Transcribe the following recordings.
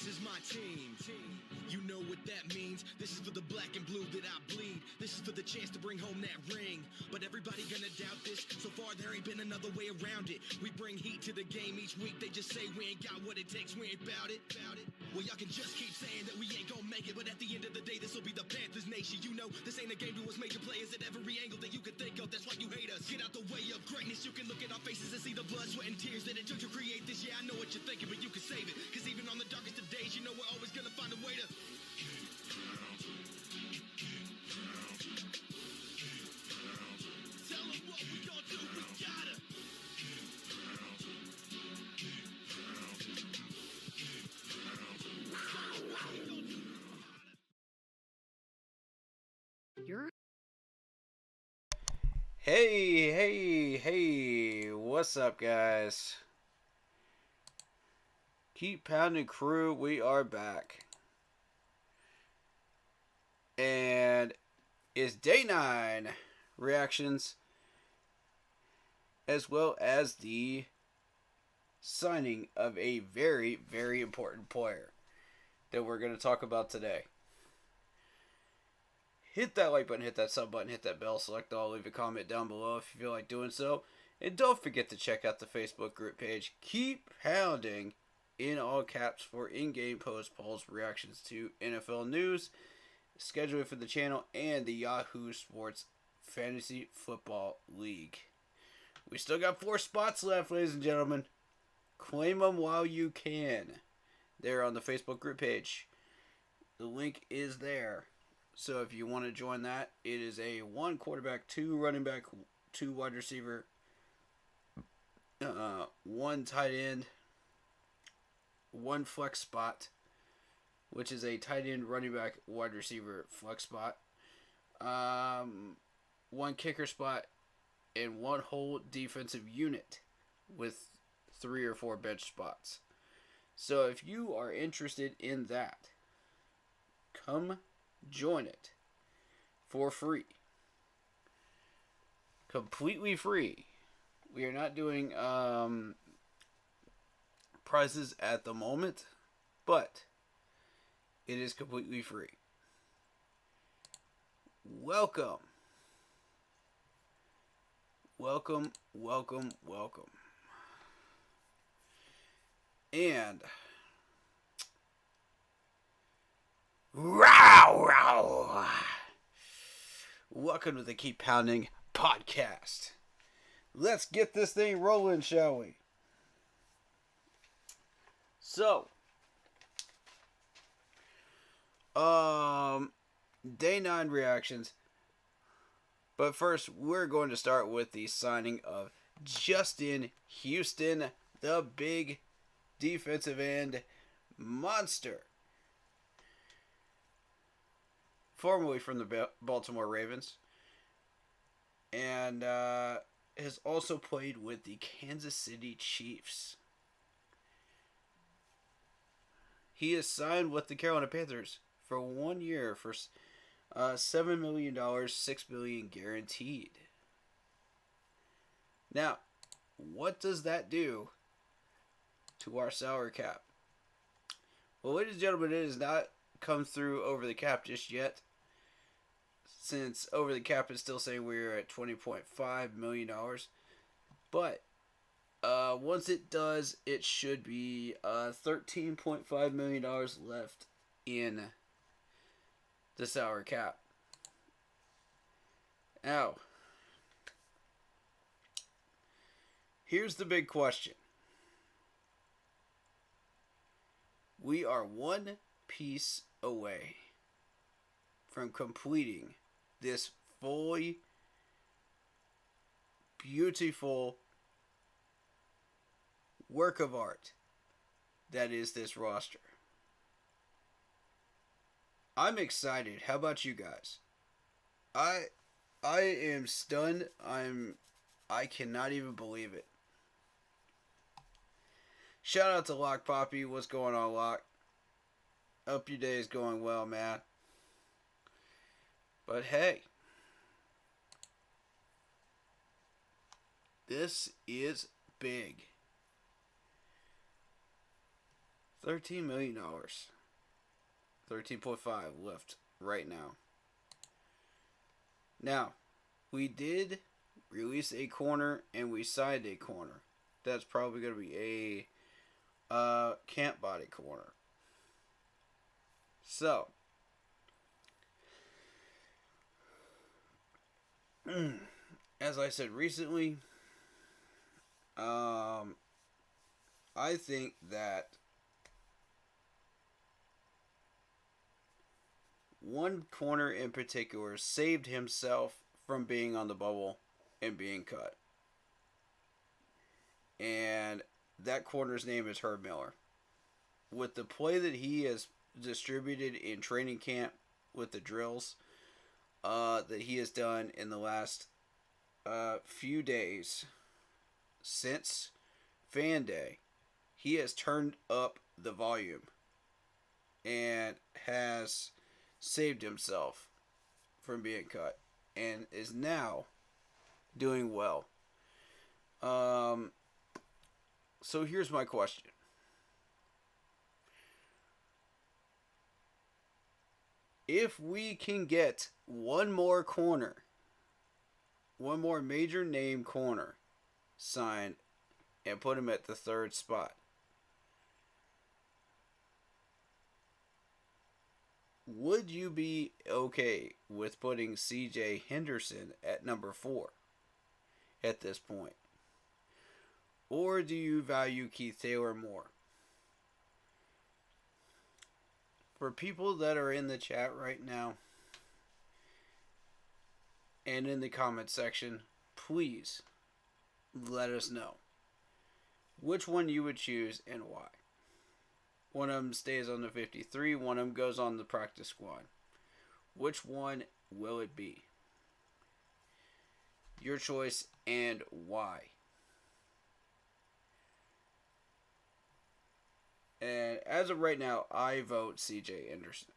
is my team. You know what that means. This is for the black and blue that I bleed. This is for the chance to bring home that ring. But everybody gonna doubt this. So far there ain't been another way around it. We bring heat to the game each week. They just say we ain't got what it takes. We ain't bout it. Well, y'all can just keep saying that we ain't gonna make it. But at the end of the day, this will be the Panthers nation. You know, this ain't a game to us major players at every angle that you could think of. That's why you hate us. Get out the way of greatness. You can look at our faces and see the blood, sweat, and tears that it took to create this. Yeah, I know what you're thinking, but you can save it. Cause even on the darkest of days, you know we're always gonna find a way to tell them what we gonna do. We gotta Hey, what's up, guys? Keep pounding, crew. We are back. And it's day 9 reactions, as well as the signing of a very, very important player that we're going to talk about today. Hit that like button, hit that sub button, hit that bell, select all, leave a comment down below if you feel like doing so. And don't forget to check out the Facebook group page. Keep pounding in all caps for in-game post polls, reactions to NFL news, scheduling for the channel, and the Yahoo Sports Fantasy Football League. We still got 4 spots left, ladies and gentlemen. Claim them while you can. They're on the Facebook group page. The link is there. So if you want to join that, it is a 1 quarterback, 2 running back, 2 wide receiver, 1 tight end, 1 flex spot, which is a tight end, running back, wide receiver, flex spot, 1 kicker spot, and 1 whole defensive unit with 3 or 4 bench spots. So if you are interested in that, come join it for free. Completely free. We are not doing prizes at the moment, but it is completely free. Welcome. And welcome to the Keep Pounding podcast. Let's get this thing rolling, shall we? So, day 9 reactions. But first, we're going to start with the signing of Justin Houston, the big defensive end monster. Formerly from the Baltimore Ravens. And has also played with the Kansas City Chiefs. He is signed with the Carolina Panthers for 1 year for $7 million, $6 million guaranteed. Now, what does that do to our salary cap? Well, ladies and gentlemen, it has not come through over the cap just yet, since over the cap is still saying we're at $20.5 million. But once it does, it should be $13.5 million left in the salary cap. Now, here's the big question. We are 1 piece away from completing this fully beautiful work of art that is this roster. I'm excited. How about you guys? I am stunned. I cannot even believe it. Shout out to Lock Poppy. What's going on, Lock? Hope your day is going well, man. But hey, this is big. $13 million. 13.5 left right now. Now, we did release a corner and we signed a corner. That's probably going to be a camp body corner. So, as I said recently, I think that one corner in particular saved himself from being on the bubble and being cut. And that corner's name is Herb Miller. With the play that he has distributed in training camp with the drills that he has done in the last few days since Fan Day, he has turned up the volume and has saved himself from being cut and is now doing well. So here's my question. If we can get one more corner, one more major name corner signed and put him at the third spot, would you be okay with putting CJ Henderson at number 4 at this point? Or do you value Keith Taylor more? For people that are in the chat right now and in the comment section, please let us know which one you would choose and why. One of them stays on the 53, one of them goes on the practice squad. Which one will it be? Your choice and why. And as of right now, I vote CJ Anderson.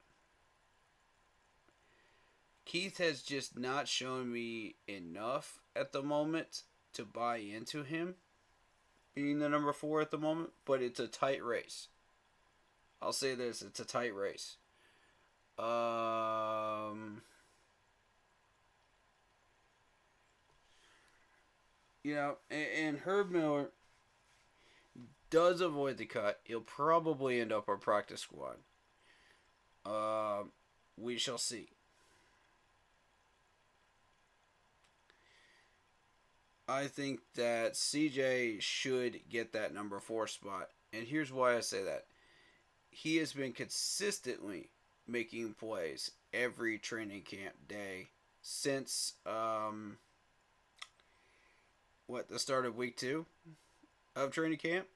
Keith has just not shown me enough at the moment to buy into him being the number 4 at the moment, but it's a tight race. I'll say this, it's a tight race. And Herb Miller does avoid the cut. He'll probably end up our practice squad. We shall see. I think that CJ should get that number 4 spot. And here's why I say that. He has been consistently making plays every training camp day since, the start of week 2 of training camp?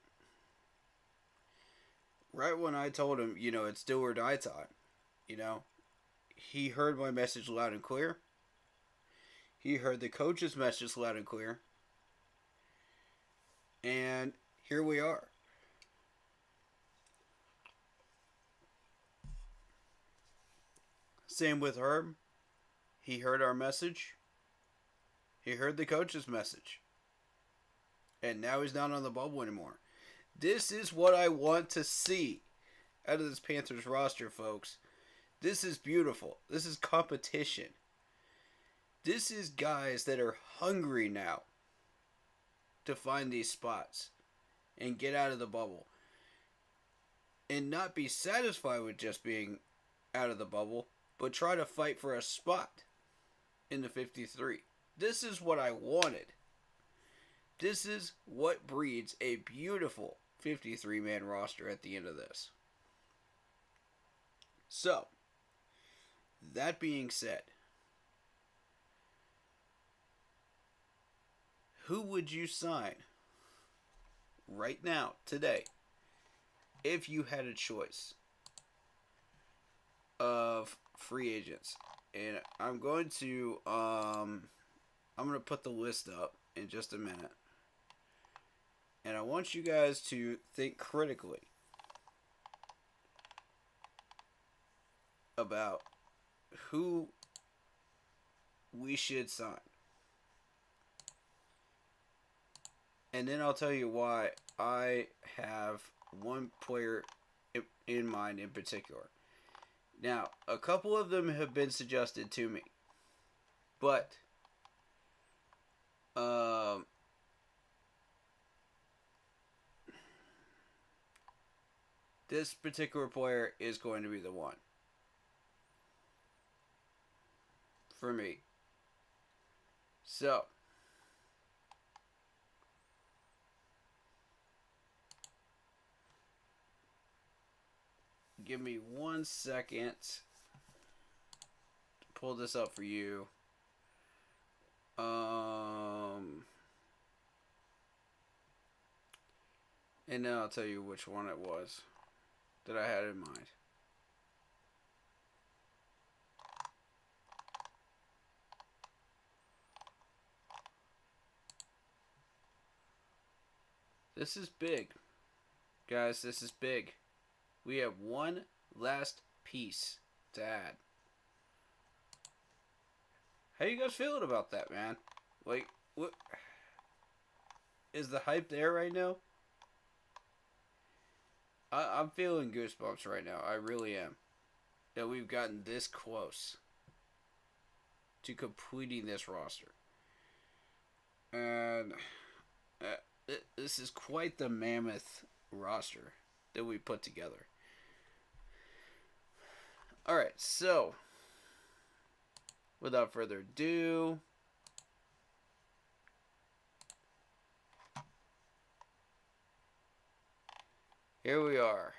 Right when I told him, it's do or die time, he heard my message loud and clear. He heard the coach's message loud and clear. And here we are. Same with Herb. He heard our message. He heard the coach's message. And now he's not on the bubble anymore. This is what I want to see out of this Panthers roster, folks. This is beautiful. This is competition. This is guys that are hungry now to find these spots and get out of the bubble. And not be satisfied with just being out of the bubble, but try to fight for a spot in the 53. This is what I wanted. This is what breeds a beautiful 53-man roster at the end of this. So, that being said, who would you sign right now, today, if you had a choice of free agents? And I'm going to put the list up in just a minute. And I want you guys to think critically about who we should sign. And then I'll tell you why I have one player in mind in particular. Now, a couple of them have been suggested to me, but this particular player is going to be the one for me. So, give me 1 second to pull this up for you. And then I'll tell you which one it was that I had in mind. This is big. Guys, this is big. We have one last piece to add. How you guys feeling about that, man? Like, what? Is the hype there right now? I'm feeling goosebumps right now. I really am. That we've gotten this close to completing this roster. And this is quite the mammoth roster that we put together. Alright, so without further ado, here we are.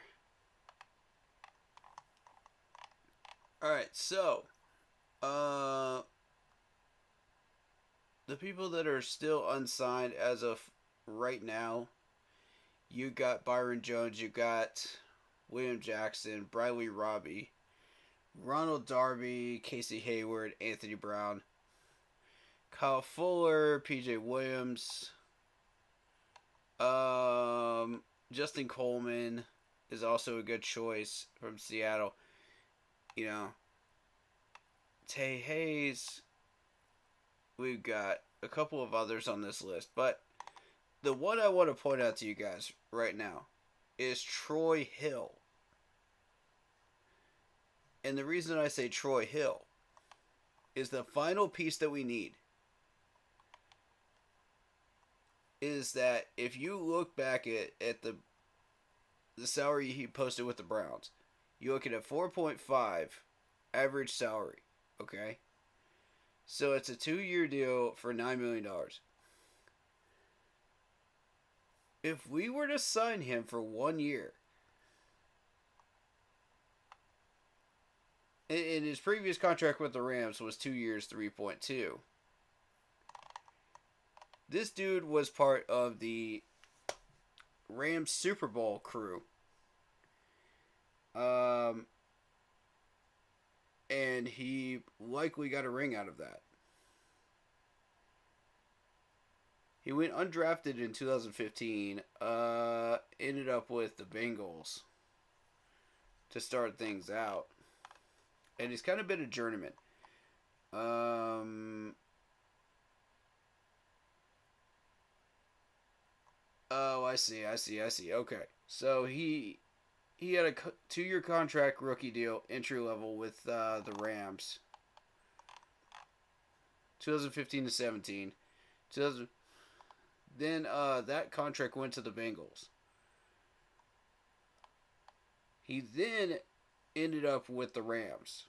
Alright, so the people that are still unsigned as of right now, you got Byron Jones, you got William Jackson, Briley Robbie, Ronald Darby, Casey Hayward, Anthony Brown, Kyle Fuller, PJ Williams, Justin Coleman is also a good choice from Seattle. You know, Tay Hayes. We've got a couple of others on this list, but the one I want to point out to you guys right now is Troy Hill. And the reason I say Troy Hill is the final piece that we need is that if you look back at the salary he posted with the Browns, you're looking at 4.5 average salary, okay? So it's a 2-year deal for $9 million. If we were to sign him for 1 year, and his previous contract with the Rams was 2 years, 3.2. This dude was part of the Rams Super Bowl crew. And he likely got a ring out of that. He went undrafted in 2015. Ended up with the Bengals to start things out. And he's kind of been a journeyman. Oh, I see. Okay. So he had a 2-year contract rookie deal, entry level with the Rams. 2015 to 17. Then that contract went to the Bengals. He then ended up with the Rams.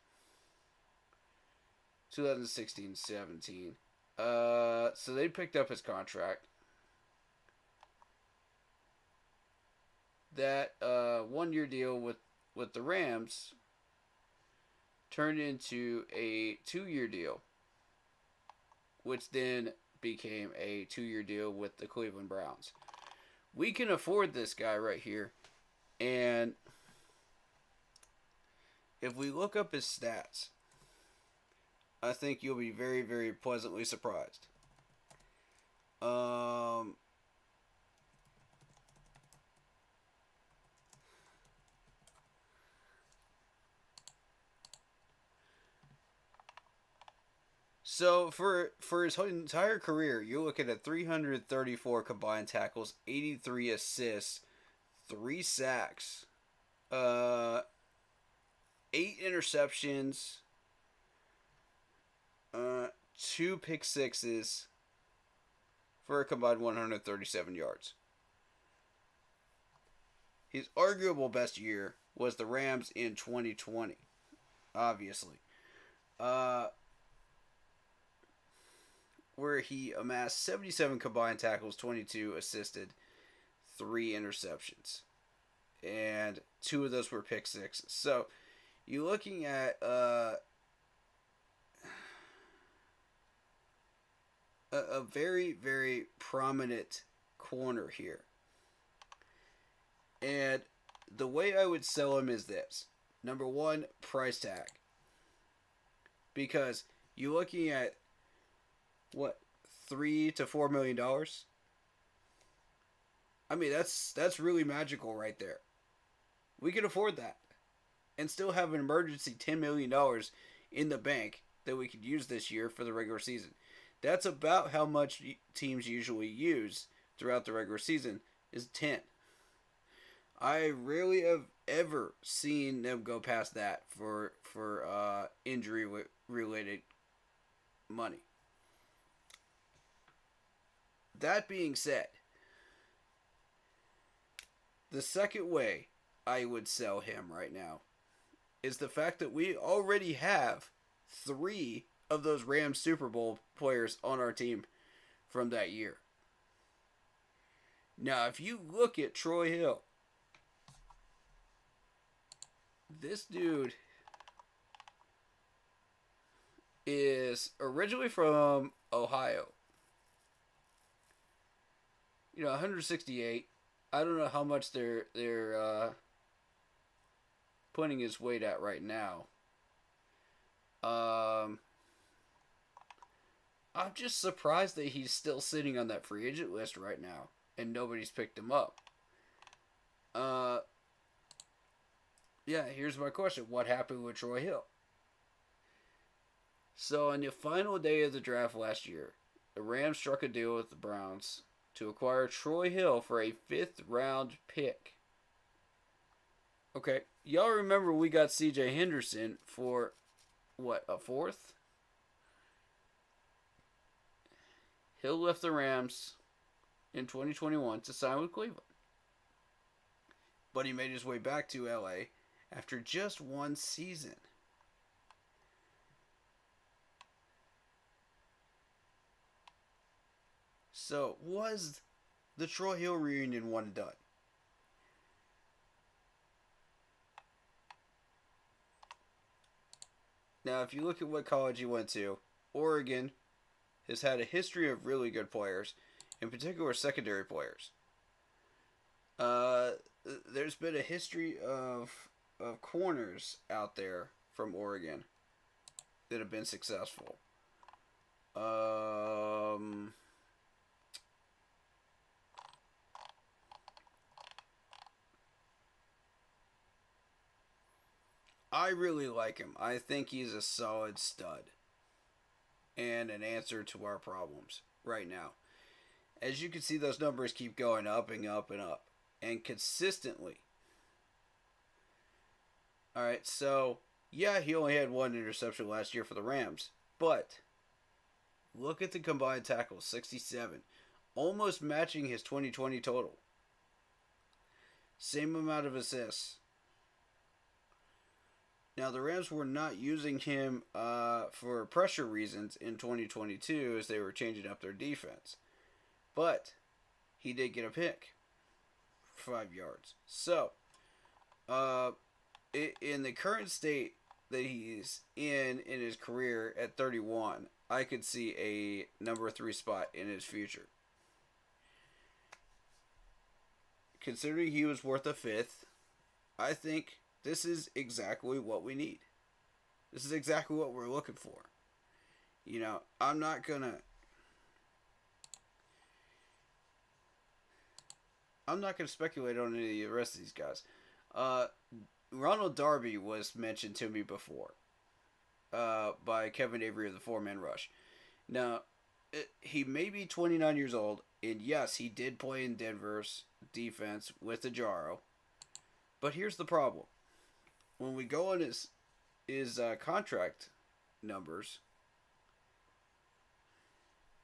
2016-17. So they picked up his contract. That 1-year deal with the Rams turned into a 2-year deal, which then became a 2-year deal with the Cleveland Browns. We can afford this guy right here, and if we look up his stats, I think you'll be very, very pleasantly surprised. So for his entire career, you're looking at 334 combined tackles, 83 assists, 3 sacks, Uh, 8 interceptions, 2 pick sixes for a combined 137 yards. His arguable best year was the Rams in 2020, obviously, uh, where he amassed 77 combined tackles, 22 assisted, 3 interceptions, and 2 of those were pick sixes. So you're looking at a very, very prominent corner here. And the way I would sell him is this. Number one, price tag. Because you're looking at, what, $3 to $4 million? I mean, that's really magical right there. We can afford that. And still have an emergency $10 million in the bank that we could use this year for the regular season. That's about how much teams usually use throughout the regular season, is 10. I rarely have ever seen them go past that for injury related money. That being said, the second way I would sell him right now is the fact that we already have 3 of those Rams Super Bowl players on our team from that year. Now, if you look at Troy Hill, this dude is originally from Ohio. 168. I don't know how much they're putting his weight at right now. I'm just surprised that he's still sitting on that free agent list right now and nobody's picked him up. Yeah, here's my question. What happened with Troy Hill? So on the final day of the draft last year, the Rams struck a deal with the Browns to acquire Troy Hill for a 5th round pick. Okay, y'all remember we got C.J. Henderson for, what, a 4th? Hill left the Rams in 2021 to sign with Cleveland. But he made his way back to LA after just 1 season. So, was the Troy Hill reunion one and done? Now, if you look at what college he went to, Oregon has had a history of really good players, in particular secondary players. There's been a history of corners out there from Oregon that have been successful. I really like him. I think he's a solid stud and an answer to our problems right now. As you can see, those numbers keep going up and up and up, and consistently. Alright, so, yeah, he only had 1 interception last year for the Rams, but look at the combined tackles, 67, almost matching his 2020 total. Same amount of assists. Now, the Rams were not using him for pressure reasons in 2022 as they were changing up their defense. But he did get a pick for 5 yards. So, in the current state that he's in his career at 31, I could see a number 3 spot in his future. Considering he was worth a 5th, I think this is exactly what we need. This is exactly what we're looking for. I'm not gonna speculate on any of the rest of these guys. Ronald Darby was mentioned to me before by Kevin Avery of the 4-Man Rush. Now, he may be 29 years old, and yes, he did play in Denver's defense with Ajaro. But here's the problem: when we go on his contract numbers,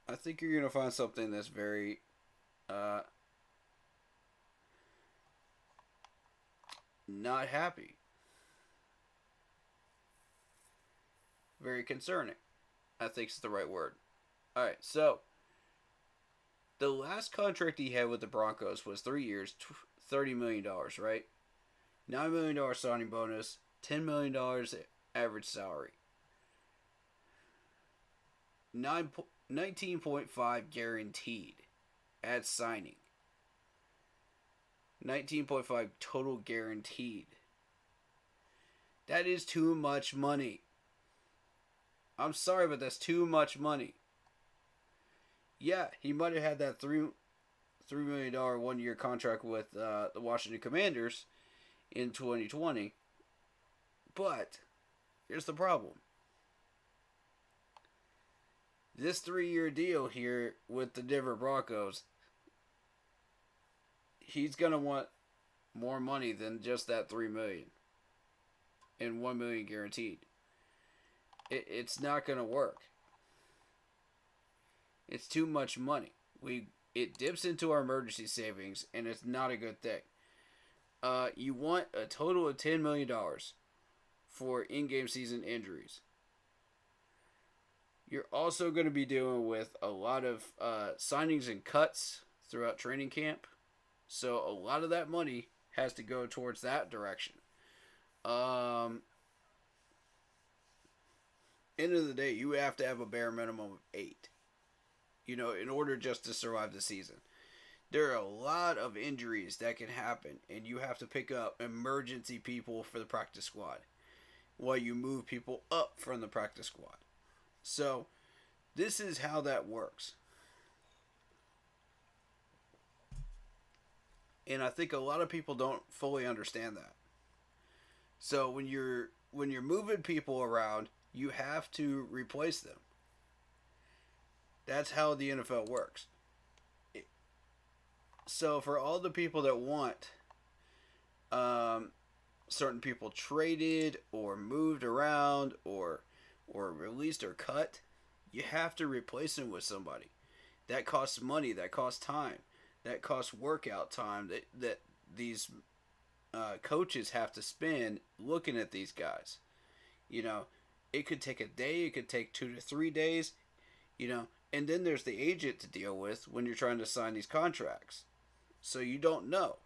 I think you're gonna find something that's very not happy, very concerning. I think is the right word. All right, so the last contract he had with the Broncos was 3 years, $30 million, right? $9 million signing bonus, $10 million average salary, 19.5 guaranteed at signing, 19.5 total guaranteed. That is too much money. I'm sorry, but that's too much money. Yeah, he might have had that $3 million 1 year contract with the Washington Commanders in 2020. But here's the problem. This 3 year deal here with the Denver Broncos, he's gonna want more money than just that $3 million and $1 million guaranteed. It's not gonna work. It's too much money. It dips into our emergency savings, and it's not a good thing. You want a total of $10 million for in-game season injuries. You're also going to be dealing with a lot of signings and cuts throughout training camp. So a lot of that money has to go towards that direction. End of the day, you have to have a bare minimum of 8. In order just to survive the season. There are a lot of injuries that can happen, and you have to pick up emergency people for the practice squad while you move people up from the practice squad. So, this is how that works. And I think a lot of people don't fully understand that. So, when you're moving people around, you have to replace them. That's how the NFL works. So for all the people that want certain people traded or moved around or released or cut, you have to replace them with somebody. That costs money. That costs time. That costs workout time that these coaches have to spend looking at these guys. It could take a day. It could take 2 to 3 days. And then there's the agent to deal with when you're trying to sign these contracts. So you don't know,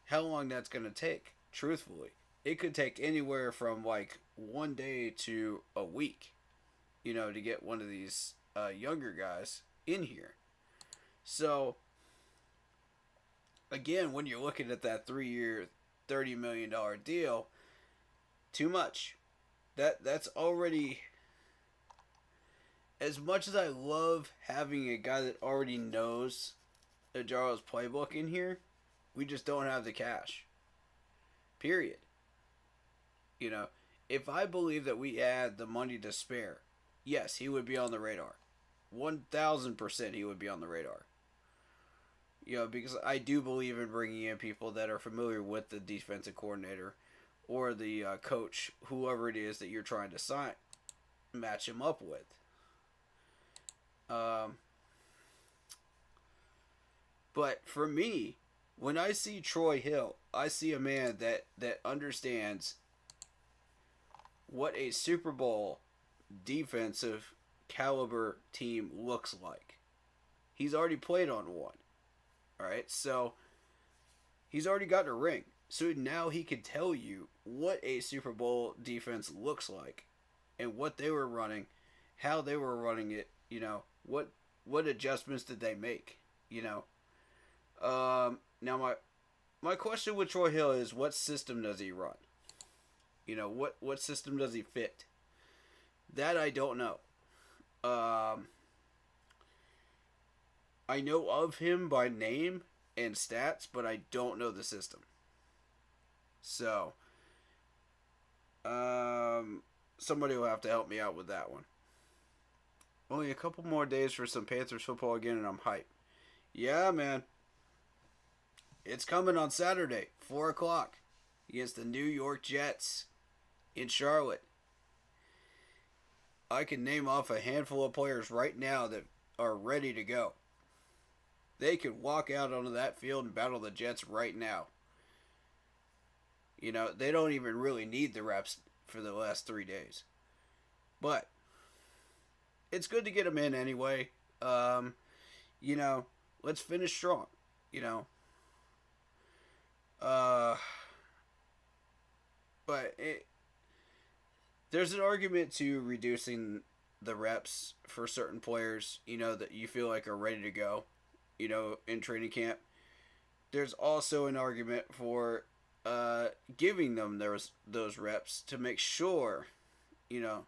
how long that's going to take, truthfully. It could take anywhere from like 1 day to a week, to get one of these younger guys in here. So, again, when you're looking at that 3-year, $30 million deal, too much. That's already... As much as I love having a guy that already knows Ajaro's playbook in here, we just don't have the cash. Period. If I believe that we had the money to spare, yes, he would be on the radar. 1,000% he would be on the radar. Because I do believe in bringing in people that are familiar with the defensive coordinator or the coach, whoever it is that you're trying to match him up with. But for me, when I see Troy Hill, I see a man that understands what a Super Bowl defensive caliber team looks like. He's already played on one. Alright, so he's already got a ring. So now he can tell you what a Super Bowl defense looks like and what they were running, how they were running it, what adjustments did they make, Now my question with Troy Hill is, what system does he run? What system does he fit? That I don't know. I know of him by name and stats, but I don't know the system. So, somebody will have to help me out with that one. Only a couple more days for some Panthers football again, and I'm hyped. Yeah, man. It's coming on Saturday, 4 o'clock, against the New York Jets in Charlotte. I can name off a handful of players right now that are ready to go. They could walk out onto that field and battle the Jets right now. You know, they don't even really need the reps for the last 3 days. But it's good to get them in anyway. You know, let's finish strong. You know. But there's an argument to reducing the reps for certain players, you know, that you feel like are ready to go, you know, in training camp. There's also an argument for giving them those reps to make sure, you know,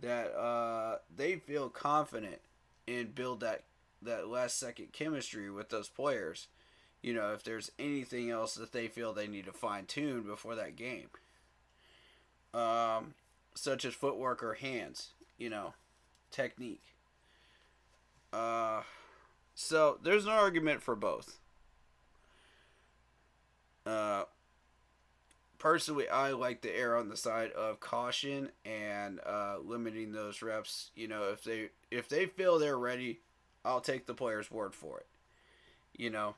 that they feel confident and build that last second chemistry with those players. You know, if there's anything else that they feel they need to fine tune before that game, such as footwork or hands, you know, technique. So there's an argument for both. Personally, I like to err on the side of caution and limiting those reps. You know, if they feel they're ready, I'll take the player's word for it. You know.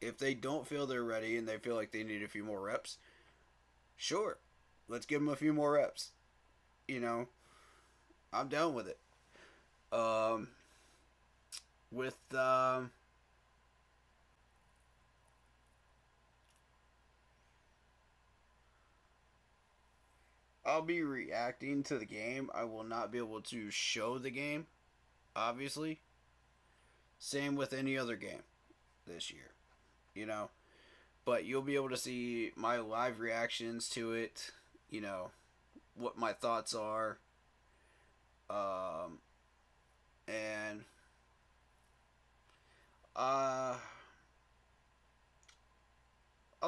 If they don't feel they're ready and they feel like they need a few more reps, sure, let's give them a few more reps. You know, I'm down with it. I'll be reacting to the game. I will not be able to show the game, obviously. Same with any other game this year, you know. But you'll be able to see my live reactions to it, you know, what my thoughts are. And I'll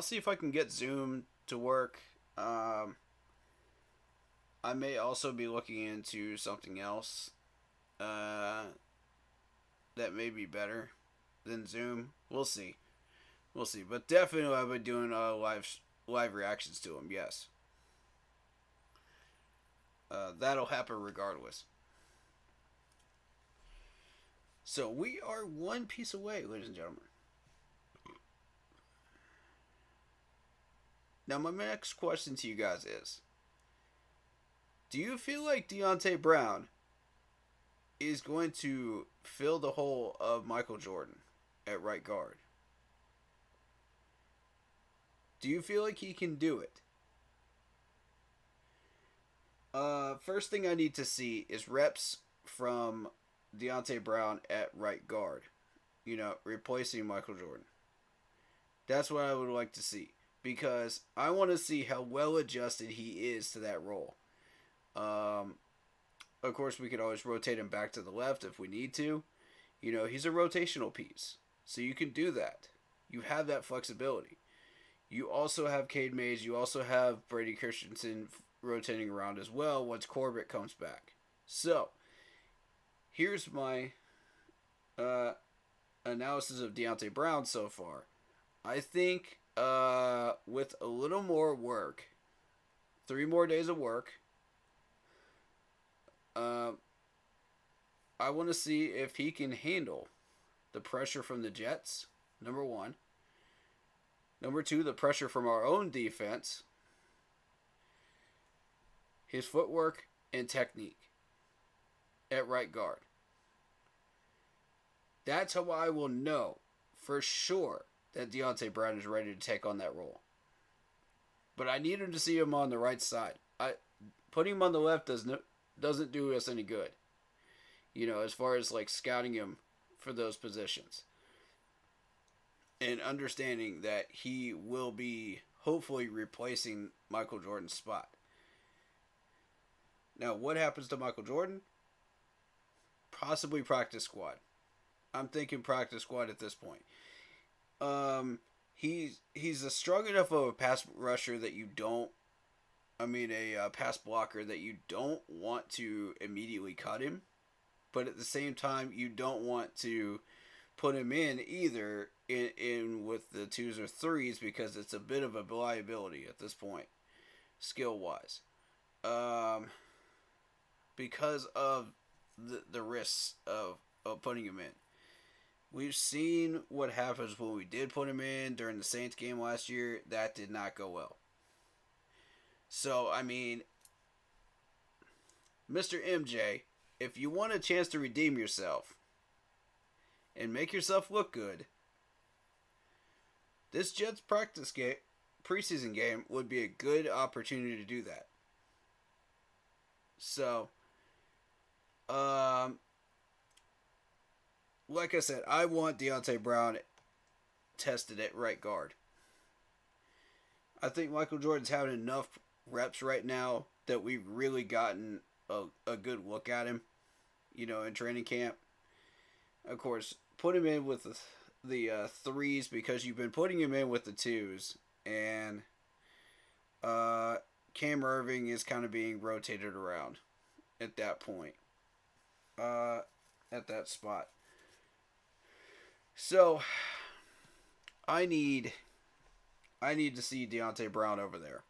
see if I can get Zoom to work. I may also be looking into something else that may be better than Zoom. We'll see. But definitely I've been doing live reactions to them, yes. That'll happen regardless. So we are one piece away, ladies and gentlemen. Now my next question to you guys is, do you feel like Deontay Brown is going to fill the hole of Michael Jordan at right guard? Do you feel like he can do it? First thing I need to see is reps from Deontay Brown at right guard. You know, replacing Michael Jordan. That's what I would like to see. Because I want to see how well adjusted he is to that role. Of course, we could always rotate him back to the left if we need to. You know, he's a rotational piece. So you can do that. You have that flexibility. You also have Cade Mays. You also have Brady Christensen rotating around as well once Corbett comes back. So, here's my analysis of Deontay Brown so far. I think with a little more work, 3 more days of work, I want to see if he can handle the pressure from the Jets, number 1. Number 2, the pressure from our own defense, his footwork and technique at right guard. That's how I will know for sure that Deontay Brown is ready to take on that role. But I need him to see him on the right side. Putting him on the left doesn't do us any good. You know, as far as like scouting him for those positions. And understanding that he will be hopefully replacing Michael Jordan's spot. Now, what happens to Michael Jordan? Possibly practice squad. I'm thinking practice squad at this point. He's a strong enough of a pass rusher that you don't, a pass blocker that you don't want to immediately cut him. but at the same time, you don't want to put him in either in with the 2s or 3s because it's a bit of a liability at this point, skill wise. Because of the risks of putting him in. We've seen what happens when we did put him in during the Saints game last year. That did not go well. So, I mean, Mr. MJ, if you want a chance to redeem yourself and make yourself look good, this Jets practice game, preseason game, would be a good opportunity to do that. So, like I said, I want Deontay Brown tested at right guard. I think Michael Jordan's having enough reps right now that we've really gotten a good look at him, in training camp. Of course, put him in with the 3s because you've been putting him in with the 2s, and Cam Irving is kind of being rotated around at that point, at that spot. So, I need to see Deontay Brown over there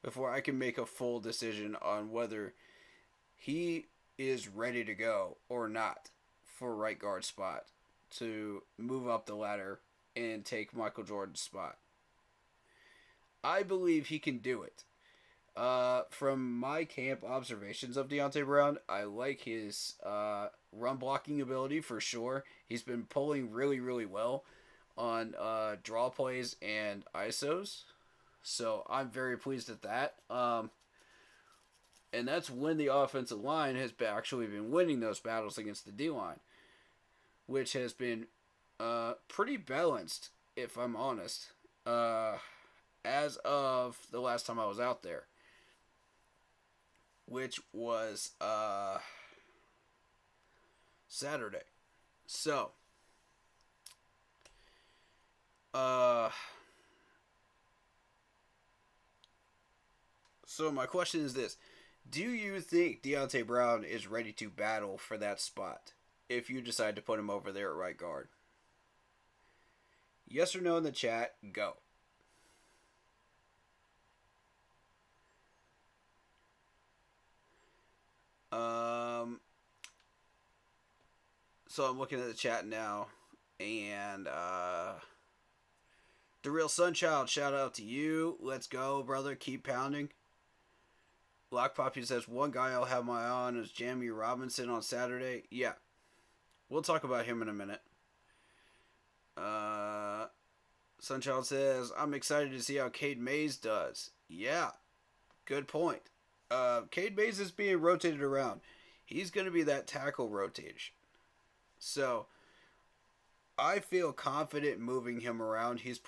before I can make a full decision on whether he is ready to go or not for right guard spot to move up the ladder and take Michael Jordan's spot. I believe he can do it. From my camp observations of Deontay Brown, I like his run blocking ability for sure. He's been pulling really, really well on draw plays and ISOs. So I'm very pleased at that. And that's when the offensive line has actually been winning those battles against the D-line, which has been pretty balanced, if I'm honest, as of the last time I was out there, which was Saturday. So, so my question is this. Do you think Deontay Brown is ready to battle for that spot if you decide to put him over there at right guard? Yes or no in the chat, go. So I'm looking at the chat now, and The Real Sunchild, shout out to you. Let's go, brother. Keep pounding. Black Poppy says, one guy I'll have my eye on is Jamie Robinson on Saturday. Yeah. We'll talk about him in a minute. Sunchild says, I'm excited to see how Cade Mays does. Yeah. Good point. Cade Mays is being rotated around. He's going to be that tackle rotation. So, I feel confident moving him around. He's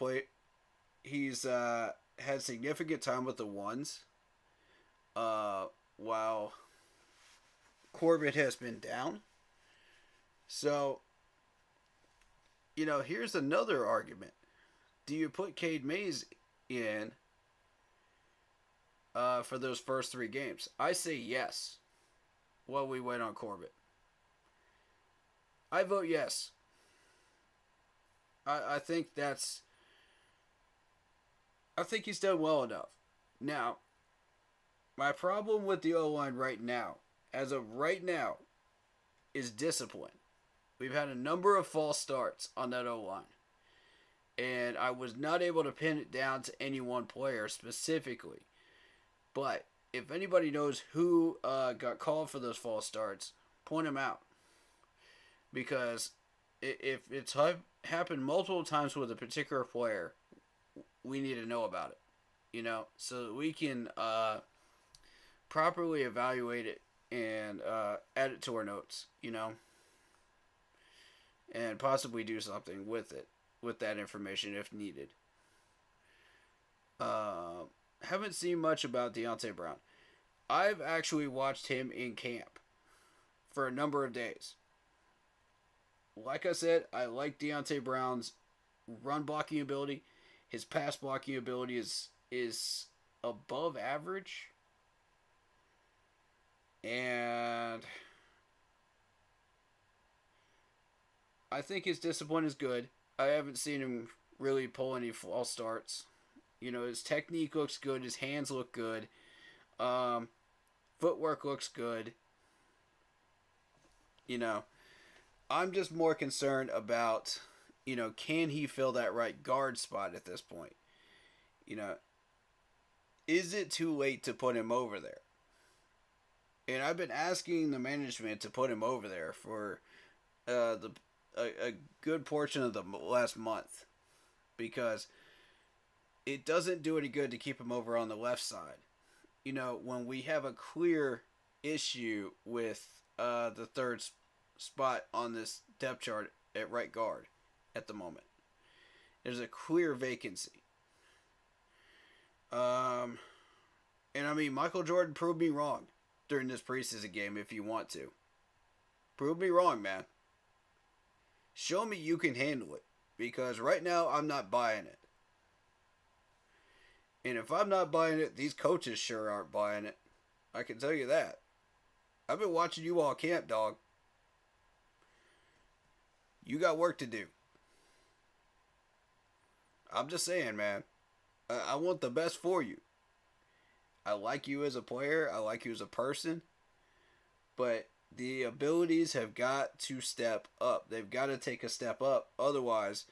had significant time with the ones. While Corbett has been down. So, here's another argument. Do you put Cade Mays in for those first 3 games? I say yes. While we wait on Corbett. I vote yes. I think he's done well enough. Now, my problem with the O-line right now, as of right now, is discipline. We've had a number of false starts on that O-line. And I was not able to pin it down to any one player specifically. But if anybody knows who got called for those false starts, point them out. Because if it's happened multiple times with a particular player, we need to know about it. So that we can properly evaluate it and add it to our notes, and possibly do something with it, with that information if needed. Haven't seen much about Deontay Brown. I've actually watched him in camp for a number of days. Like I said, I like Deontay Brown's run blocking ability. His pass blocking ability is above average. And I think his discipline is good. I haven't seen him really pull any false starts. His technique looks good. His hands look good. Um, Footwork looks good. You know, I'm just more concerned about, can he fill that right guard spot at this point? You know, is it too late to put him over there? And I've been asking the management to put him over there for a good portion of the last month, because it doesn't do any good to keep him over on the left side. When we have a clear issue with the third spot on this depth chart at right guard at the moment. There's a clear vacancy. And I mean, Michael Jordan proved me wrong during this preseason game if you want to. Prove me wrong, man. Show me you can handle it. Because right now, I'm not buying it. And if I'm not buying it, these coaches sure aren't buying it. I can tell you that. I've been watching you all camp, dog. You got work to do. I'm just saying, man. I want the best for you. I like you as a player. I like you as a person. But the abilities have got to step up. They've got to take a step up. Otherwise,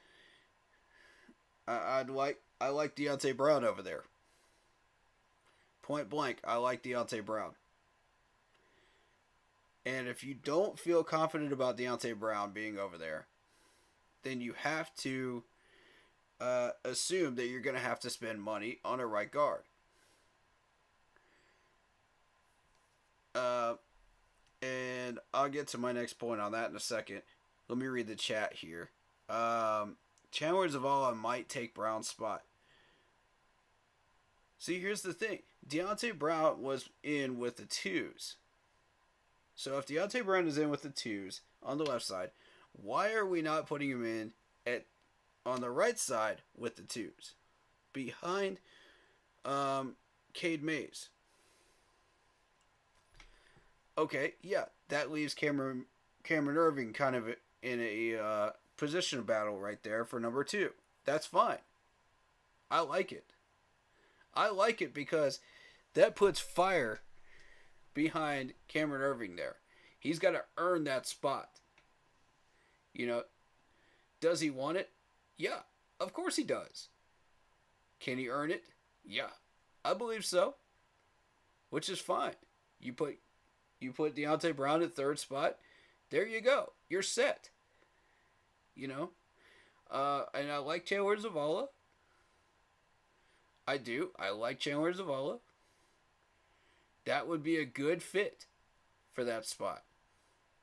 I like Deontay Brown over there. Point blank, I like Deontay Brown. And if you don't feel confident about Deontay Brown being over there, then you have to assume that you're going to have to spend money on a right guard. And I'll get to my next point on that in a second. Let me read the chat here. Chandler Zavala might take Brown's spot. See, here's the thing. Deontay Brown was in with the twos. So if Deontay Brown is in with the twos on the left side, why are we not putting him in on the right side with the twos? Behind Cade Mays. Okay, yeah, that leaves Cameron Irving kind of in a position battle right there for number 2. That's fine. I like it. I like it because that puts fire behind Cameron Irving there. He's got to earn that spot. Does he want it? Yeah, of course he does. Can he earn it? Yeah, I believe so. Which is fine. You put Deontay Brown at third spot. There you go. You're set. And I like Chandler Zavala. I do. I like Chandler Zavala. That would be a good fit for that spot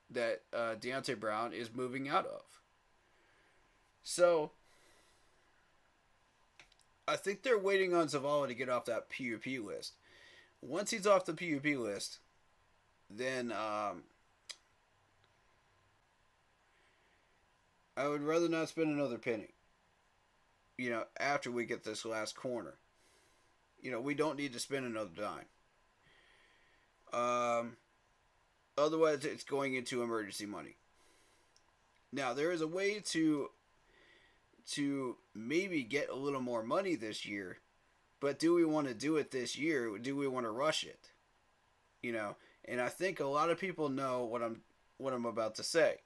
that Deontay Brown is moving out of. So, I think they're waiting on Zavala to get off that PUP list. Once he's off the PUP list, then I would rather not spend another penny. After we get this last corner. We don't need to spend another dime. Otherwise, it's going into emergency money. Now, there is a way to maybe get a little more money this year, but do we want to do it this year? Do we want to rush it? And I think a lot of people know what I'm about to say.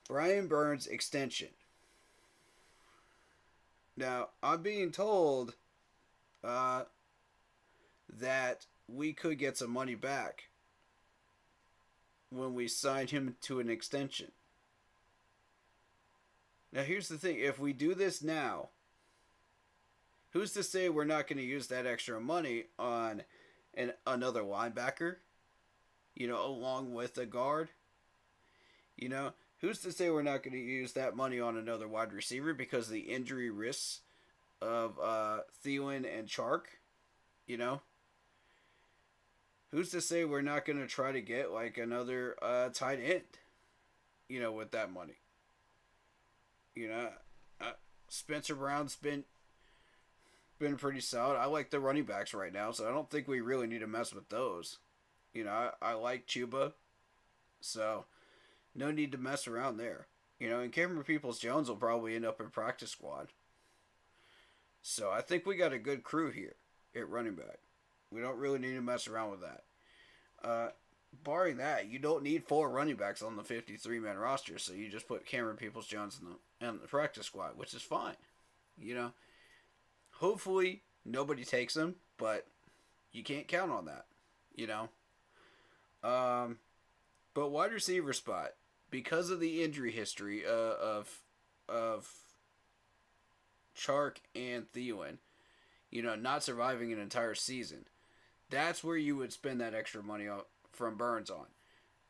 Brian Burns extension. Now, I'm being told that we could get some money back when we sign him to an extension. Now, here's the thing. If we do this now, who's to say we're not going to use that extra money on another linebacker, along with a guard? Who's to say we're not going to use that money on another wide receiver because of the injury risks of Thielen and Chark? Who's to say we're not going to try to get like another tight end, with that money? Spencer Brown's been pretty solid. I like the running backs right now, so I don't think we really need to mess with those. I like Chuba, so No need to mess around there. And Cameron Peoples-Jones will probably end up in practice squad. So I think we got a good crew here at running back. We don't really need to mess around with that. Barring that, you don't need 4 running backs on the 53-man roster, so you just put Cameron Peoples-Jones in the practice squad, which is fine. Hopefully nobody takes him, but you can't count on that. But wide receiver spot, because of the injury history of Chark and Thielen, not surviving an entire season, that's where you would spend that extra money from Burns on,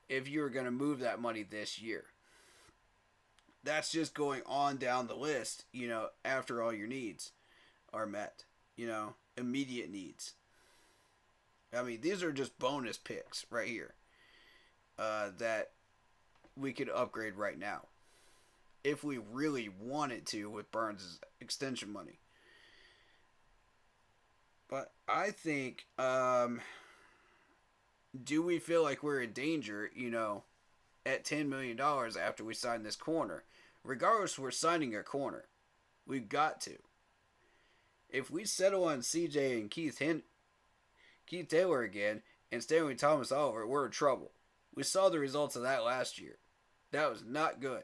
if you were going to move that money this year. That's just going on down the list, after all your needs are met, immediate needs. I mean, these are just bonus picks right here that we could upgrade right now if we really wanted to with Burns' extension money. But I think, do we feel like we're in danger, at $10 million after we sign this corner? Regardless, we're signing a corner. We've got to. If we settle on CJ and Keith Taylor again and Stanley Thomas Oliver, we're in trouble. We saw the results of that last year. That was not good.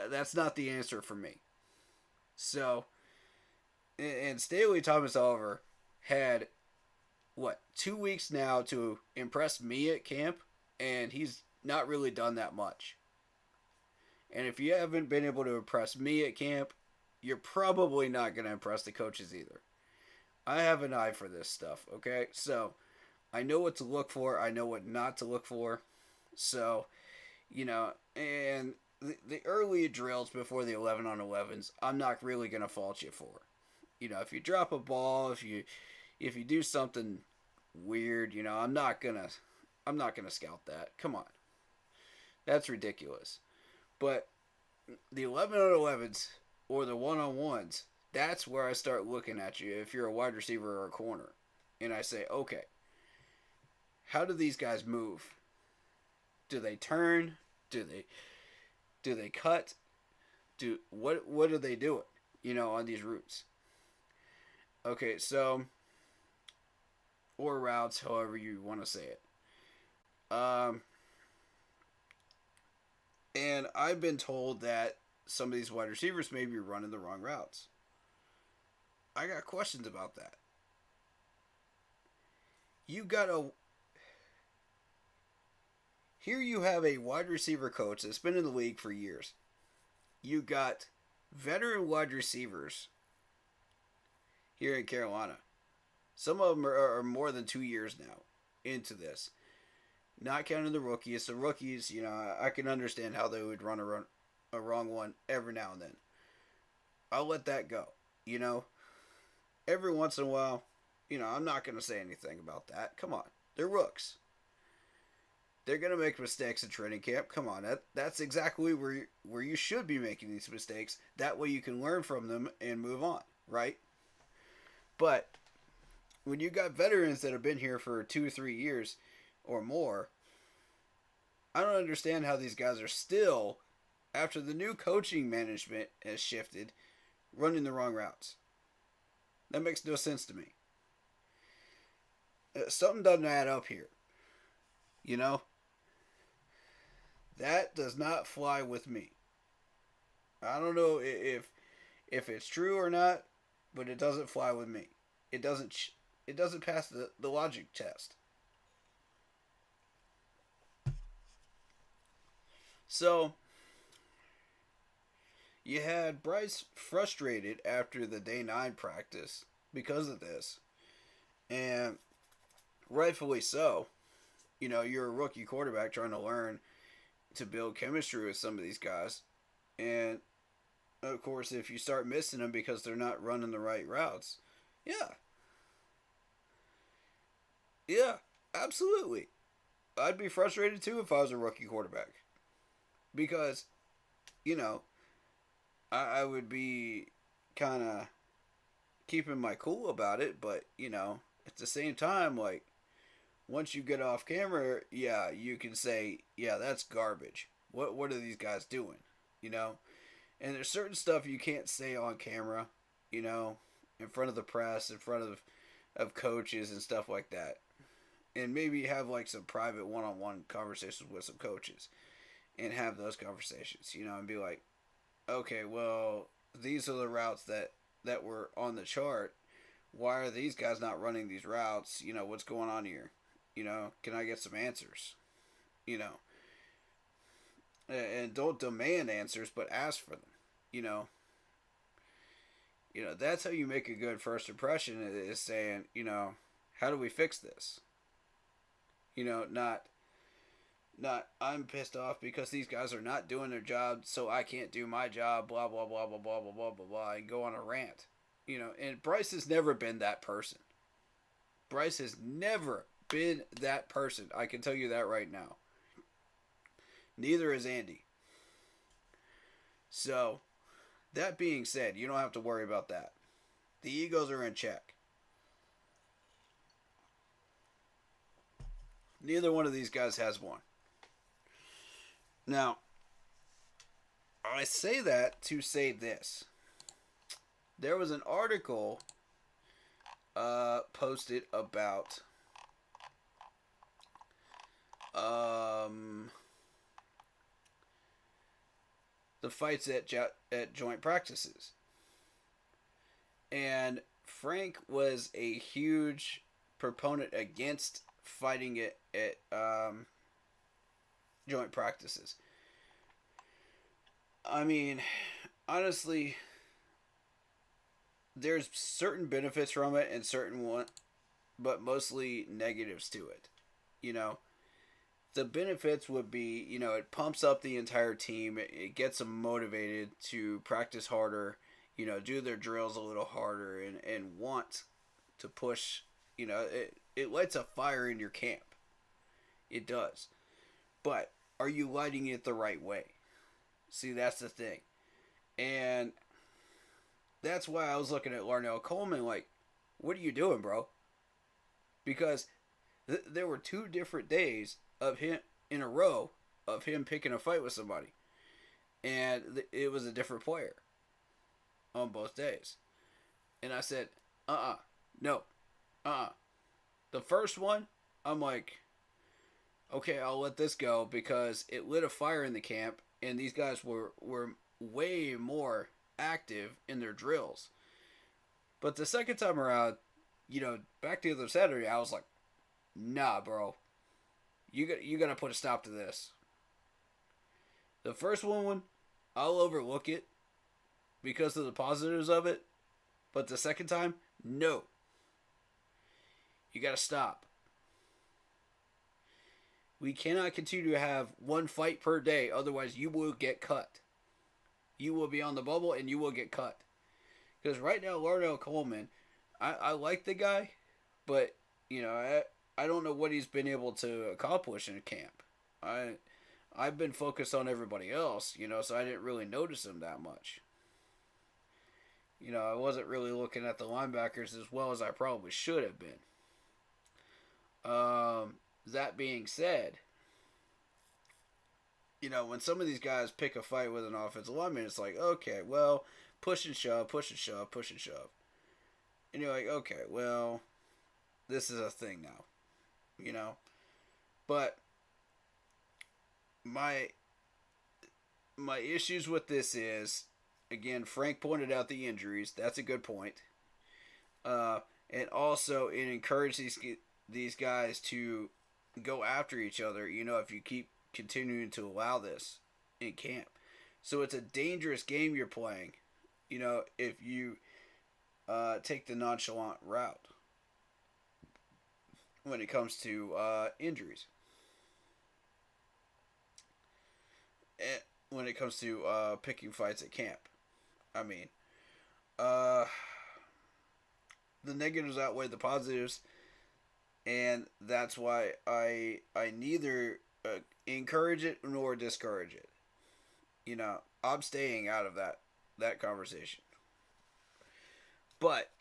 That's not the answer for me. So, and Stanley Thomas Oliver had, 2 weeks now to impress me at camp, and he's not really done that much. And if you haven't been able to impress me at camp, you're probably not going to impress the coaches either. I have an eye for this stuff, okay? So, I know what to look for. I know what not to look for. So, and the early drills before the 11-on-11s, I'm not really going to fault you for. If you drop a ball, if you do something weird, I'm not going to scout that. Come on. That's ridiculous. But the 11-on-11s or the 1-on-1s, that's where I start looking at you if you're a wide receiver or a corner. And I say, okay, how do these guys move? Do they turn? Do they cut? What are they doing, on these routes? Okay, so, or routes, however you want to say it. And I've been told that some of these wide receivers may be running the wrong routes. I got questions about that. Here you have a wide receiver coach that's been in the league for years. You got veteran wide receivers here in Carolina. Some of them are more than 2 years now into this. Not counting the rookies. The rookies, I can understand how they would run a wrong one every now and then. I'll let that go. Every once in a while, I'm not going to say anything about that. Come on. They're rooks. They're going to make mistakes in training camp. Come on. That's exactly where you should be making these mistakes. That way you can learn from them and move on, right? But when you got veterans that have been here for 2 or 3 years or more, I don't understand how these guys are still, after the new coaching management has shifted, running the wrong routes. That makes no sense to me. Something doesn't add up here. That does not fly with me. I don't know if it's true or not, but it doesn't fly with me. It doesn't pass the logic test. So, you had Bryce frustrated after the day 9 practice because of this. And rightfully so. You're a rookie quarterback trying to learn to build chemistry with some of these guys. And, of course, if you start missing them because they're not running the right routes, yeah, absolutely. I'd be frustrated too if I was a rookie quarterback. Because, I would be kind of keeping my cool about it, but, at the same time, once you get off camera, yeah, you can say, yeah, that's garbage. What are these guys doing? You know? And there's certain stuff you can't say on camera, you know, in front of the press, in front of coaches and stuff like that. And maybe have like some private one-on-one conversations with some coaches and have those conversations, you know, and be like, okay, well, these are the routes that were on the chart. Why are these guys not running these routes? You know, what's going on here? You know, can I get some answers? You know, and don't demand answers, but ask for them. You know, that's how you make a good first impression. Is saying, you know, how do we fix this? You know, not I'm pissed off because these guys are not doing their job, so I can't do my job. Blah blah blah blah blah blah blah blah blah, and go on a rant. You know, and Bryce has never been that person. Bryce has never been that person. I can tell you that right now. Neither is Andy. So, that being said, you don't have to worry about that. The egos are in check. Neither one of these guys has one. Now, I say that to say this. There was an article posted about the fights at joint practices. And Frank was a huge proponent against fighting it at joint practices. I mean, honestly, there's certain benefits from it and certain one, but mostly negatives to it. You know, the benefits would be, you know, it pumps up the entire team. It gets them motivated to practice harder, you know, do their drills a little harder and want to push. You know, it lights a fire in your camp. It does. But are you lighting it the right way? See, that's the thing. And that's why I was looking at Larnell Coleman like, what are you doing, bro? Because there were 2 different days of him in a row of him picking a fight with somebody. And it was a different player on both days. And I said, no. The first one, I'm like, okay, I'll let this go because it lit a fire in the camp and these guys were way more active in their drills. But the second time around, you know, back the other Saturday, I was like, nah, bro. You gotta put a stop to this. The first one, I'll overlook it because of the positives of it. But the second time, no. You gotta stop. We cannot continue to have 1 fight per day, otherwise you will get cut. You will be on the bubble and you will get cut. Because right now, Larnell Coleman, I like the guy, but, you know, I don't know what he's been able to accomplish in camp. I've been focused on everybody else, you know, so I didn't really notice him that much. You know, I wasn't really looking at the linebackers as well as I probably should have been. That being said, you know, when some of these guys pick a fight with an offensive lineman, it's like, okay, well, push and shove, push and shove, push and shove. And you're like, okay, well, this is a thing now, you know. But my issues with this is, again, Frank pointed out the injuries. That's a good point. And also, it encourages these guys to go after each other, you know, if you keep continuing to allow this in camp. So it's a dangerous game you're playing, you know, if you take the nonchalant route when it comes to injuries. And when it comes to picking fights at camp. I mean, the negatives outweigh the positives, and that's why I neither encourage it nor discourage it. You know, I'm staying out of that conversation. But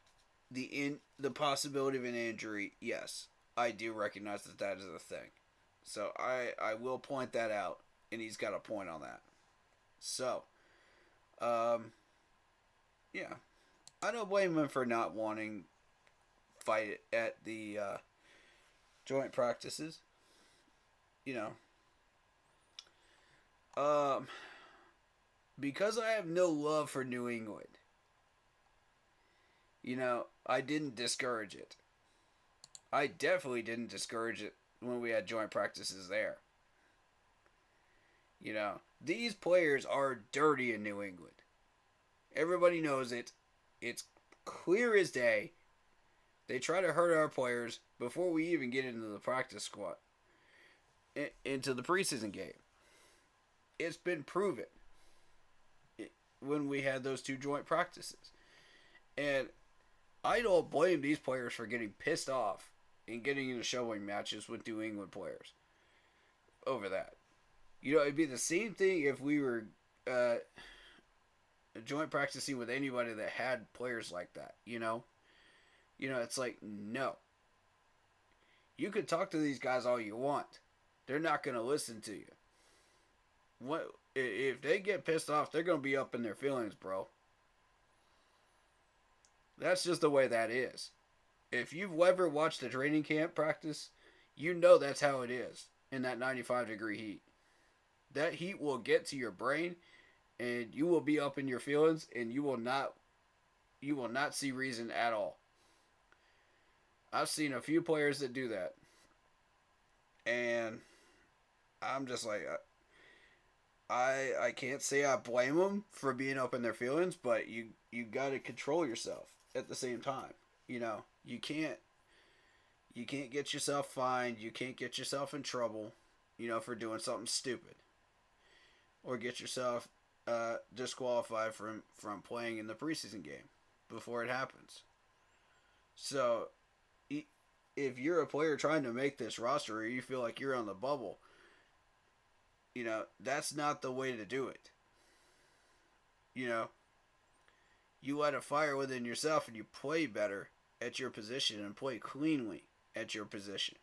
the possibility of an injury, yes, I do recognize that that is a thing. So I will point that out, and he's got a point on that. So, um, yeah, I don't blame him for not wanting fight at the joint practices. You know, because I have no love for New England. You know, I didn't discourage it. I definitely didn't discourage it when we had joint practices there. You know, these players are dirty in New England. Everybody knows it. It's clear as day. They try to hurt our players before we even get into the practice squad, into the preseason game. It's been proven when we had those two joint practices. And I don't blame these players for getting pissed off and getting into showing matches with New England players over that. You know, it'd be the same thing if we were joint practicing with anybody that had players like that, you know? You know, it's like, no. You can talk to these guys all you want. They're not going to listen to you. What if they get pissed off, they're going to be up in their feelings, bro. That's just the way that is. If you've ever watched a training camp practice, you know that's how it is in that 95-degree heat. That heat will get to your brain, and you will be up in your feelings, and you will not see reason at all. I've seen a few players that do that, and I'm just like, I can't say I blame them for being up in their feelings, but you got to control yourself at the same time. You know, you can't get yourself fined, you can't get yourself in trouble, you know, for doing something stupid, or get yourself disqualified from playing in the preseason game before it happens. So, if you're a player trying to make this roster, or you feel like you're on the bubble, you know, that's not the way to do it. You know, you light a fire within yourself and you play better at your position and play cleanly at your position.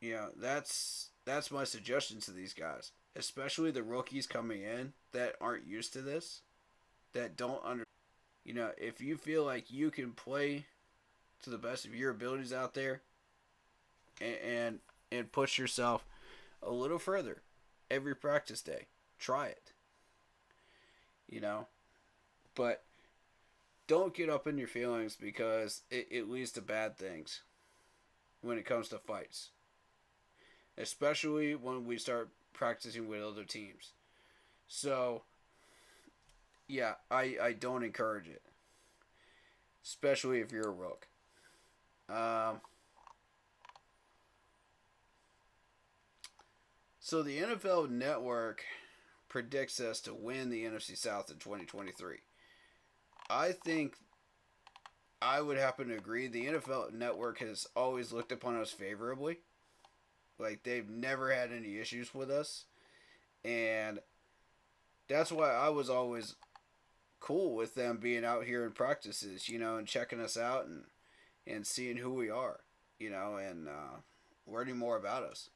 You know, that's my suggestion to these guys, especially the rookies coming in that aren't used to this, that don't understand. You know, if you feel like you can play to the best of your abilities out there and push yourself a little further every practice day, try it. You know, but don't get up in your feelings, because it leads to bad things when it comes to fights, especially when we start practicing with other teams. So, yeah, I don't encourage it, especially if you're a rook. So the NFL Network predicts us to win the NFC South in 2023. I think I would happen to agree. The NFL Network has always looked upon us favorably. Like, they've never had any issues with us. And that's why I was always cool with them being out here in practices, you know, and checking us out and seeing who we are, you know, and learning more about us.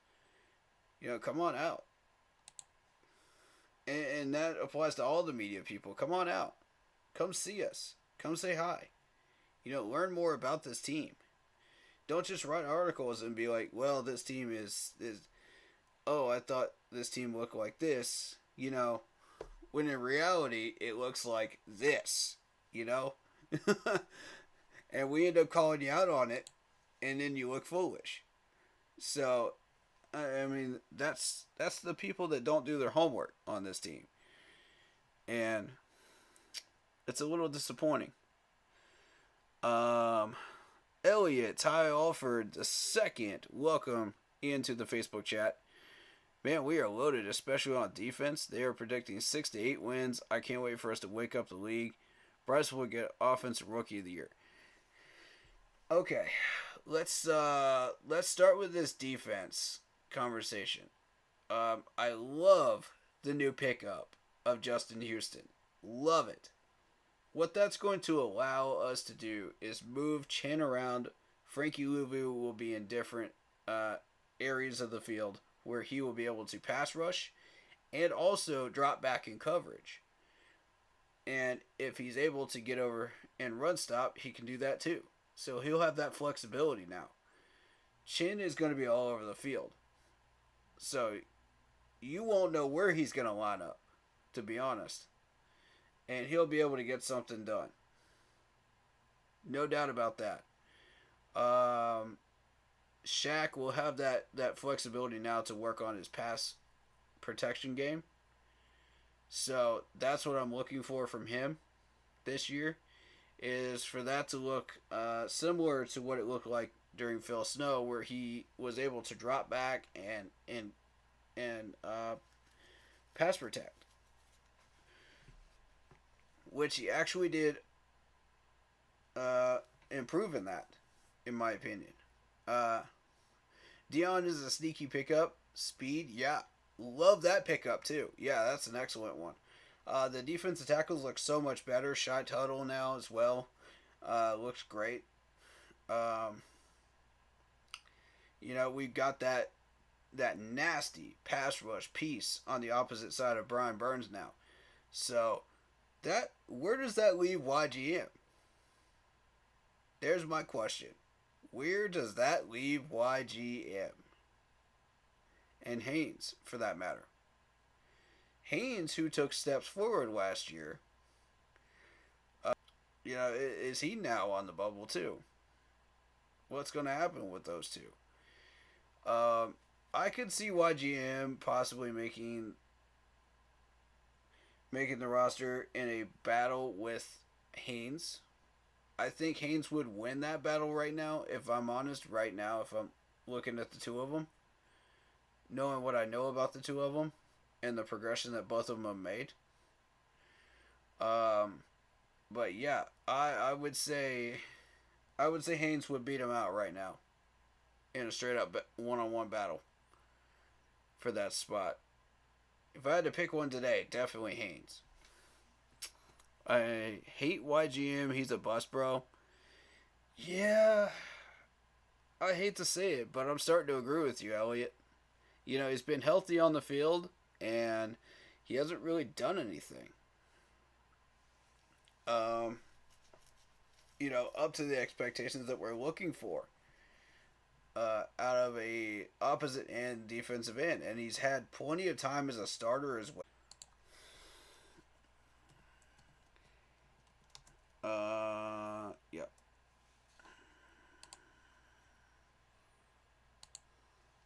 You know, come on out. And that applies to all the media people. Come on out. Come see us. Come say hi. You know, learn more about this team. Don't just write articles and be like, well, this team is oh, I thought this team looked like this, you know, when in reality, it looks like this, you know? And we end up calling you out on it, and then you look foolish. So, I mean, that's the people that don't do their homework on this team. And it's a little disappointing. Elliot Ty Alford II, welcome into the Facebook chat. Man, we are loaded, especially on defense. They are predicting 6 to 8 wins. I can't wait for us to wake up the league. Bryce will get Offensive Rookie of the Year. Okay, let's start with this defense conversation. I love the new pickup of Justin Houston. Love it. What that's going to allow us to do is move Chan around Frankie Louvu will be in different areas of the field where he will be able to pass rush and also drop back in coverage. And if he's able to get over and run stop, he can do that too. So he'll have that flexibility now. Chin is going to be all over the field. So you won't know where he's going to line up, to be honest. And he'll be able to get something done. No doubt about that. Shaq will have that flexibility now to work on his pass protection game. So that's what I'm looking for from him this year, is for that to look similar to what it looked like during Phil Snow, where he was able to drop back and pass protect, which he actually did improve in that, in my opinion. Dion is a sneaky pickup. Speed, yeah. Love that pickup, too. Yeah, that's an excellent one. The defensive tackles look so much better. Shy Tuttle now as well. Looks great. We've got that nasty pass rush piece on the opposite side of Brian Burns now. So, where does that leave YGM? There's my question. Where does that leave YGM? And Haynes, for that matter. Haynes, who took steps forward last year, is he now on the bubble too? What's going to happen with those two? I could see YGM possibly making the roster in a battle with Haynes. I think Haynes would win that battle right now, if I'm honest, right now, if I'm looking at the two of them. Knowing what I know about the two of them and the progression that both of them have made. But yeah, I would say Haynes would beat him out right now in a straight up one-on-one battle for that spot. If I had to pick one today, definitely Haynes. I hate YGM. He's a bust, bro. Yeah, I hate to say it, but I'm starting to agree with you, Elliot. He's been healthy on the field, and he hasn't really done anything. Up to the expectations that we're looking for out of a opposite end defensive end, and he's had plenty of time as a starter as well. Yep.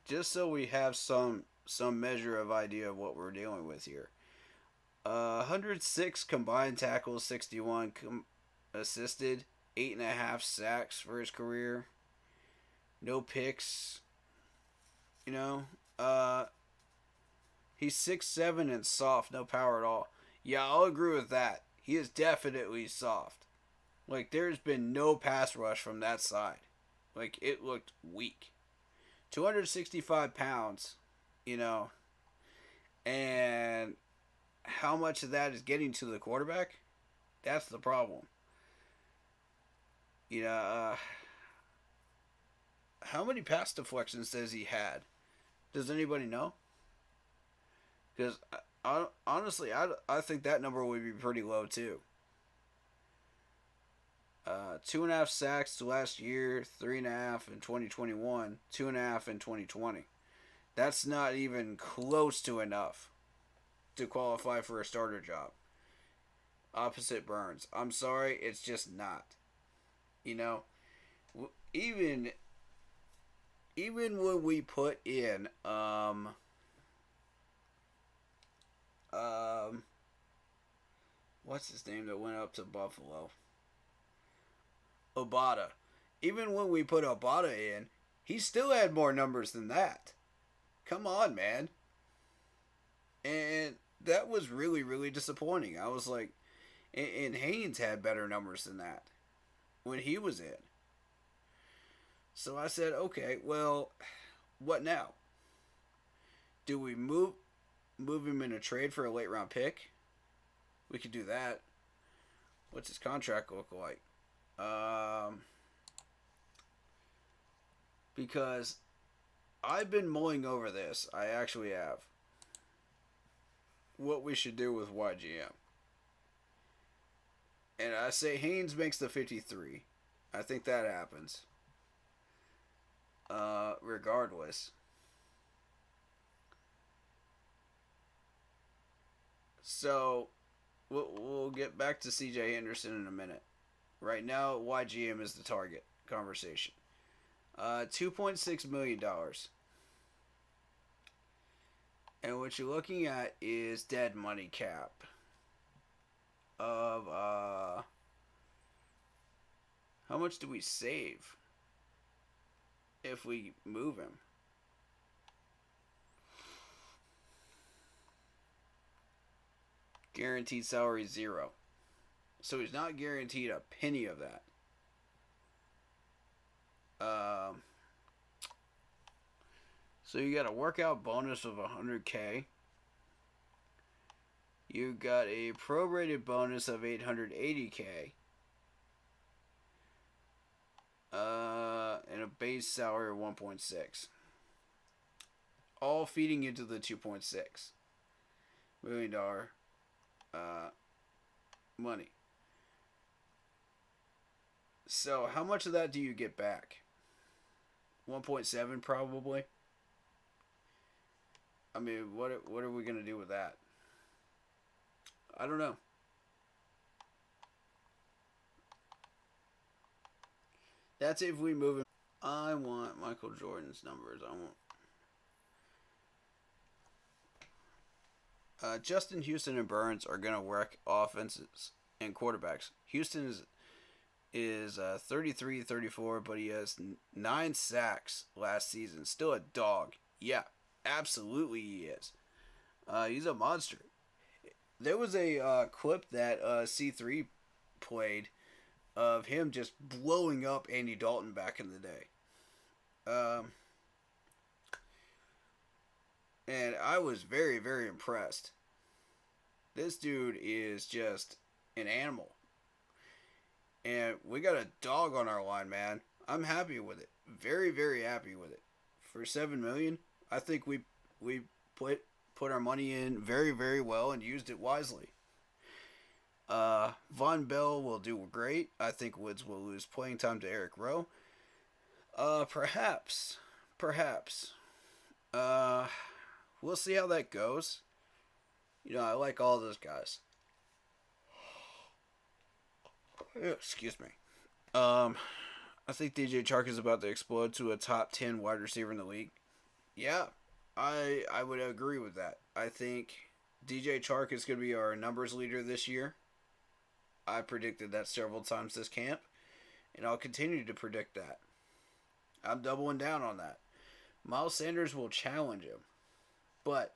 Just so we have some measure of idea of what we're dealing with here. 106 combined tackles, 61 assisted, 8.5 sacks for his career. No picks. He's 6'7" and soft, no power at all. Yeah, I'll agree with that. He is definitely soft. There's been no pass rush from that side. It looked weak. 265 pounds, and how much of that is getting to the quarterback? That's the problem. How many pass deflections does he had? Does anybody know? Because honestly, I think that number would be pretty low too. 2.5 sacks last year, 3.5 in 2021, 2.5 in 2020. That's not even close to enough to qualify for a starter job. Opposite Burns. I'm sorry, it's just not. Even when we put in what's his name that went up to Buffalo? Obata. Even when we put Obata in, he still had more numbers than that. Come on, man. And that was really, really disappointing. I was like, and Haynes had better numbers than that when he was in. So I said, okay, well, what now? Do we move him in a trade for a late round pick? We could do that. What's his contract look like? because I've been mulling over this. I actually have. What we should do with YGM. And I say Haynes makes the 53. I think that happens. Regardless. So, we'll get back to CJ Henderson in a minute. Right now, YGM is the target conversation. $2.6 million. And what you're looking at is dead money cap of how much do we save if we move him? Guaranteed salary 0. So he's not guaranteed a penny of that. So you got a workout bonus of $100K. You got a prorated bonus of $880K. And a base salary of 1.6. All feeding into the $2.6 million money. So how much of that do you get back? 1.7 probably. I mean, what are we gonna do with that? I don't know. That's if we move him. I want Michael Jordan's numbers. I want. Justin, Houston, and Burns are gonna work offenses and quarterbacks. Houston is 33-34, but he has 9 sacks last season. Still a dog. Yeah, absolutely he is. He's a monster. There was a clip that C3 played of him just blowing up Andy Dalton back in the day. And I was very, very impressed. This dude is just an animal. And we got a dog on our line, man. I'm happy with it. Very, very happy with it. For $7 million, I think we put our money in very, very well and used it wisely. Von Bell will do great. I think Woods will lose playing time to Eric Rowe. Perhaps. We'll see how that goes. You know, I like all those guys. Excuse me. I think DJ Chark is about to explode to a top 10 wide receiver in the league. Yeah, I would agree with that. I think DJ Chark is going to be our numbers leader this year. I predicted that several times this camp, and I'll continue to predict that. I'm doubling down on that. Miles Sanders will challenge him, but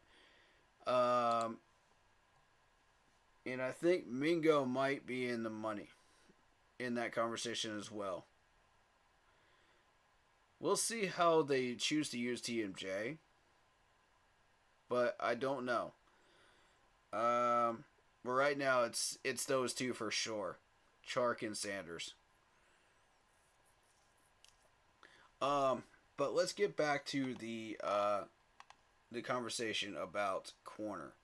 and I think Mingo might be in the money in that conversation as well. We'll see how they choose to use TMJ, but I don't know. But right now it's those two for sure, Chark and Sanders. But let's get back to the conversation about corner.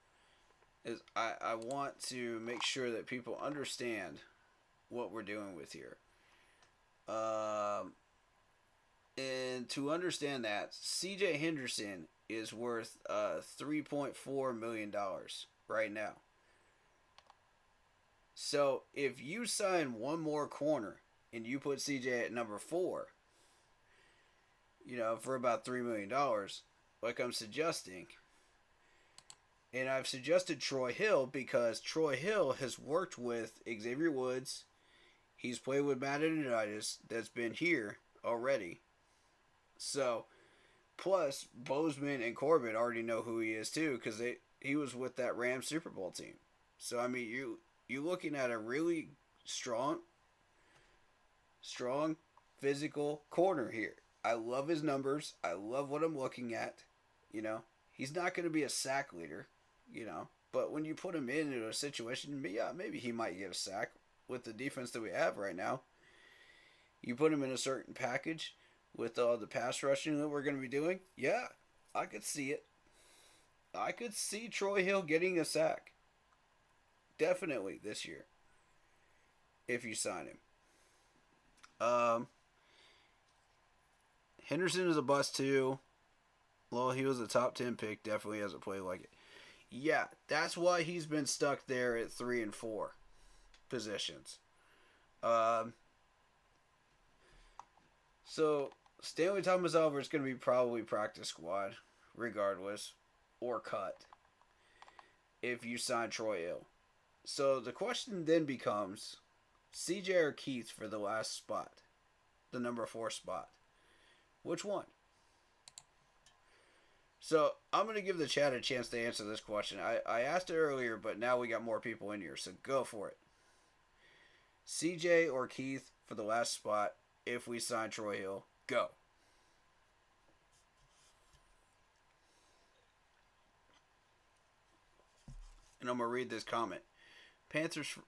I want to make sure that people understand what we're doing with here. And to understand that, CJ Henderson is worth $3.4 million right now. So if you sign one more corner and you put CJ at number 4, you know, for about $3 million, like I'm suggesting, and I've suggested Troy Hill because Troy Hill has worked with Xavier Woods. He's played with Matt Ioannidis that's been here already. So, plus, Bozeman and Corbett already know who he is too because he was with that Rams Super Bowl team. So, I mean, you're looking at a really strong physical corner here. I love his numbers. I love what I'm looking at. You know, he's not going to be a sack leader, you know, but when you put him into a situation, yeah, maybe he might get a sack with the defense that we have right now. You put him in a certain package, with all the pass rushing that we're going to be doing, yeah, I could see it. I could see Troy Hill getting a sack. Definitely this year. If you sign him. Henderson is a bust too. Well, he was a top 10 pick. Definitely hasn't played like it. Yeah, that's why he's been stuck there at 3 and 4 positions. So Stanley Thomas Oliver is going to be probably practice squad, regardless, or cut if you sign Troy Hill. So the question then becomes CJ or Keith for the last spot, the number 4 spot. Which one? So I'm going to give the chat a chance to answer this question. I asked it earlier, but now we got more people in here, so go for it. CJ or Keith for the last spot if we sign Troy Hill. Go. And I'm going to read this comment. Panthers.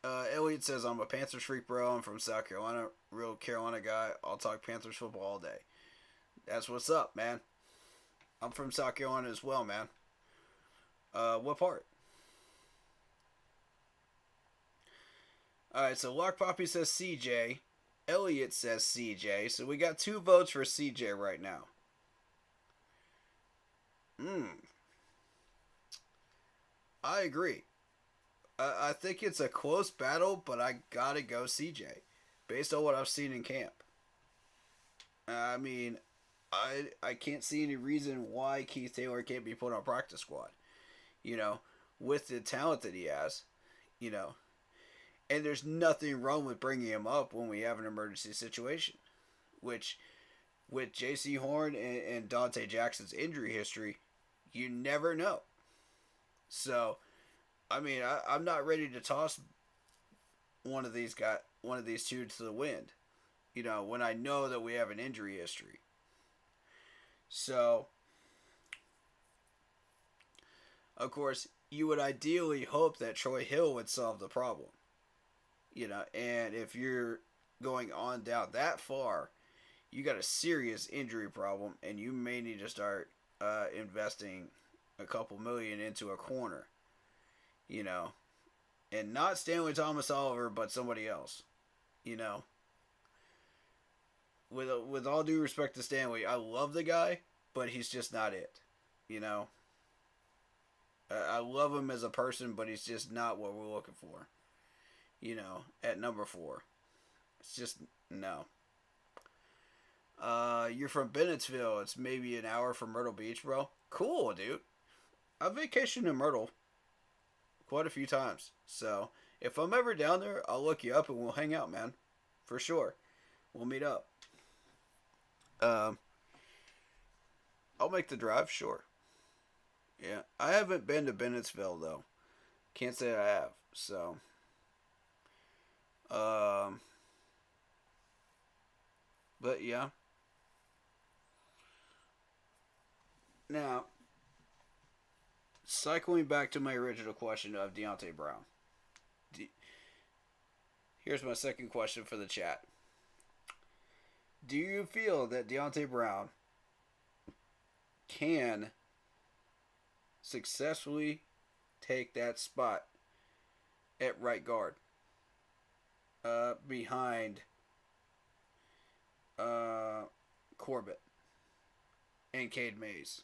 Elliot says, I'm a Panthers freak, bro. I'm from South Carolina. Real Carolina guy. I'll talk Panthers football all day. That's what's up, man. I'm from South Carolina as well, man. What part? Alright, so Lock Poppy says CJ. Elliot says CJ. So we got 2 votes for CJ right now. I agree. I think it's a close battle, but I gotta go CJ. Based on what I've seen in camp. I mean, I can't see any reason why Keith Taylor can't be put on practice squad. You know, with the talent that he has. You know. And there's nothing wrong with bringing him up when we have an emergency situation. Which, with J.C. Horn and Dante Jackson's injury history, you never know. So, I mean, I'm not ready to toss one of these two to the wind. You know, when I know that we have an injury history. So, of course, you would ideally hope that Troy Hill would solve the problem. You know, and if you're going on down that far, you got a serious injury problem, and you may need to start investing a couple million into a corner. You know, and not Stanley Thomas Oliver, but somebody else. You know, with all due respect to Stanley, I love the guy, but he's just not it. You know, I love him as a person, but he's just not what we're looking for. You know, at number 4. It's just, no. You're from Bennettsville. It's maybe an hour from Myrtle Beach, bro. Cool, dude. I've vacationed in Myrtle quite a few times. So, if I'm ever down there, I'll look you up and we'll hang out, man. For sure. We'll meet up. I'll make the drive, sure. Yeah. I haven't been to Bennettsville, though. Can't say I have, so... But yeah. Now, cycling back to my original question of Deontay Brown. Here's my second question for the chat. Do you feel that Deontay Brown can successfully take that spot at right guard? Behind Corbett and Cade Mays.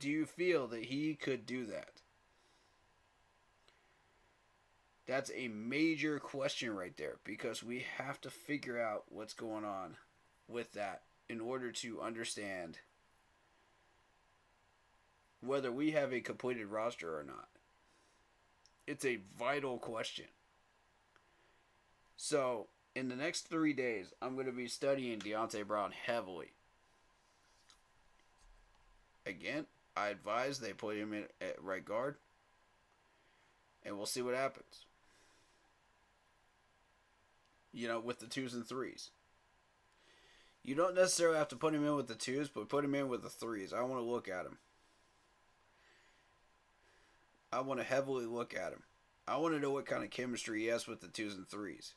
Do you feel that he could do that? That's a major question right there, because we have to figure out what's going on with that in order to understand whether we have a completed roster or not. It's a vital question. So, in the next 3 days, I'm going to be studying Deontay Brown heavily. Again, I advise they put him in at right guard. And we'll see what happens. You know, with the 2s and 3s. You don't necessarily have to put him in with the 2s, but put him in with the 3s. I want to look at him. I want to heavily look at him. I want to know what kind of chemistry he has with the 2s and 3s.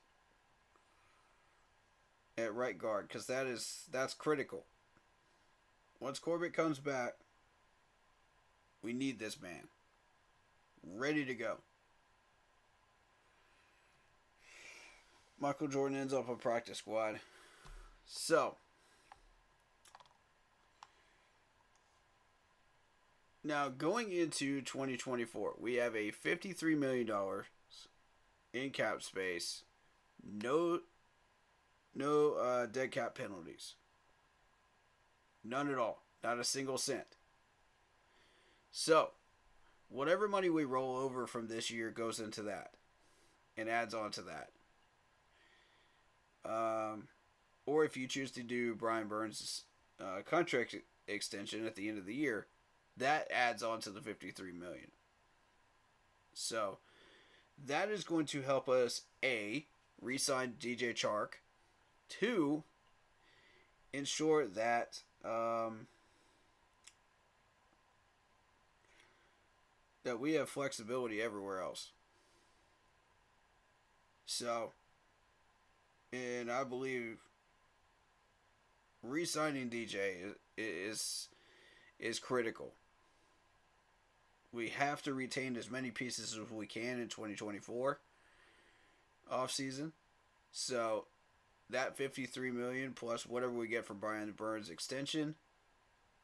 at right guard, because that's critical. Once Corbett comes back, we need this man ready to go. Michael Jordan ends up on practice squad. So, now going into 2024, we have a $53 million in cap space. No dead cap penalties. None at all. Not a single cent. So, whatever money we roll over from this year goes into that and adds on to that. Or if you choose to do Brian Burns' contract extension at the end of the year, that adds on to the $53 million. So, that is going to help us, A, re-sign DJ Chark, 2, ensure that that we have flexibility everywhere else. So, and I believe re-signing DJ is critical. We have to retain as many pieces as we can in 2024 offseason. So that $53 million plus whatever we get from Brian Burns' extension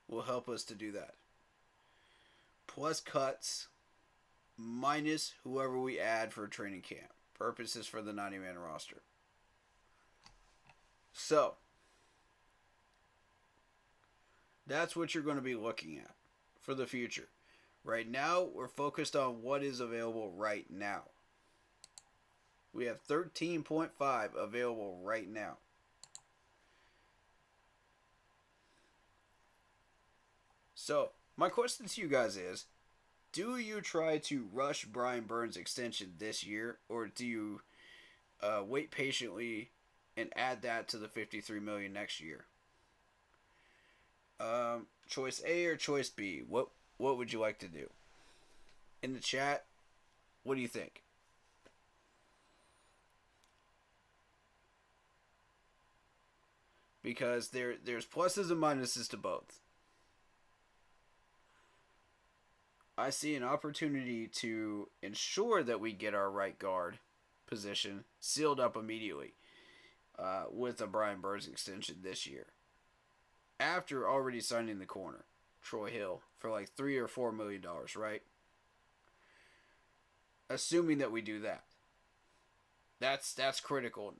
will help us to do that. Plus cuts minus whoever we add for training camp purposes for the 90-man roster. So that's what you're going to be looking at for the future. Right now, we're focused on what is available right now. We have 13.5 available right now. So, my question to you guys is, do you try to rush Brian Burns' extension this year, or do you wait patiently and add that to the $53 million next year? Choice A or choice B? What would you like to do? In the chat, what do you think? Because there's pluses and minuses to both. I see an opportunity to ensure that we get our right guard position sealed up immediately with a Brian Burns extension this year. After already signing the corner, Troy Hill, for like $3 or $4 million, right? Assuming that we do that. That's critical,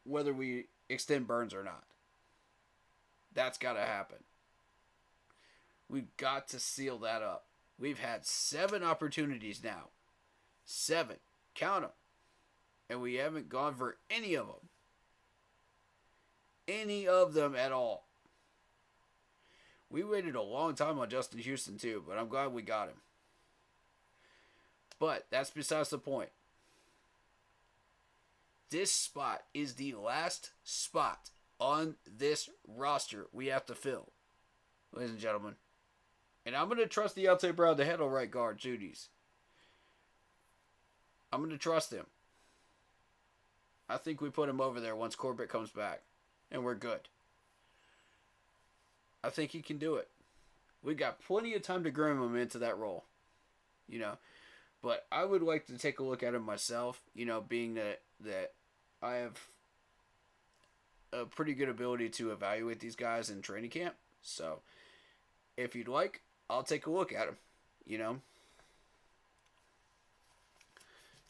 whether we extend Burns or not. That's got to happen. We've got to seal that up. We've had 7 opportunities now. 7. Count them. And we haven't gone for any of them. Any of them at all. We waited a long time on Justin Houston too, but I'm glad we got him. But that's besides the point. This spot is the last spot on this roster we have to fill, ladies and gentlemen. And I'm going to trust the outside brow to handle right guard duties. I'm going to trust him. I think we put him over there once Corbett comes back. And we're good. I think he can do it. We got plenty of time to groom him into that role. You know. But I would like to take a look at him myself. You know, being that I have a pretty good ability to evaluate these guys in training camp. So, if you'd like, I'll take a look at him. You know.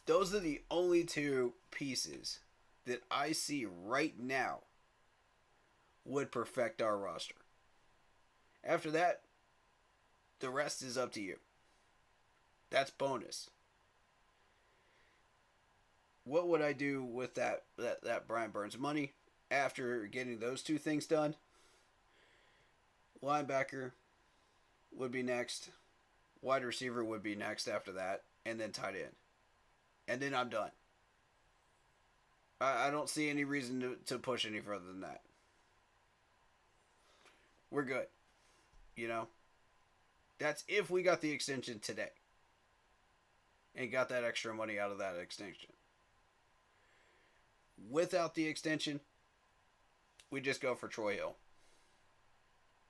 Those are the only 2 pieces that I see right now would perfect our roster. After that, the rest is up to you. That's bonus. What would I do with that Brian Burns money after getting those 2 things done? Linebacker would be next. Wide receiver would be next after that. And then tight end. And then I'm done. I don't see any reason to push any further than that. We're good. You know? That's if we got the extension today. And got that extra money out of that extension. Without the extension, we just go for Troy Hill.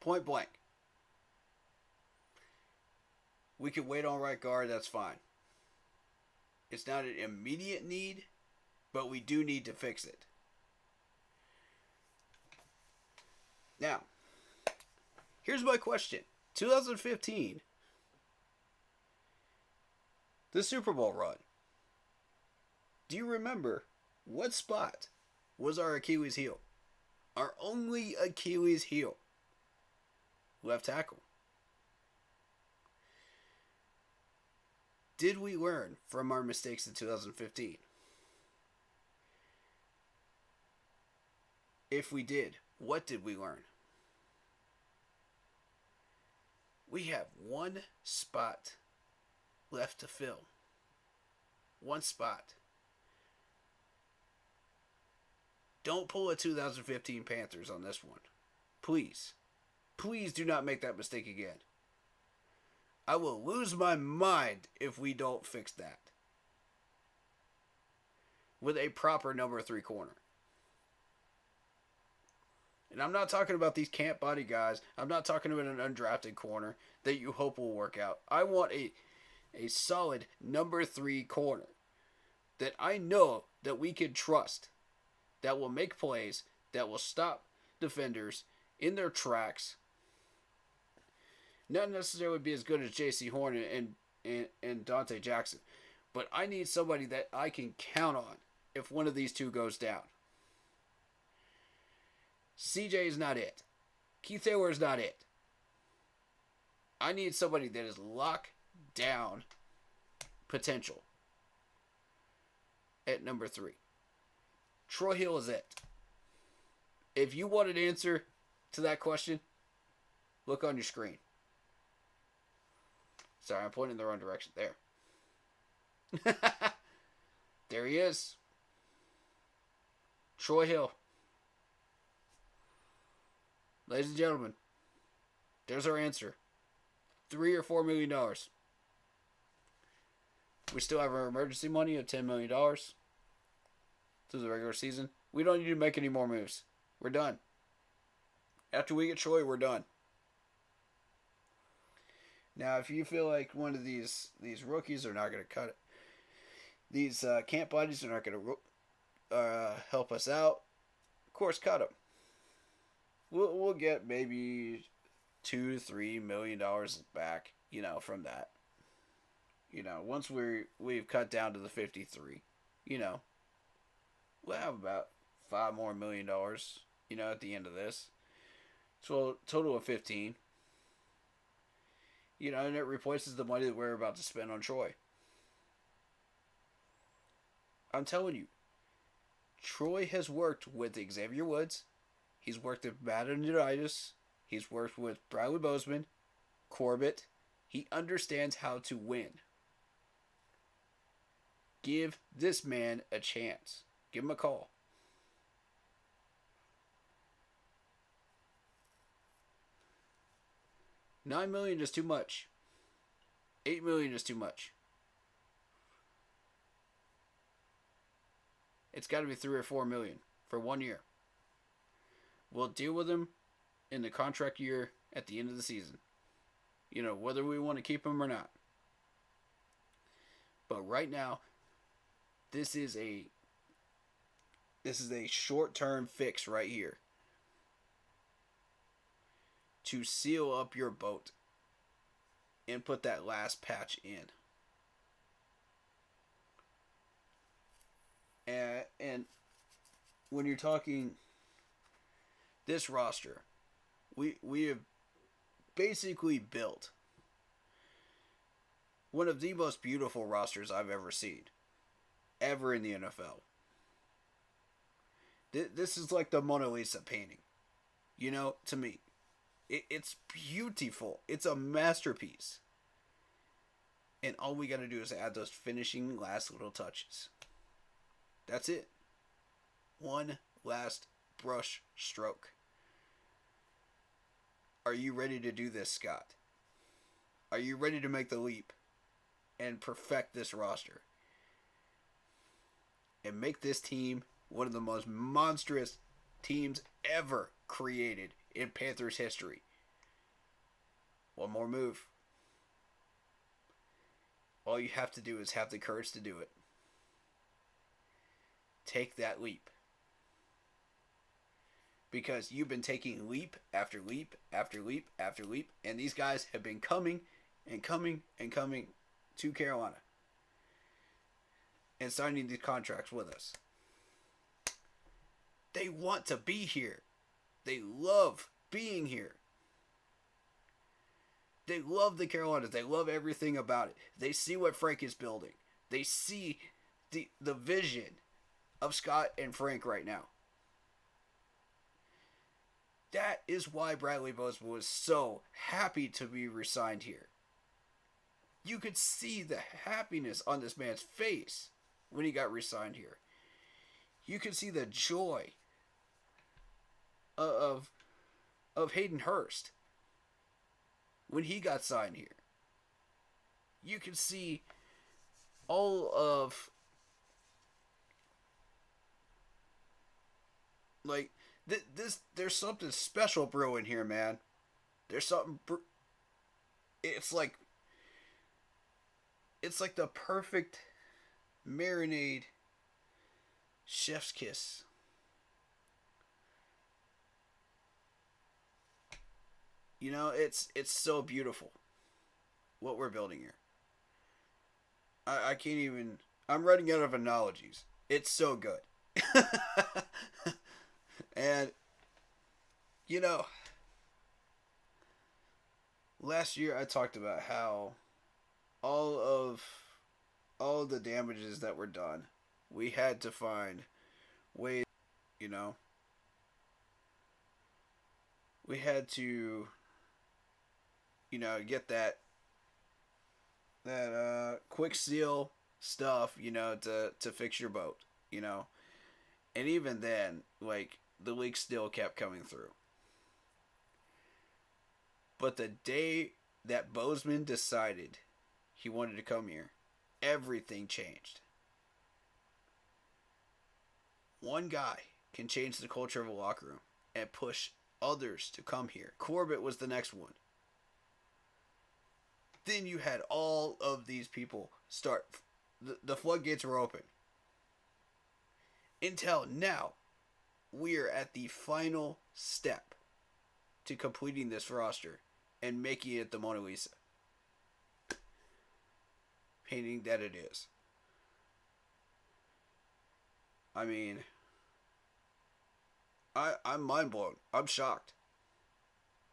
Point blank. We could wait on right guard, that's fine. It's not an immediate need, but we do need to fix it. Now, here's my question. 2015, the Super Bowl run. Do you remember what spot was our Achilles heel? Our only Achilles heel. Left tackle. Did we learn from our mistakes in 2015? If we did, what did we learn? We have one spot left to fill. One spot. Don't pull a 2015 Panthers on this one. Please. Please do not make that mistake again. I will lose my mind if we don't fix that. With a proper number 3 corner. And I'm not talking about these camp body guys. I'm not talking about an undrafted corner that you hope will work out. I want a solid number 3 corner that I know that we can trust. That will make plays. That will stop defenders in their tracks. Not necessarily be as good as J.C. Horn and Dante Jackson. But I need somebody that I can count on if one of these two goes down. CJ is not it. Keith Taylor is not it. I need somebody that is locked down potential at number 3. Troy Hill is it. If you want an answer to that question, look on your screen. Sorry, I'm pointing in the wrong direction. There. There he is. Troy Hill. Ladies and gentlemen, there's our answer. $3 or $4 million. We still have our emergency money of $10 million through the regular season. We don't need to make any more moves. We're done. After we get Troy, we're done. Now, if you feel like one of these rookies are not going to cut it, these camp bodies are not going to help us out, of course, cut them. We'll get maybe $2 to $3 million back, from that. Once we've cut down to the 53, we'll have about $5 more million, at the end of this. So total of 15. And it replaces the money that we're about to spend on Troy. I'm telling you, Troy has worked with Xavier Woods. He's worked with Matt Unitas. He's worked with Bradley Bozeman, Corbett. He understands how to win. Give this man a chance. Give him a call. $9 million is too much. $8 million is too much. It's got to be $3 or $4 million for 1 year. We'll deal with him in the contract year at the end of the season. Whether we want to keep him or not. But right now, this is a short-term fix right here. To seal up your boat and put that last patch in. And when you're talking this roster, we have basically built one of the most beautiful rosters I've ever seen. Ever in the NFL. This is like the Mona Lisa painting. To me. It's beautiful. It's a masterpiece. And all we got to do is add those finishing last little touches. That's it. One last brush stroke. Are you ready to do this, Scott? Are you ready to make the leap and perfect this roster? And make this team one of the most monstrous teams ever created in Panthers history. One more move. All you have to do is have the courage to do it. Take that leap. Because you've been taking leap after leap after leap after leap, and these guys have been coming and coming and coming to Carolina and signing these contracts with us. They want to be here. They love being here. They love the Carolinas. They love everything about it. They see what Frank is building. They see the vision of Scott and Frank right now. That is why Bradley Bozeman was so happy to be re-signed here. You could see the happiness on this man's face when he got re-signed here. You could see the joy of Hayden Hurst when he got signed here. You could see all of like this. There's something special brewing here, man. There's something. It's like the perfect marinade chef's kiss. You know, it's so beautiful what we're building here. I can't even. I'm running out of analogies. It's so good. And, you know, last year I talked about how all the damages that were done, we had to find ways, you know, we had to, you know, get that quick seal stuff, you know, to fix your boat, you know. And even then, like, the leaks still kept coming through. But the day that Bozeman decided he wanted to come here, everything changed. One guy can change the culture of a locker room and push others to come here. Corbett was the next one. Then you had all of these people start. The floodgates were open. Until now, we're at the final step to completing this roster and making it the Mona Lisa. Painting that it is. I mean, I'm mind blown. I'm shocked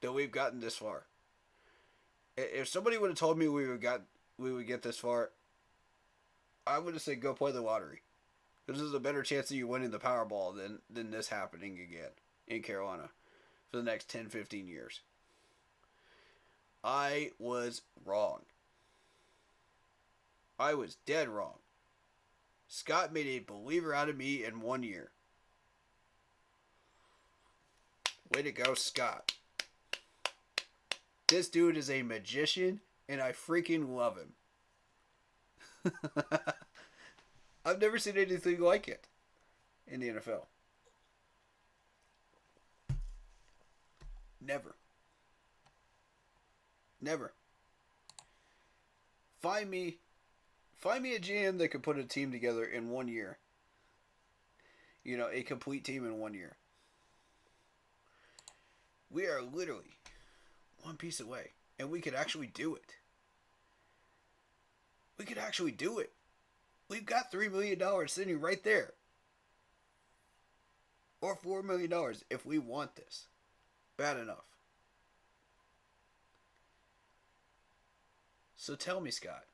that we've gotten this far. If somebody would have told me we would get this far, I would have said go play the lottery. Because there's a better chance of you winning the Powerball than this happening again in Carolina for the next 10, 15 years. I was wrong. I was dead wrong. Scott made a believer out of me in 1 year. Way to go, Scott. This dude is a magician, and I freaking love him. I've never seen anything like it in the NFL. Never. Never. Find me a GM that could put a team together in 1 year. You know, a complete team in 1 year. We are literally one piece away, and we could actually do it. We could actually do it. We've got $3 million sitting right there. Or $4 million if we want this bad enough. So tell me, Scott,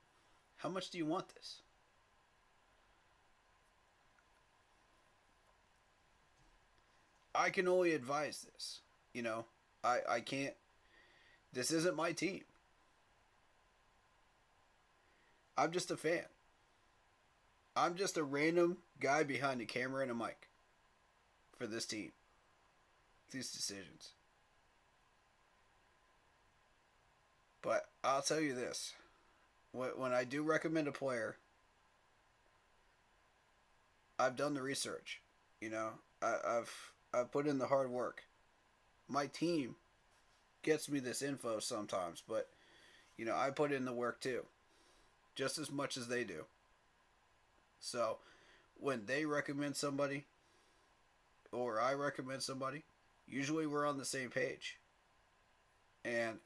how much do you want this? I can only advise this. You know, I can't. This isn't my team. I'm just a fan. I'm just a random guy behind a camera and a mic for this team. These decisions. But I'll tell you this. When I do recommend a player, I've done the research. You know, I put in the hard work. My team gets me this info sometimes, but I put in the work too, just as much as they do. So when they recommend somebody or I recommend somebody, usually we're on the same page. And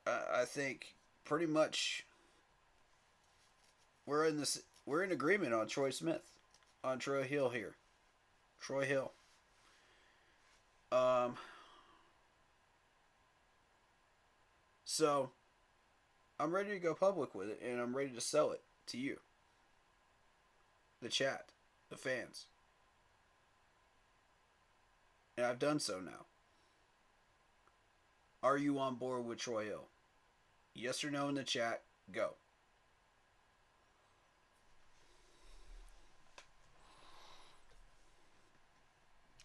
I think pretty much we're in agreement on Troy Smith, on Troy Hill here. Troy Hill. Um so I'm ready to go public with it, and I'm ready to sell it to you, the chat, the fans. And I've done so now. Are you on board with Troy Hill? Yes or no in the chat. Go.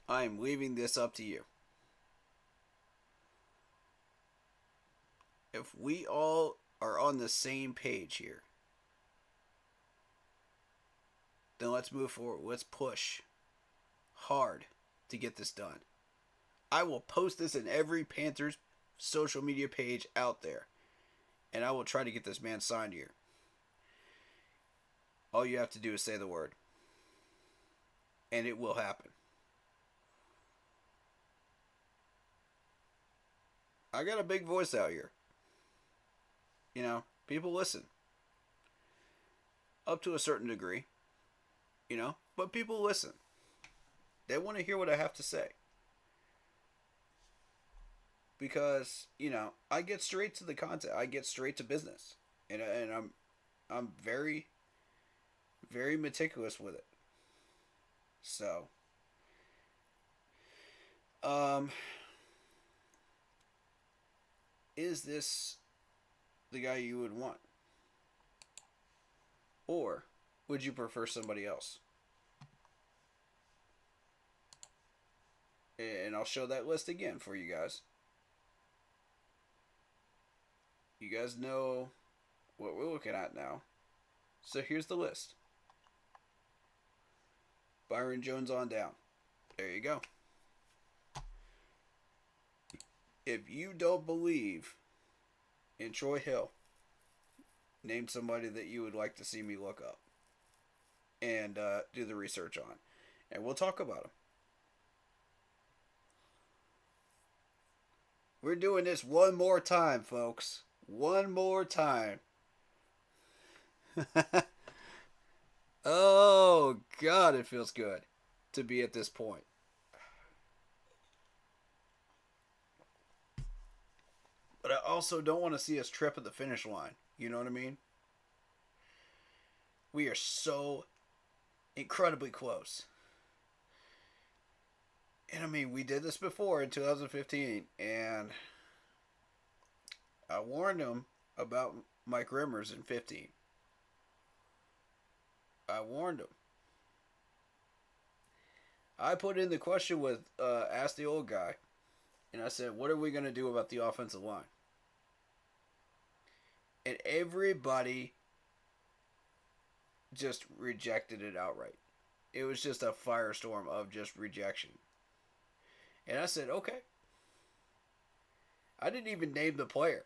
I am leaving this up to you. If we all are on the same page here, then let's move forward. Let's push hard to get this done. I will post this in every Panthers social media page out there, and I will try to get this man signed here. All you have to do is say the word, and it will happen. I got a big voice out here. People listen. Up to a certain degree. But people listen. They want to hear what I have to say. Because, I get straight to the content. I get straight to business. And I'm very, very meticulous with it. So, is this the guy you would want? Or would you prefer somebody else? And I'll show that list again for you guys. You guys know what we're looking at now. So here's the list. Byron Jones on down. There you go. If you don't believe in Troy Hill, name somebody that you would like to see me look up and do the research on. And we'll talk about them. We're doing this one more time, folks. One more time. Oh, God, it feels good to be at this point. But I also don't want to see us trip at the finish line. You know what I mean? We are so incredibly close. And I mean, we did this before in 2015, and I warned him about Mike Rimmers in 15. I warned him. I put in the question with Ask the Old Guy, and I said, what are we going to do about the offensive line? And everybody just rejected it outright. It was just a firestorm of just rejection. And I said, okay. I didn't even name the player.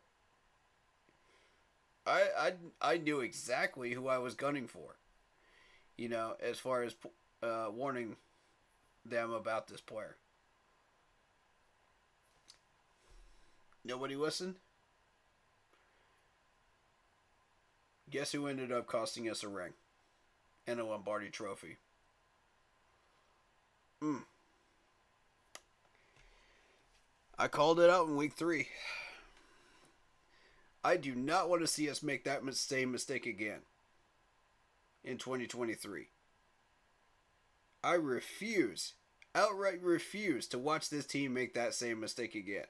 I knew exactly who I was gunning for. As far as warning them about this player. Nobody listened? Guess who ended up costing us a ring and a Lombardi trophy? I called it out in week 3. I do not want to see us make that same mistake again in 2023. I outright refuse to watch this team make that same mistake again.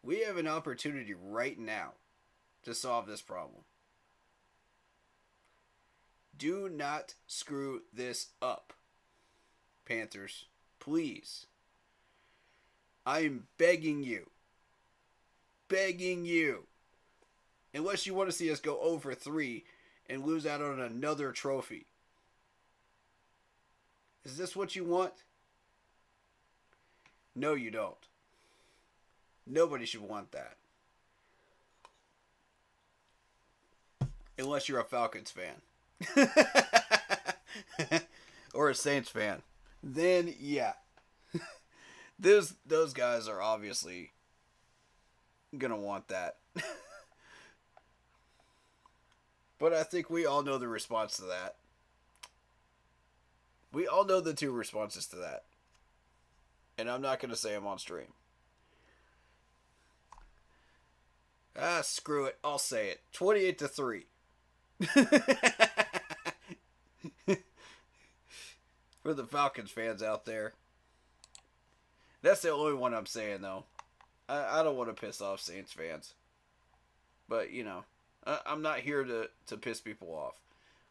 We have an opportunity right now to solve this problem. Do not screw this up, Panthers. Please. I am begging you. Begging you. Unless you want to see us go over 3 and lose out on another trophy. Is this what you want? No, you don't. Nobody should want that. Unless you're a Falcons fan. Or a Saints fan. Then, yeah. Those guys are obviously gonna want that. But I think we all know the response to that. We all know the two responses to that. And I'm not gonna say them on stream. Screw it. I'll say it. 28-3. For the Falcons fans out there. That's the only one I'm saying, though. I don't want to piss off Saints fans. But, you know, I'm not here to piss people off.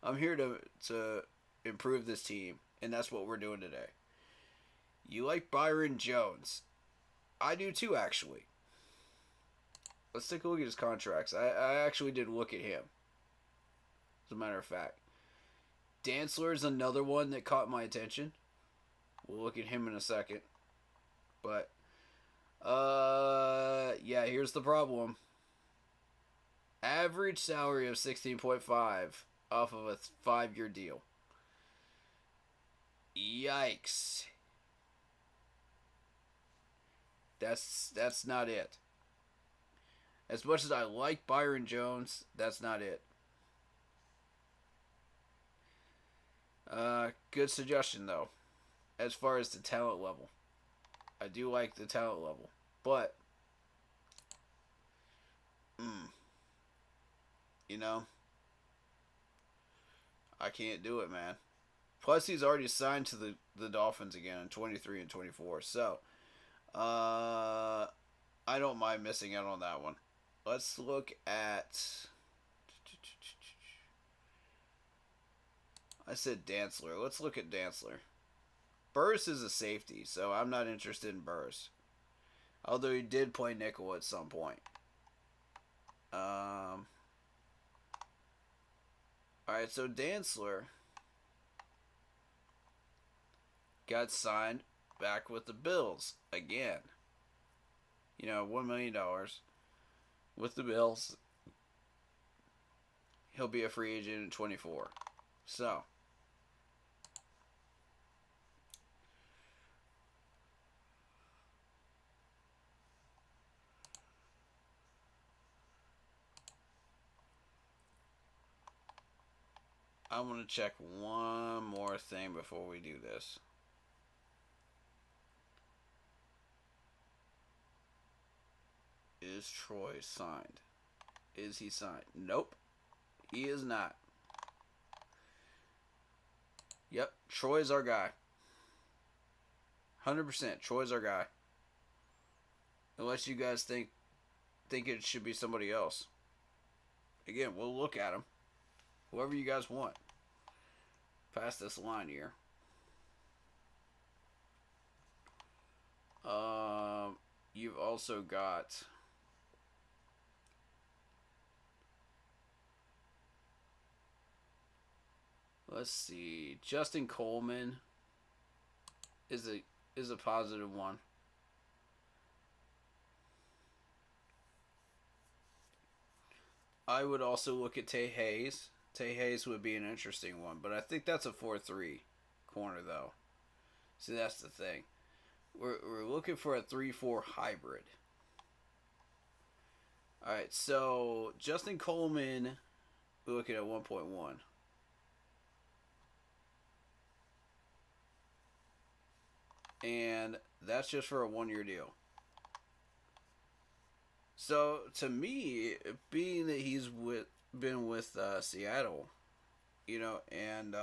I'm here to improve this team, and that's what we're doing today. You like Byron Jones. I do too, actually. Let's take a look at his contracts. I actually did look at him. As a matter of fact. Dantzler is another one that caught my attention. We'll look at him in a second. But, yeah, here's the problem. Average salary of 16.5 off of a 5-year deal. Yikes. That's not it. As much as I like Byron Jones, that's not it. Good suggestion, though. As far as the talent level. I do like the talent level. But, you know, I can't do it, man. Plus, he's already signed to the Dolphins again in 23 and 24. So, I don't mind missing out on that one. Let's look at... I said Dantzler. Let's look at Dantzler. Burris is a safety, so I'm not interested in Burris. Although he did play nickel at some point. Alright, so Dantzler got signed back with the Bills again. You know, $1 million with the Bills. He'll be a free agent in 24. So, I want to check one more thing before we do this. Is Troy signed? Is he signed? Nope. He is not. Yep, Troy's our guy. 100%, Troy's our guy. Unless you guys think it should be somebody else. Again, we'll look at him. Whoever you guys want. Past this line here. You've also got... Let's see. Justin Coleman is a positive one. I would also look at Tay Hayes. Tay Hayes would be an interesting one, but I think that's a 4-3 corner though. See, that's the thing. We're looking for a 3-4 hybrid. All right, so Justin Coleman, we're looking at 1.1. And that's just for a 1-year deal. So, to me, being that he's been with Seattle, you know, and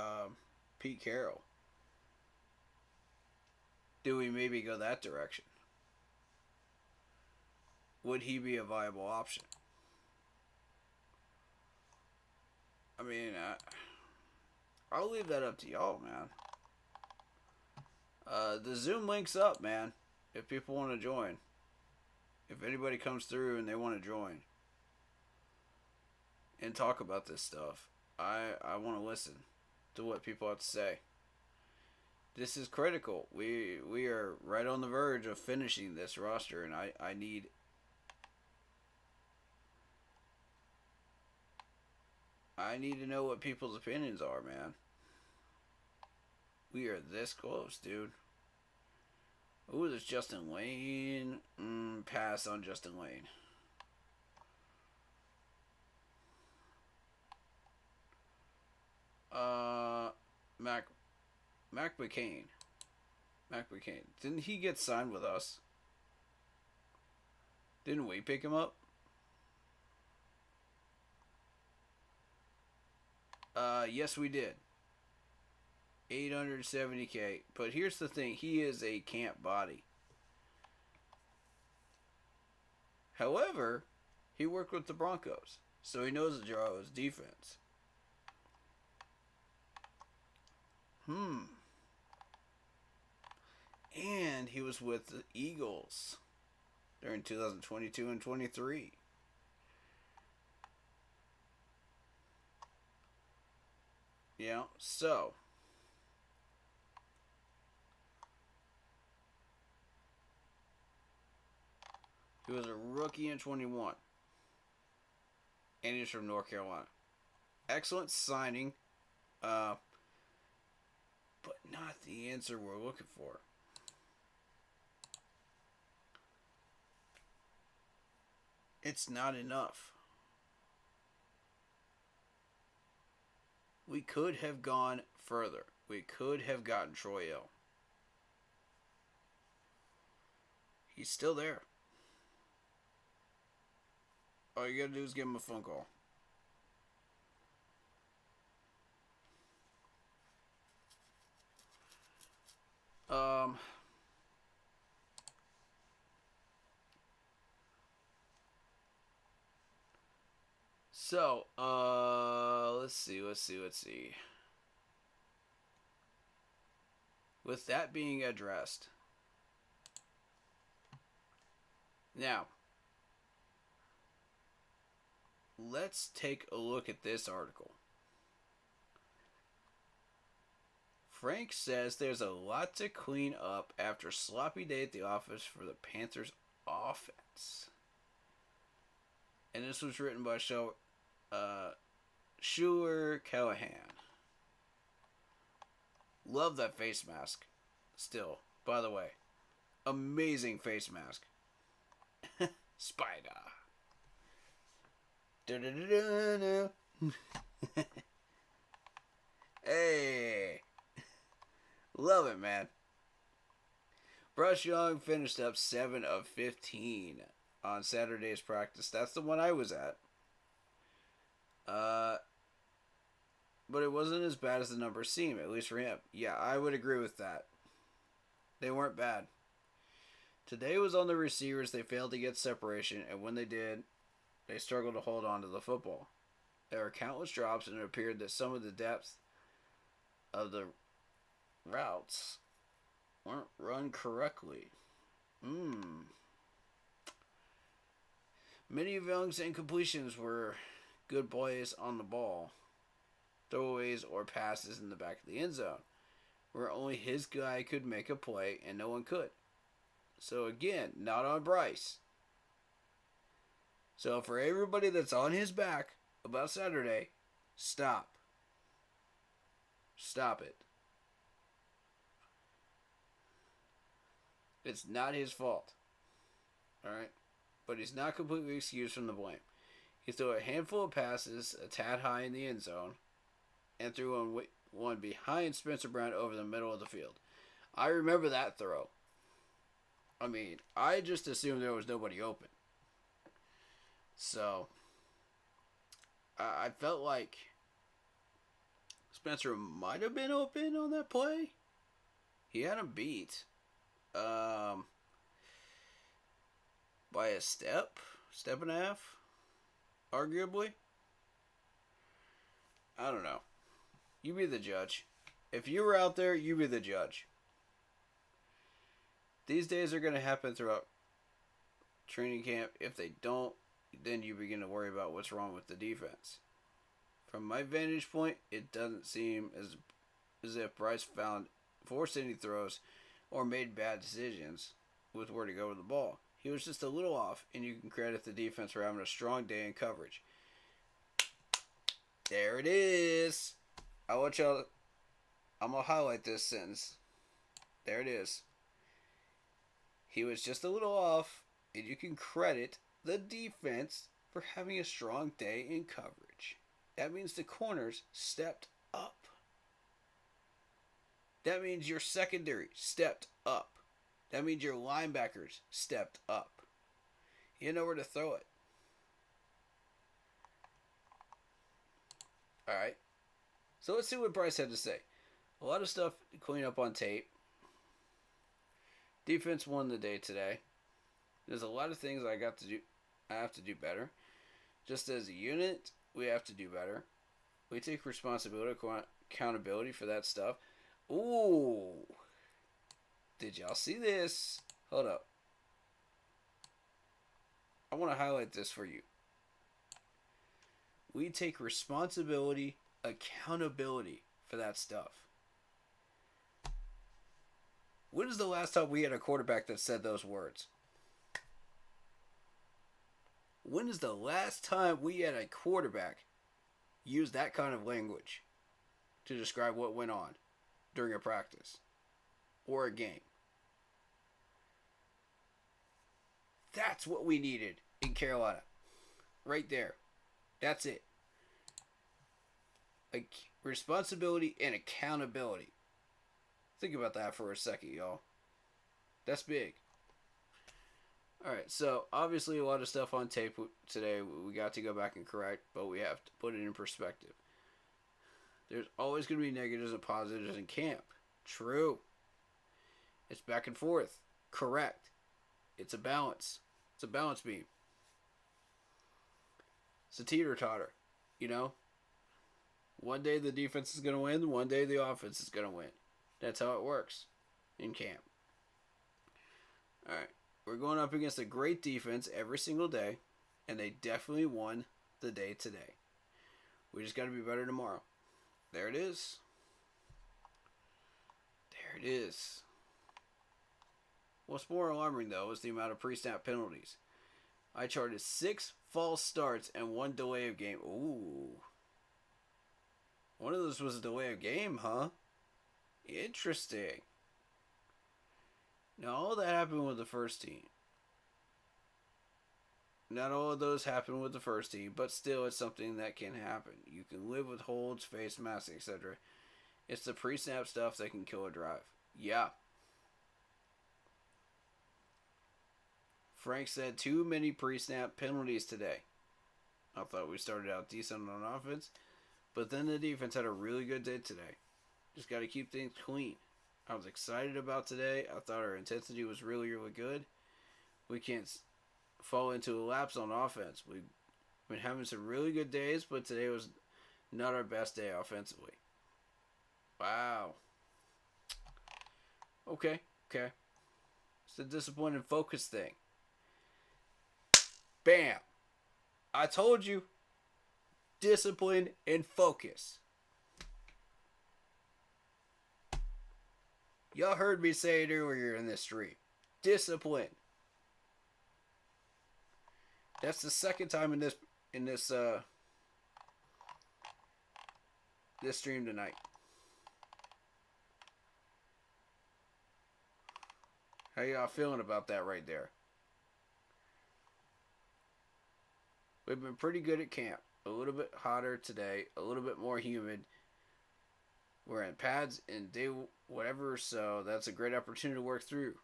Pete Carroll, do we maybe go that direction? Would he be a viable option? I mean, I'll leave that up to y'all, man. The Zoom link's up, man. If people want to join. If anybody comes through and they want to join. And talk about this stuff. I want to listen to what people have to say. This is critical. We are right on the verge of finishing this roster, and I need to know what people's opinions are, man. We are this close, dude. Ooh, there's Justin Lane. Pass on Justin Lane. Mac McCain. Mac McCain. Didn't he get signed with us? Didn't we pick him up? Yes, we did. 870K. But here's the thing. He is a camp body. However, he worked with the Broncos. So he knows the Jaro's defense. And he was with the Eagles during 2022 and 23. Yeah, so he was a rookie in 21. And he's from North Carolina. Excellent signing. But not the answer we're looking for. It's not enough. We could have gone further. We could have gotten Troy Hill. He's still there. All you gotta do is give him a phone call. So, let's see. With that being addressed, now, let's take a look at this article. Frank says there's a lot to clean up after sloppy day at the office for the Panthers offense. And this was written by Schuler Callahan. Love that face mask. Still, by the way, amazing face mask. Spider. Hey. Love it, man. Bryce Young finished up 7 of 15 on Saturday's practice. That's the one I was at. But it wasn't as bad as the numbers seem, at least for him. Yeah, I would agree with that. They weren't bad. Today was on the receivers. They failed to get separation, and when they did, they struggled to hold on to the football. There were countless drops, and it appeared that some of the depth of the routes weren't run correctly. Many of Young's incompletions were good plays on the ball, throwaways or passes in the back of the end zone, where only his guy could make a play and no one could. So again, not on Bryce. So for everybody that's on his back about Saturday, stop. Stop it. It's not his fault. Alright? But he's not completely excused from the blame. He threw a handful of passes a tad high in the end zone and threw one behind Spencer Brown over the middle of the field. I remember that throw. I mean, I just assumed there was nobody open. So, I felt like Spencer might have been open on that play. He had him beat. By a step and a half, arguably. I don't know. You be the judge. If you were out there, you be the judge. These days are going to happen throughout training camp. If they don't, then you begin to worry about what's wrong with the defense. From my vantage point, it doesn't seem as if Bryce found forced any throws, or made bad decisions with where to go with the ball. He was just a little off, and you can credit the defense for having a strong day in coverage. There it is. I'm going to highlight this sentence. There it is. He was just a little off, and you can credit the defense for having a strong day in coverage. That means the corners stepped up. That means your secondary stepped up. That means your linebackers stepped up. You know where to throw it. Alright. So let's see what Bryce had to say. A lot of stuff to clean up on tape. Defense won the day today. There's a lot of things I have to do better. Just as a unit, we have to do better. We take responsibility, accountability for that stuff. Ooh. Did y'all see this? Hold up. I want to highlight this for you. We take responsibility, accountability for that stuff. When is the last time we had a quarterback that said those words? When is the last time we had a quarterback use that kind of language to describe what went on during a practice or a game? That's what we needed in Carolina. Right there. That's it. Like, responsibility and accountability. Think about that for a second, y'all. That's big. Alright, so obviously a lot of stuff on tape today we got to go back and correct, but we have to put it in perspective. There's always going to be negatives and positives in camp. True. It's back and forth. Correct. It's a balance. It's a balance beam. It's a teeter-totter, you know? One day the defense is going to win, one day the offense is going to win. That's how it works in camp. Alright, we're going up against a great defense every single day, and they definitely won the day today. We just got to be better tomorrow. There it is. There it is. What's more alarming, though, is the amount of pre-snap penalties. I charted 6 false starts and 1 delay of game. Ooh. One of those was a delay of game, huh? Interesting. Now, all that happened with the first team. Not all of those happened with the first team, but still it's something that can happen. You can live with holds, face masks, etc. It's the pre-snap stuff that can kill a drive. Yeah. Frank said too many pre-snap penalties today. I thought we started out decent on offense, but then the defense had a really good day today. Just got to keep things clean. I was excited about today. I thought our intensity was really, really good. We can't fall into a lapse on offense. We've been having some really good days, but today was not our best day offensively. Wow. Okay. It's a discipline and focus thing. Bam. I told you. Discipline and focus. Y'all heard me say it earlier in this stream. Discipline. That's the second time in this stream tonight. How y'all feeling about that right there? We've been pretty good at camp. A little bit hotter today, a little bit more humid. We're in pads and day whatever, so that's a great opportunity to work through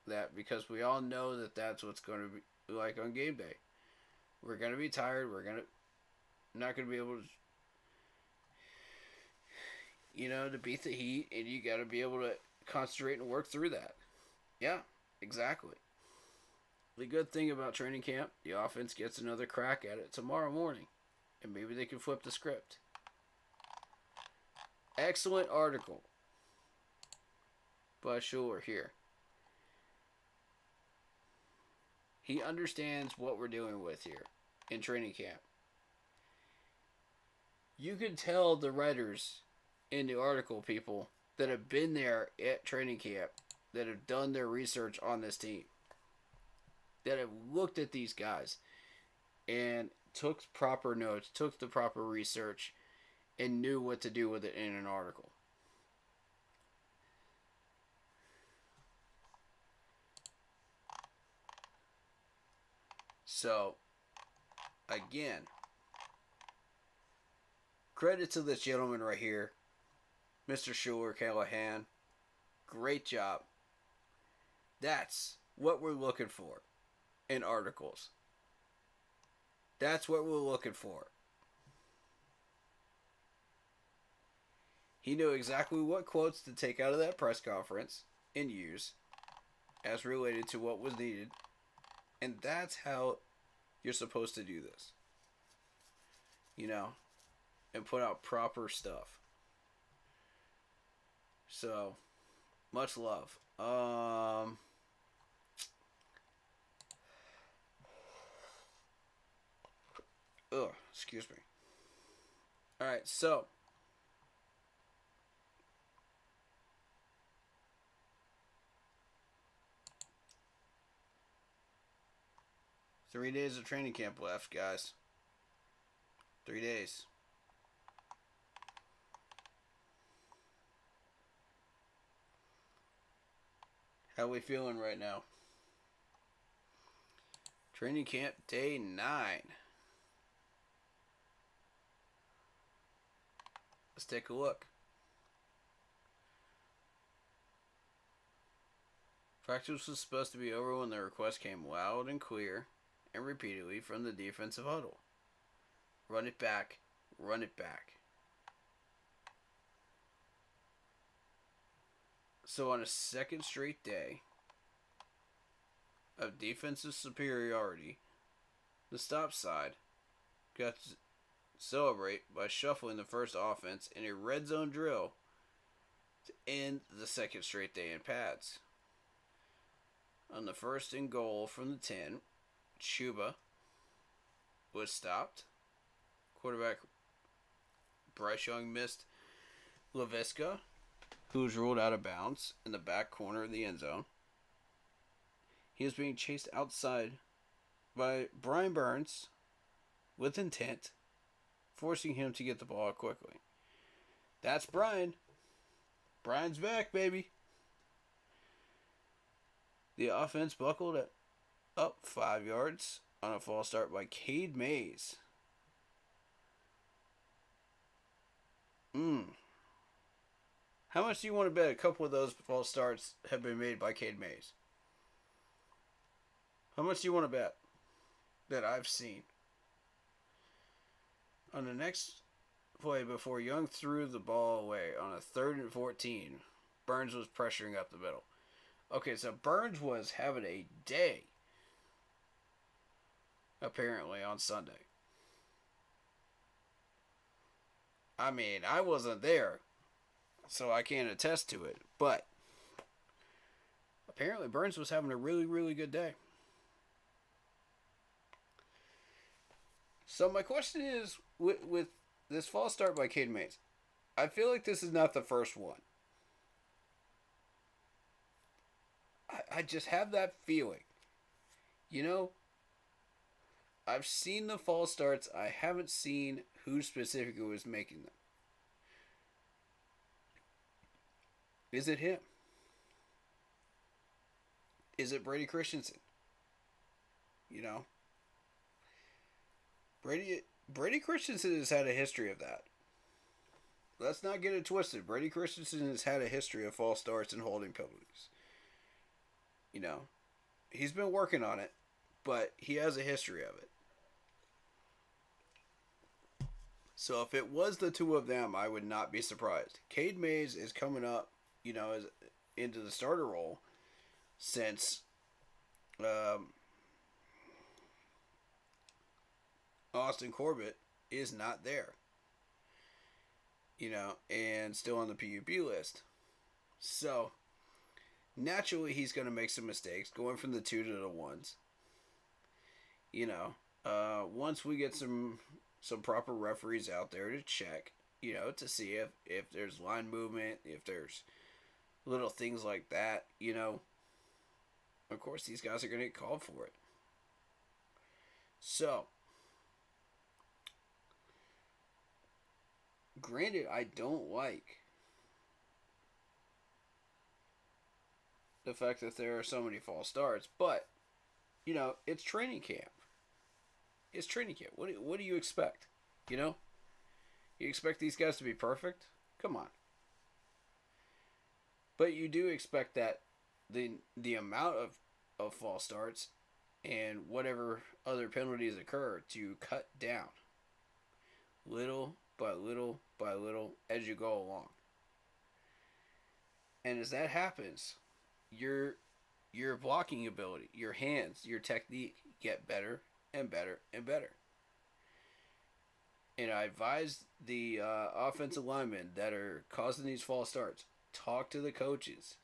that because we all know that that's what's going to be like on game day. We're going to be tired. We're not going to be able to, to beat the heat, and you got to be able to concentrate and work through that. Yeah, exactly. The good thing about training camp, the offense gets another crack at it tomorrow morning, and maybe they can flip the script. Excellent article by Schuler here. He understands what we're dealing with here in training camp. You can tell the writers in the article, people, that have been there at training camp, that have done their research on this team, that have looked at these guys and took proper notes, took the proper research, and knew what to do with it in an article. So, again, credit to this gentleman right here, Mr. Schuler Callahan. Great job. That's what we're looking for in articles. That's what we're looking for. He knew exactly what quotes to take out of that press conference and use as related to what was needed. And that's how you're supposed to do this. You know, and put out proper stuff. So, much love. Excuse me. Alright, so. Three days of training camp left, guys. 3 days. How we feeling right now? Training camp day 9. Let's take a look. Practice was supposed to be over when the request came loud and clear and repeatedly from the defensive huddle. Run it back. Run it back. So on a second straight day of defensive superiority, the stop side got to celebrate by shuffling the first offense in a red zone drill to end the second straight day in pads. On the first and goal from the 10, Chuba was stopped. Quarterback Bryce Young missed Laviska, who was ruled out of bounds in the back corner of the end zone. He was being chased outside by Brian Burns with intent, forcing him to get the ball quickly. That's Brian. Brian's back, baby. The offense buckled up 5 yards on a false start by Cade Mays. How much do you want to bet a couple of those false starts have been made by Cade Mays? How much do you want to bet that I've seen? On the next play before Young threw the ball away on a 3rd and 14, Burns was pressuring up the middle. Okay, so Burns was having a day, apparently, on Sunday. I mean, I wasn't there, so I can't attest to it, but apparently Burns was having a really, really good day. So my question is, with this false start by Cade Mays, I feel like this is not the first one. I just have that feeling. You know, I've seen the false starts. I haven't seen who specifically was making them. Is it him? Is it Brady Christensen? You know? Brady Christensen has had a history of that. Let's not get it twisted. Brady Christensen has had a history of false starts and holding penalties. You know, he's been working on it, but he has a history of it. So if it was the two of them, I would not be surprised. Cade Mays is coming up, you know, into the starter role since Austin Corbett is not there. You know, and still on the PUP list. So naturally, he's going to make some mistakes going from the 2 to the 1s. You know, once we get some proper referees out there to check, to see if there's line movement, if there's little things like that. Of course, these guys are going to get called for it. So, granted, I don't like the fact that there are so many false starts, but, it's training camp. It's training camp. What do you expect? You expect these guys to be perfect? Come on. But you do expect that the amount of false starts and whatever other penalties occur to cut down little by little by little as you go along. And as that happens, your blocking ability, your hands, your technique get better and better and better. And I advise the offensive linemen that are causing these false starts, talk to the coaches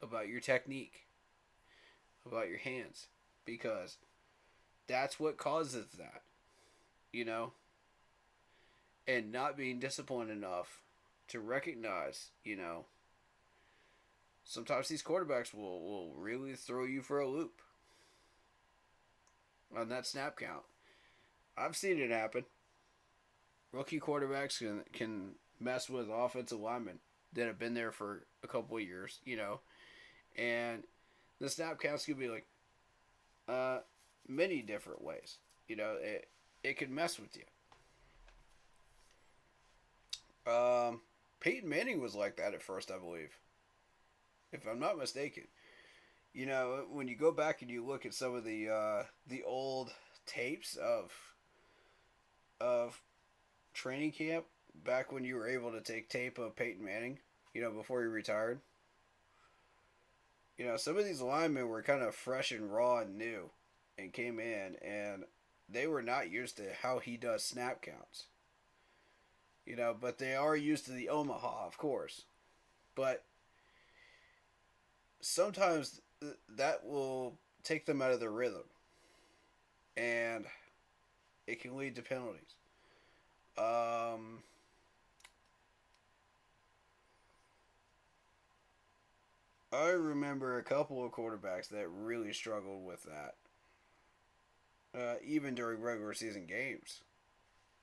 about your technique, about your hands, because that's what causes that, and not being disciplined enough to recognize, sometimes these quarterbacks will really throw you for a loop on that snap count. I've seen it happen. Rookie quarterbacks can mess with offensive linemen that have been there for a couple of years, and the snap counts could be like many different ways. It can mess with you. Peyton Manning was like that at first, I believe, if I'm not mistaken. When you go back and you look at some of the old tapes of training camp back when you were able to take tape of Peyton Manning, before he retired. Some of these linemen were kind of fresh and raw and new and came in, and they were not used to how he does snap counts. But they are used to the Omaha, of course. But sometimes that will take them out of their rhythm, and it can lead to penalties. I remember a couple of quarterbacks that really struggled with that, even during regular season games,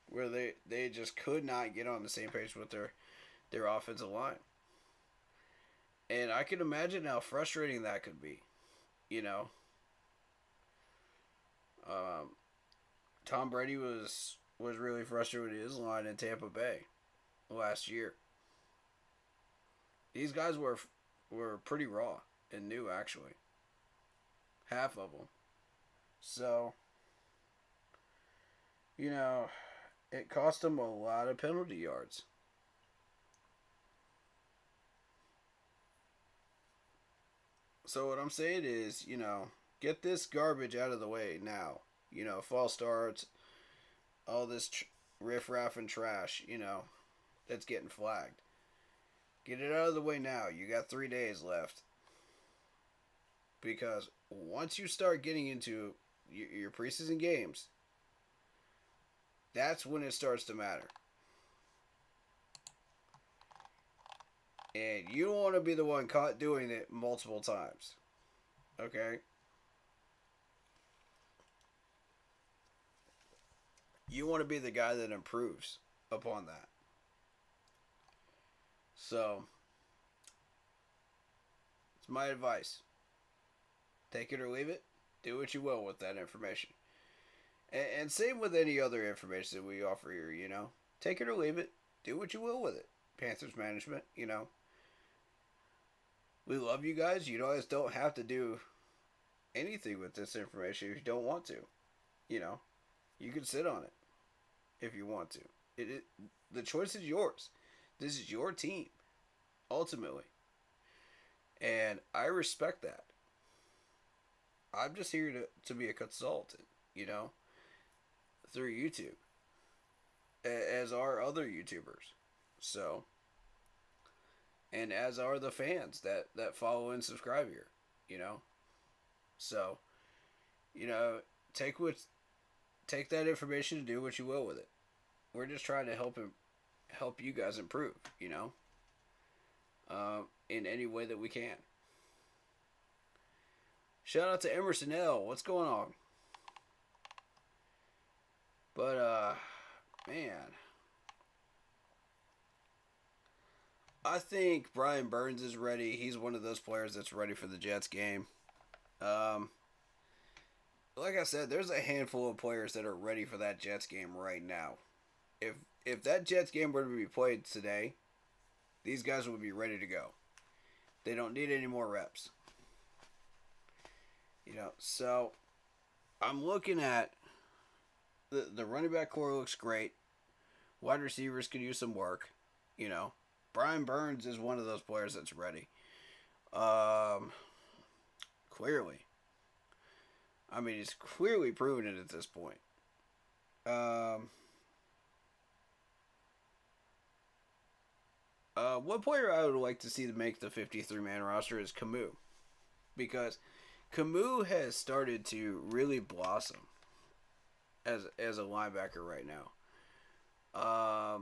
where they just could not get on the same page with their offensive line. And I can imagine how frustrating that could be, Tom Brady was really frustrated with his line in Tampa Bay last year. These guys were pretty raw and new, actually. Half of them. So, it cost them a lot of penalty yards. So what I'm saying is, get this garbage out of the way now. False starts, all this riff-raff and trash, that's getting flagged. Get it out of the way now. You got 3 days left. Because once you start getting into your preseason games, that's when it starts to matter. And you don't want to be the one caught doing it multiple times. Okay? You want to be the guy that improves upon that. So, it's my advice. Take it or leave it. Do what you will with that information. And same with any other information that we offer here, Take it or leave it. Do what you will with it. Panthers management, We love you guys. You guys don't have to do anything with this information if you don't want to. You can sit on it if you want to. The choice is yours. This is your team, ultimately. And I respect that. I'm just here to be a consultant, through YouTube, as are other YouTubers. So, and as are the fans that follow and subscribe here, So, take that information and do what you will with it. We're just trying to help help you guys improve, in any way that we can. Shout out to Emerson L. What's going on? But, man. I think Brian Burns is ready. He's one of those players that's ready for the Jets game. Like I said, there's a handful of players that are ready for that Jets game right now. If that Jets game were to be played today, these guys would be ready to go. They don't need any more reps. So I'm looking at the running back core looks great. Wide receivers could use some work. Brian Burns is one of those players that's ready. Clearly. I mean, he's clearly proven it at this point. One player I would like to see to make the 53-man roster is Camus. Because Camus has started to really blossom as a linebacker right now. I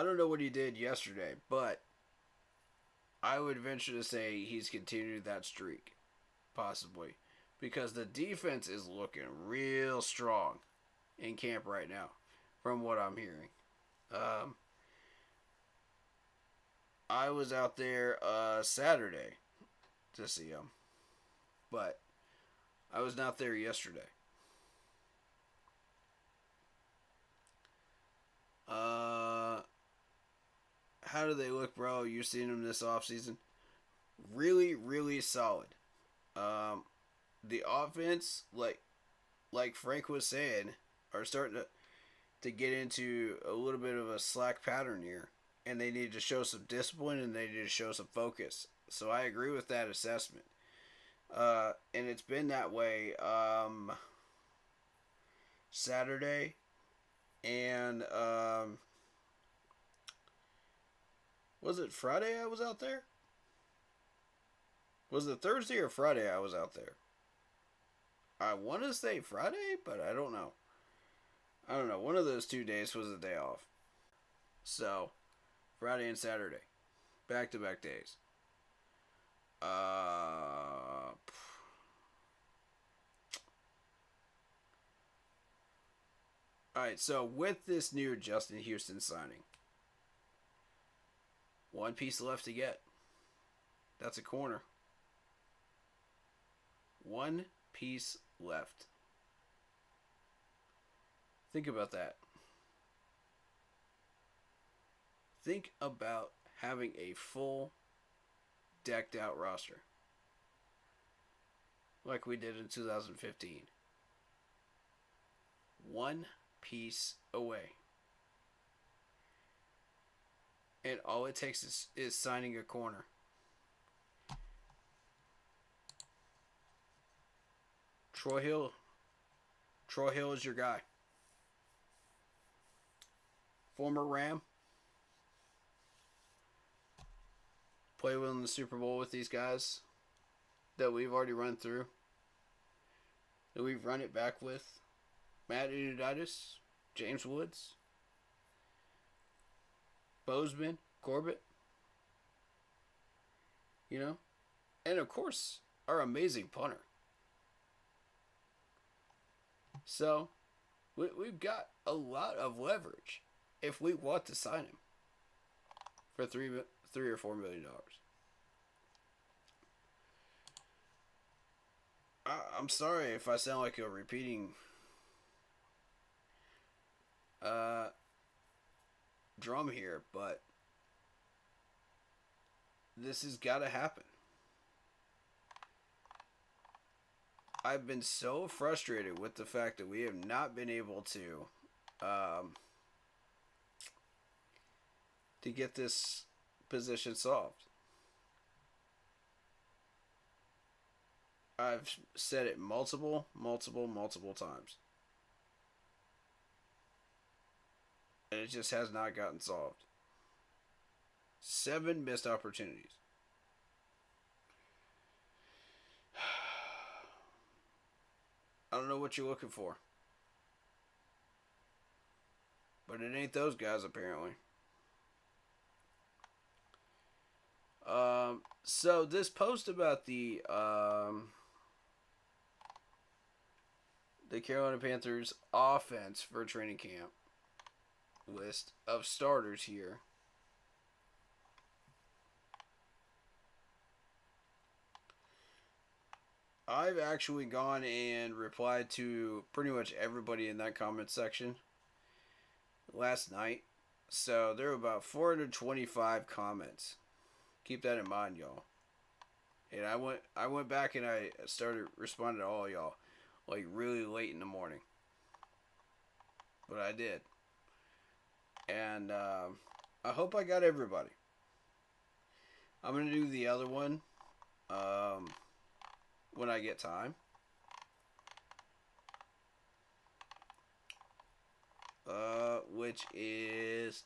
don't know what he did yesterday, but I would venture to say he's continued that streak, possibly, because the defense is looking real strong in camp right now, from what I'm hearing. I was out there Saturday to see him, but I was not there yesterday. How do they look, bro? You've seen them this offseason. Really, really solid. The offense, like Frank was saying, are starting to get into a little bit of a slack pattern here. And they need to show some discipline and they need to show some focus. So I agree with that assessment. And it's been that way Saturday and was it Friday I was out there? Was it Thursday or Friday I was out there? I want to say Friday, but I don't know. One of those 2 days was a day off. So, Friday and Saturday. Back-to-back days. Alright, so with this new Justin Houston signing, one piece left to get. That's a corner. One piece left. Think about that. Think about having a full, decked out roster. Like we did in 2015. One piece away. And all it takes is signing a corner. Troy Hill is your guy. Former Ram. Play well in the Super Bowl with these guys that we've already run through. That we've run it back with. Matt Iniditis, James Woods, Bozeman, Corbett. And of course, our amazing punter. So, we've got a lot of leverage if we want to sign him for $3 or $4 million. I'm sorry if I sound like a repeating drum here, but this has got to happen. I've been so frustrated with the fact that we have not been able to get this position solved. I've said it multiple times. And it just has not gotten solved. 7 missed opportunities. I don't know what you're looking for. But it ain't those guys, apparently. So this post about the Carolina Panthers offense for training camp list of starters here. I've actually gone and replied to pretty much everybody in that comment section last night. So there were about 425 comments. Keep that in mind, y'all. And I went back and I started responding to all y'all like really late in the morning. But I did. And I hope I got everybody. I'm going to do the other one when I get time. Which is...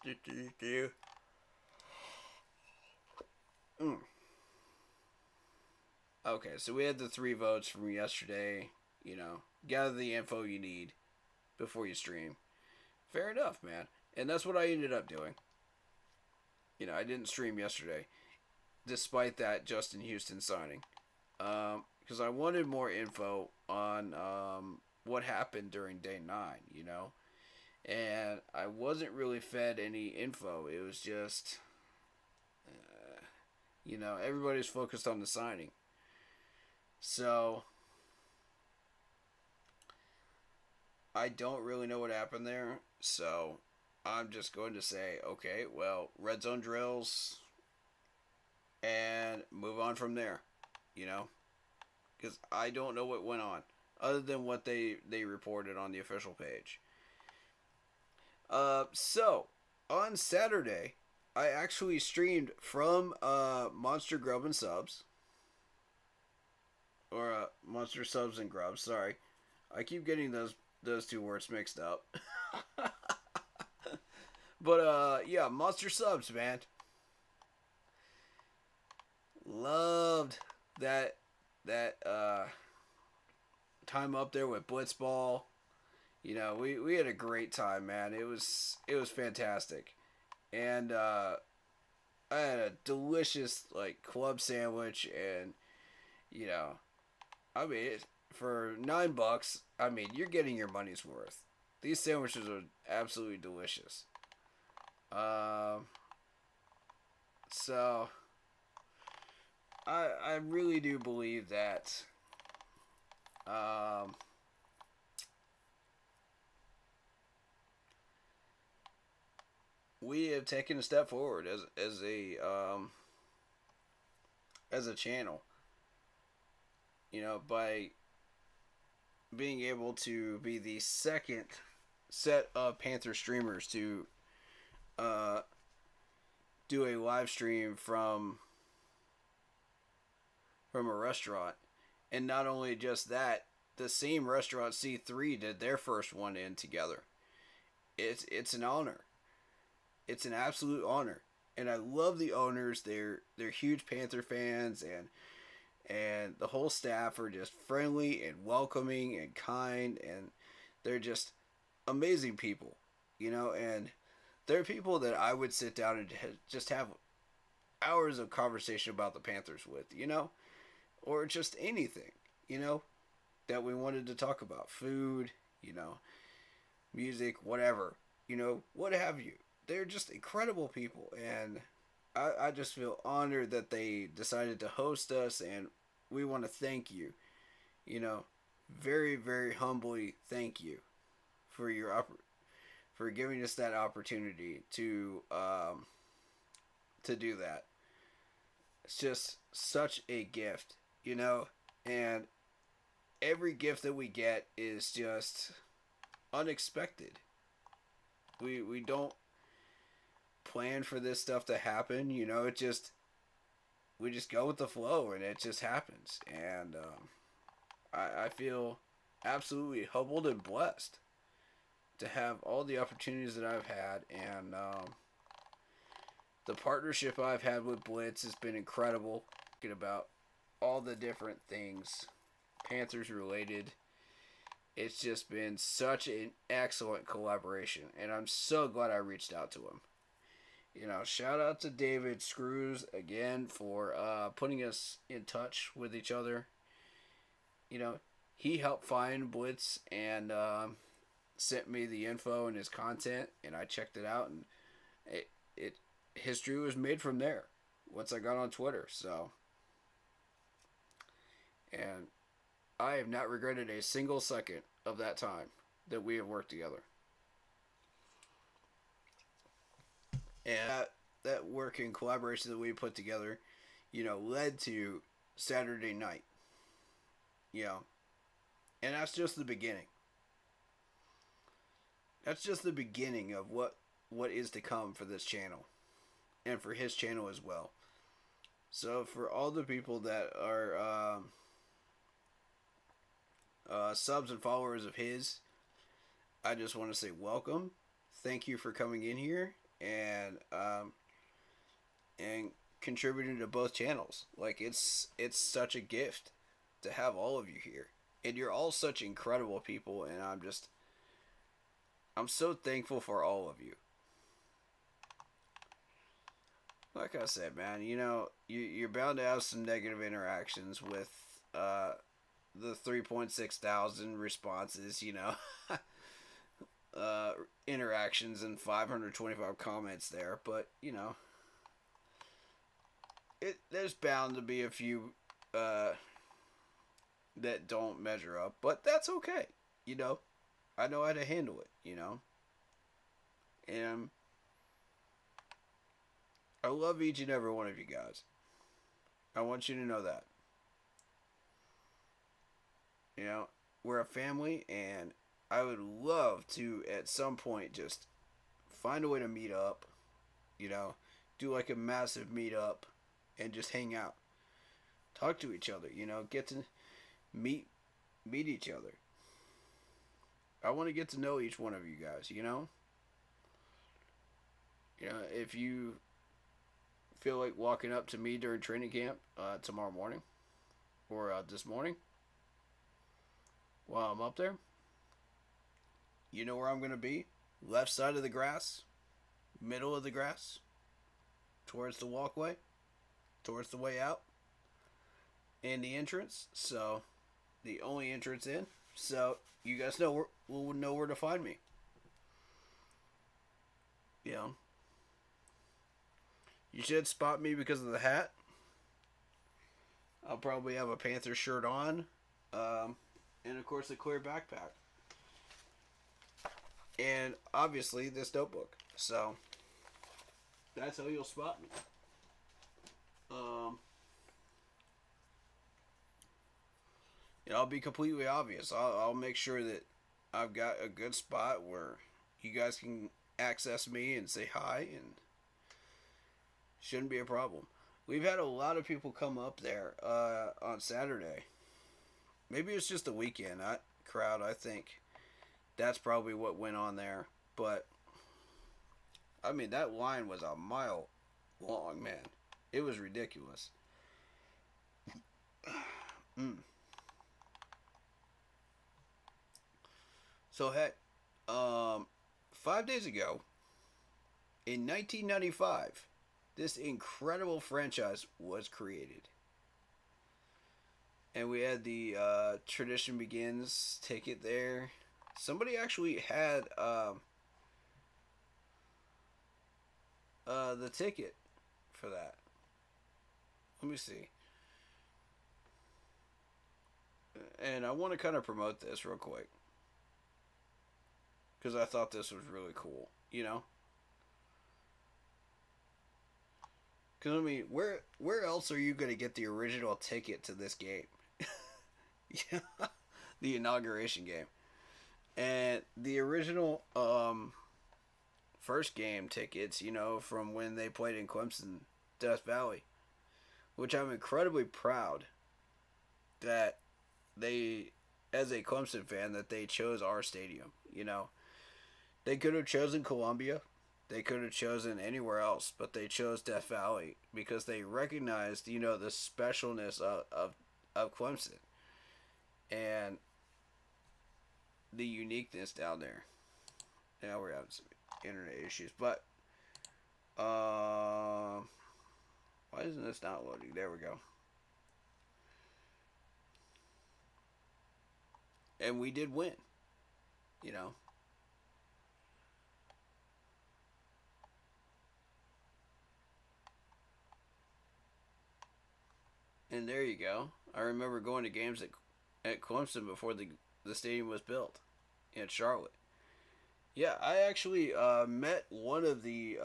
Okay, so we had the 3 votes from yesterday. You know, gather the info you need before you stream. Fair enough, man. And that's what I ended up doing. You know, I didn't stream yesterday, despite that Justin Houston signing. Because I wanted more info on what happened during day 9, you know. And I wasn't really fed any info. It was just, you know, everybody's focused on the signing. So, I don't really know what happened there. So, I'm just going to say, okay, well, red zone drills, and move on from there, you know. Because I don't know what went on, other than what they reported on the official page. So, on Saturday, I actually streamed from Monster Grub and Subs. Or Monster Subs and Grubs, sorry. I keep getting those 2 words mixed up. But, yeah, Monster Subs, man. Loved that time up there with Blitzball. You know, we had a great time, man. It was fantastic. And I had a delicious like club sandwich, and you know, I mean, for $9, I mean, you're getting your money's worth. These sandwiches are absolutely delicious. So I really do believe that we have taken a step forward as a channel. You know, by being able to be the second set of Panther streamers to do a live stream from a restaurant. And not only just that, the same restaurant C3 did their first one in together. It's an honor. It's an absolute honor. And I love the owners. They're huge Panther fans, and the whole staff are just friendly and welcoming and kind, and they're just amazing people, you know. And they're people that I would sit down and just have hours of conversation about the Panthers with, you know, or just anything, you know, that we wanted to talk about. Food, you know, music, whatever, you know, what have you. They're just incredible people, and I just feel honored that they decided to host us, and we want to thank you, you know, very, very humbly thank you for for giving us that opportunity to do that. It's just such a gift, you know, and every gift that we get is just unexpected. We don't plan for this stuff to happen, you know. We just go with the flow, and it just happens. And I feel absolutely humbled and blessed to have all the opportunities that I've had, and the partnership I've had with Blitz has been incredible. Thinking about all the different things Panthers related, It's just been such an excellent collaboration, and I'm so glad I reached out to him. Shout out to David Screws again for putting us in touch with each other. You know, he helped find Blitz and sent me the info and his content, and I checked it out, and it history was made from there once I got on Twitter. So, and I have not regretted a single second of that time that we have worked together. And that work and collaboration that we put together, led to Saturday night. And that's just the beginning. That's just the beginning of what is to come for this channel. And for his channel as well. So for all the people that are subs and followers of his, I just want to say welcome. Thank you for coming in here and contributing to both channels. Like it's such a gift to have all of you here. And you're all such incredible people, and I'm so thankful for all of you. Like I said, man, you're bound to have some negative interactions with the 3.6 thousand responses, interactions and 525 comments there, but there's bound to be a few that don't measure up, but that's okay. I know how to handle it. And I love each and every one of you guys. I want you to know that. We're a family, and I would love to, at some point, just find a way to meet up. Do like a massive meet up and just hang out. Talk to each other, get to meet each other. I want to get to know each one of you guys, if you feel like walking up to me during training camp tomorrow morning or this morning while I'm up there, you know where I'm going to be. Left side of the grass, middle of the grass, towards the walkway, towards the way out, and the entrance. So, the only entrance in. So, you guys will know where to find me. You should spot me because of the hat. I'll probably have a Panthers shirt on. And of course a clear backpack. And obviously this notebook. So that's how you'll spot me. I'll be completely obvious. I'll make sure that I've got a good spot where you guys can access me and say hi, and shouldn't be a problem. We've had a lot of people come up there on Saturday. Maybe it's just the weekend crowd. I think that's probably what went on there. But I mean, that line was a mile long, man. It was ridiculous. So heck, 5 days ago, in 1995, this incredible franchise was created. And we had the Tradition Begins ticket there. Somebody actually had the ticket for that. Let me see. And I want to kind of promote this real quick, because I thought this was really cool, Because, I mean, where else are you going to get the original ticket to this game? The inauguration game. And the original first game tickets, from when they played in Clemson, Death Valley. Which I'm incredibly proud that they, as a Clemson fan, that they chose our stadium, They could have chosen Columbia. They could have chosen anywhere else, but they chose Death Valley because they recognized, the specialness of Clemson. And the uniqueness down there. Now we're having some internet issues, but why isn't this not loading? There we go. And we did win, you know. And there you go. I remember going to games at Clemson before the stadium was built in Charlotte. Yeah, I actually met one of the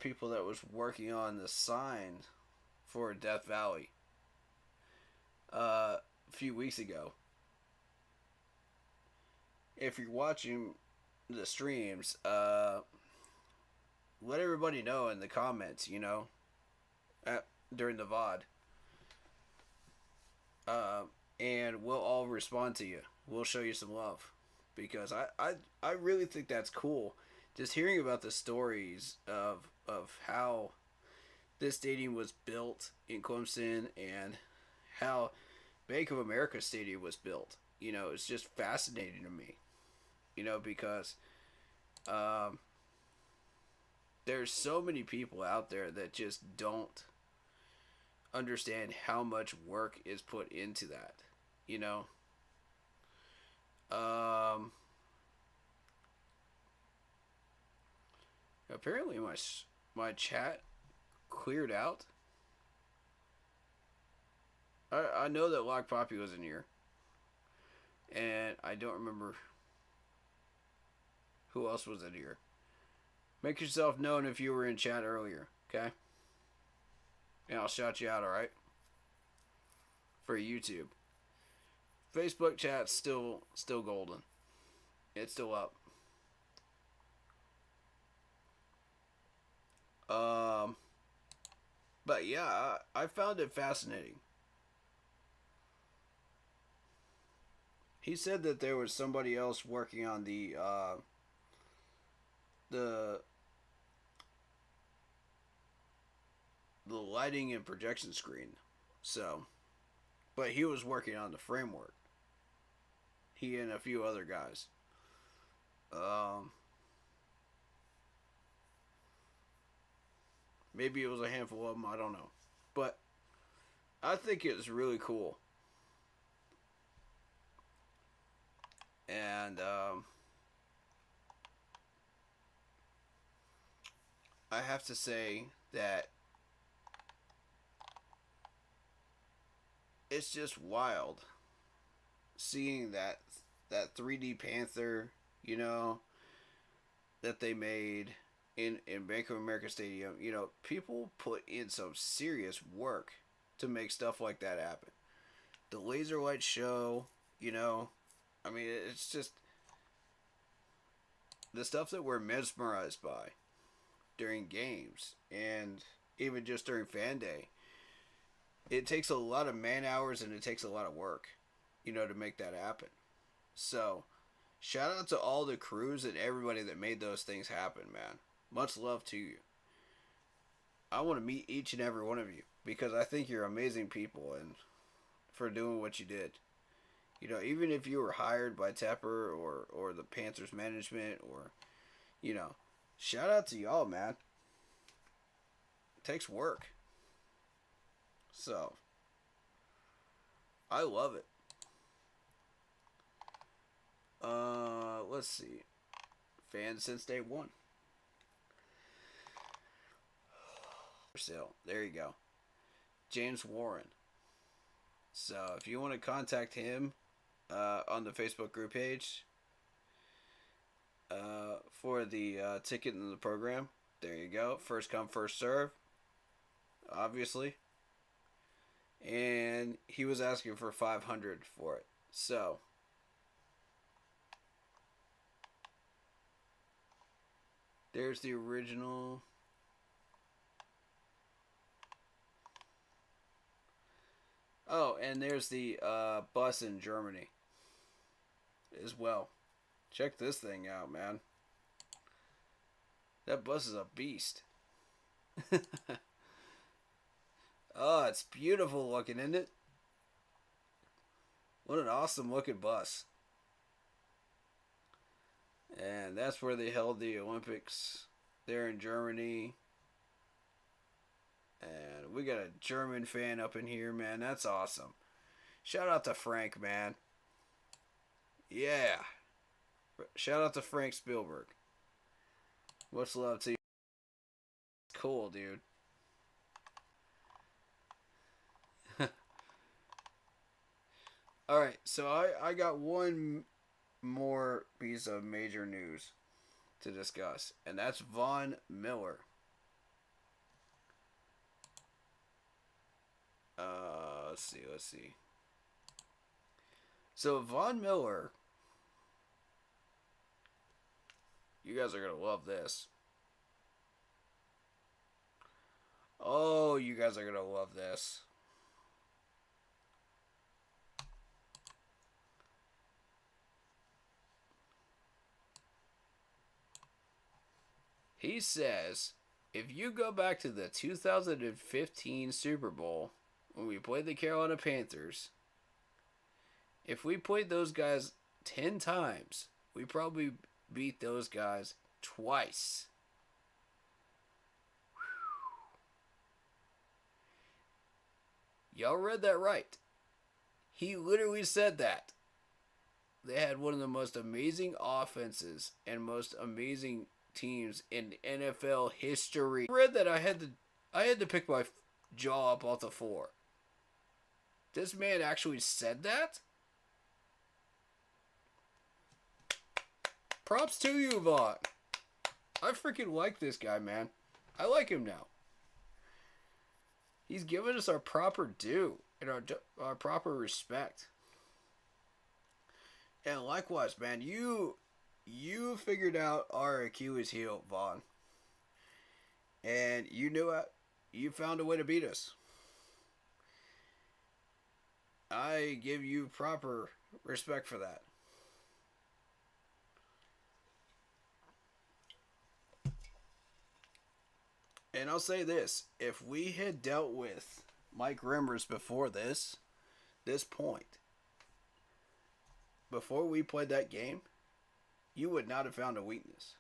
people that was working on the sign for Death Valley a few weeks ago. If you're watching the streams, let everybody know in the comments, you know, during the VOD. And we'll all respond to you. We'll show you some love. Because I really think that's cool. Just hearing about the stories of how this stadium was built in Clemson and how Bank of America Stadium was built. You know, it's just fascinating to me. You know, because there's so many people out there that just don't understand how much work is put into that. You know? Apparently my chat cleared out. I know that Lock Poppy was in here. And I don't remember who else was in here. Make yourself known if you were in chat earlier, okay? And I'll shout you out, alright? For YouTube. Facebook chat's still golden. It's still up. But yeah, I found it fascinating. He said that there was somebody else working on the lighting and projection screen. So, but he was working on the framework. He and a few other guys. Maybe it was a handful of them, I don't know. But I think it was really cool. And I have to say that it's just wild seeing that 3D Panther, you know, that they made in Bank of America Stadium. You know, people put in some serious work to make stuff like that happen. The laser light show, you know, I mean, it's just the stuff that we're mesmerized by during games and even just during fan day. It takes a lot of man hours and it takes a lot of work, you know, to make that happen. So, shout out to all the crews and everybody that made those things happen, man. Much love to you. I want to meet each and every one of you because I think you're amazing people and for doing what you did. You know, even if you were hired by Tepper or the Panthers management or, you know, shout out to y'all, man. It takes work. So, I love it. Let's see. Fans since day one. For sale. There you go. James Warren. So, if you want to contact him on the Facebook group page for the ticket in the program, there you go. First come, first serve. Obviously. And he was asking for $500 for it. So, there's the original. Oh, and there's the bus in Germany as well. Check this thing out, man. That bus is a beast. Oh, it's beautiful looking, isn't it? What an awesome looking bus. And that's where they held the Olympics. There in Germany. And we got a German fan up in here, man. That's awesome. Shout out to Frank, man. Yeah. Shout out to Frank Spielberg. Much love to you. Cool, dude. Alright, so I got one more piece of major news to discuss, and that's Von Miller. Let's see. So Von Miller, you guys are gonna love this. Oh, you guys are gonna love this. He says, if you go back to the 2015 Super Bowl, when we played the Carolina Panthers, if we played those guys 10 times, we probably beat those guys twice. Y'all read that right. He literally said that. They had one of the most amazing offenses and most amazing teams in NFL history. I read that I had to pick my jaw up off the floor. This man actually said that? Props to you, Vaughn. I freaking like this guy, man. I like him now. He's given us our proper due and our proper respect. And likewise, man, you figured out our Achilles heel, Vaughn. And you knew it. You found a way to beat us. I give you proper respect for that. And I'll say this. If we had dealt with Mike Remmers before this point, before we played that game, you would not have found a weakness.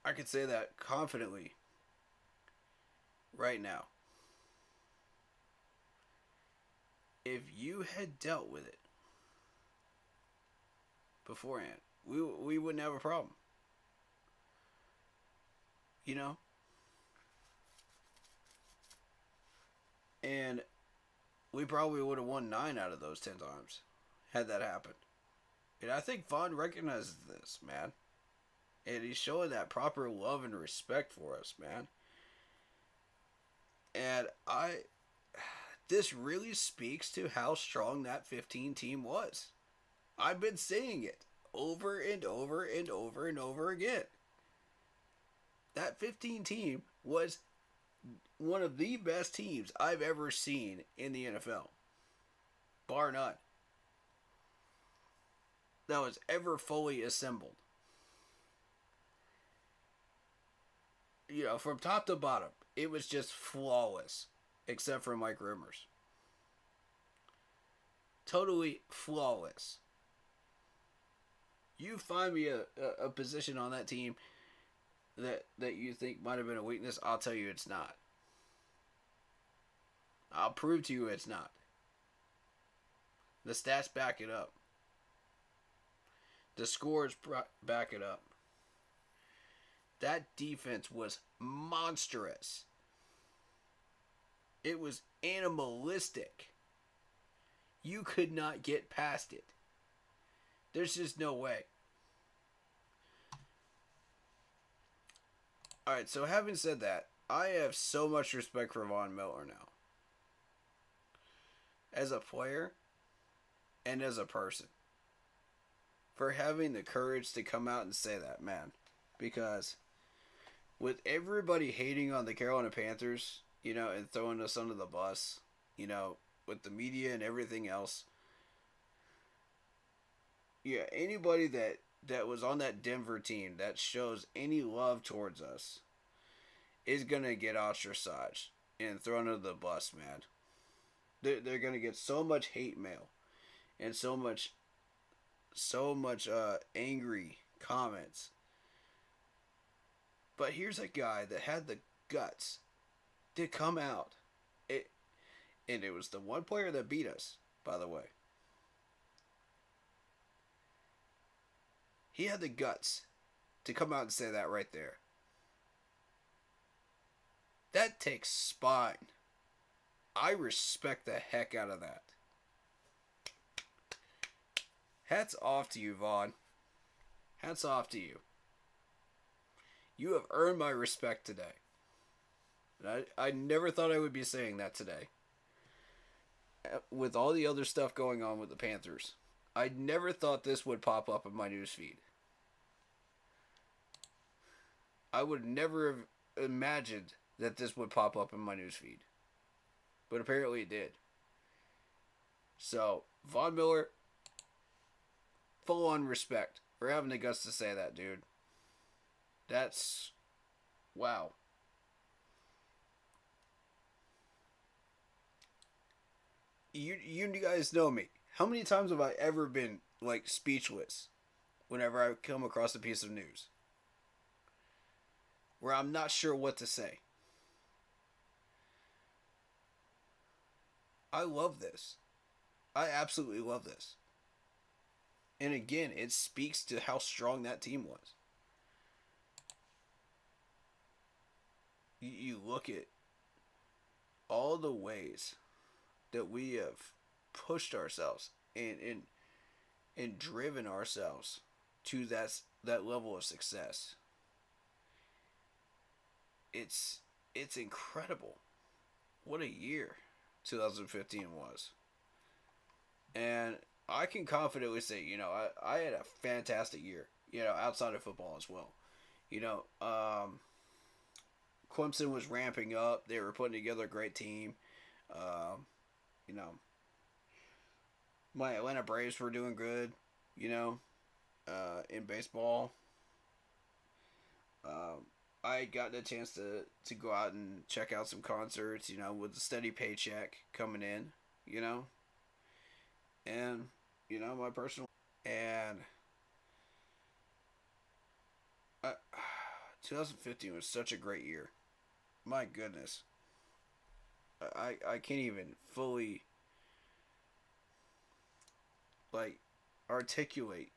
I could say that confidently right now. If you had dealt with it beforehand, we wouldn't have a problem. You know? And we probably would have won 9 out of those 10 times had that happened. And I think Vaughn recognizes this, man. And he's showing that proper love and respect for us, man. And this really speaks to how strong that 15 team was. I've been saying it over and over and over and over again. That 15 team was one of the best teams I've ever seen in the NFL. Bar none. That was ever fully assembled. You know, from top to bottom, it was just flawless. Except for Mike Remmers. Totally flawless. You find me a position on that team that you think might have been a weakness, I'll tell you it's not. I'll prove to you it's not. The stats back it up. The scores back it up. That defense was monstrous. It was animalistic. You could not get past it. There's just no way. Alright, so having said that, I have so much respect for Von Miller now. As a player and as a person. For having the courage to come out and say that, man. Because with everybody hating on the Carolina Panthers, you know, and throwing us under the bus, you know, with the media and everything else. Yeah, anybody that was on that Denver team that shows any love towards us is going to get ostracized and thrown under the bus, man. They're going to get so much hate mail and so much so much angry comments. But here's a guy that had the guts to come out. It and it was the one player that beat us, by the way. He had the guts to come out and say that right there. That takes spine. I respect the heck out of that. Hats off to you, Vaughn. Hats off to you. You have earned my respect today. And I never thought I would be saying that today. With all the other stuff going on with the Panthers, I never thought this would pop up in my newsfeed. I would never have imagined that this would pop up in my newsfeed. But apparently it did. So, Von Miller, full on respect for having the guts to say that, dude. That's... wow. You guys know me. How many times have I ever been, like, speechless whenever I come across a piece of news? Where I'm not sure what to say. I love this. I absolutely love this. And again, it speaks to how strong that team was. You look at all the ways that we have pushed ourselves and driven ourselves to that level of success. It's incredible. What a year 2015 was. And I can confidently say, I had a fantastic year, outside of football as well. Clemson was ramping up. They were putting together a great team. My Atlanta Braves were doing good, in baseball. I got a chance to go out and check out some concerts, with a steady paycheck coming in, and, my personal, and 2015 was such a great year. My goodness. I can't even fully, articulate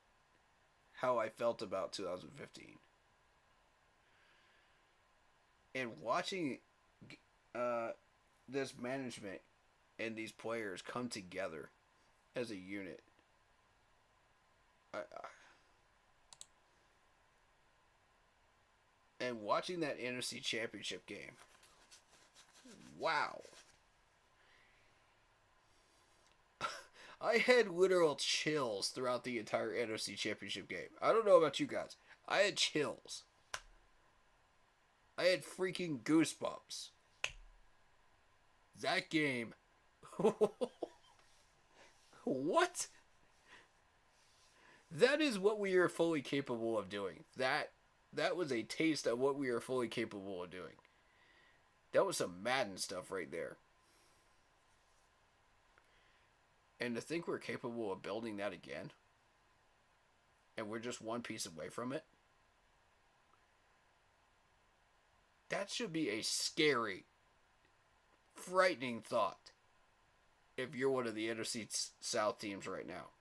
how I felt about 2015. And watching this management and these players come together as a unit, and watching that NFC Championship game, wow. I had literal chills throughout the entire NFC Championship game. I don't know about you guys. I had chills. I had freaking goosebumps. That game. What? That is what we are fully capable of doing. That was a taste of what we are fully capable of doing. That was some Madden stuff right there. And to think we're capable of building that again, and we're just one piece away from it, that should be a scary, frightening thought if you're one of the NFC South teams right now.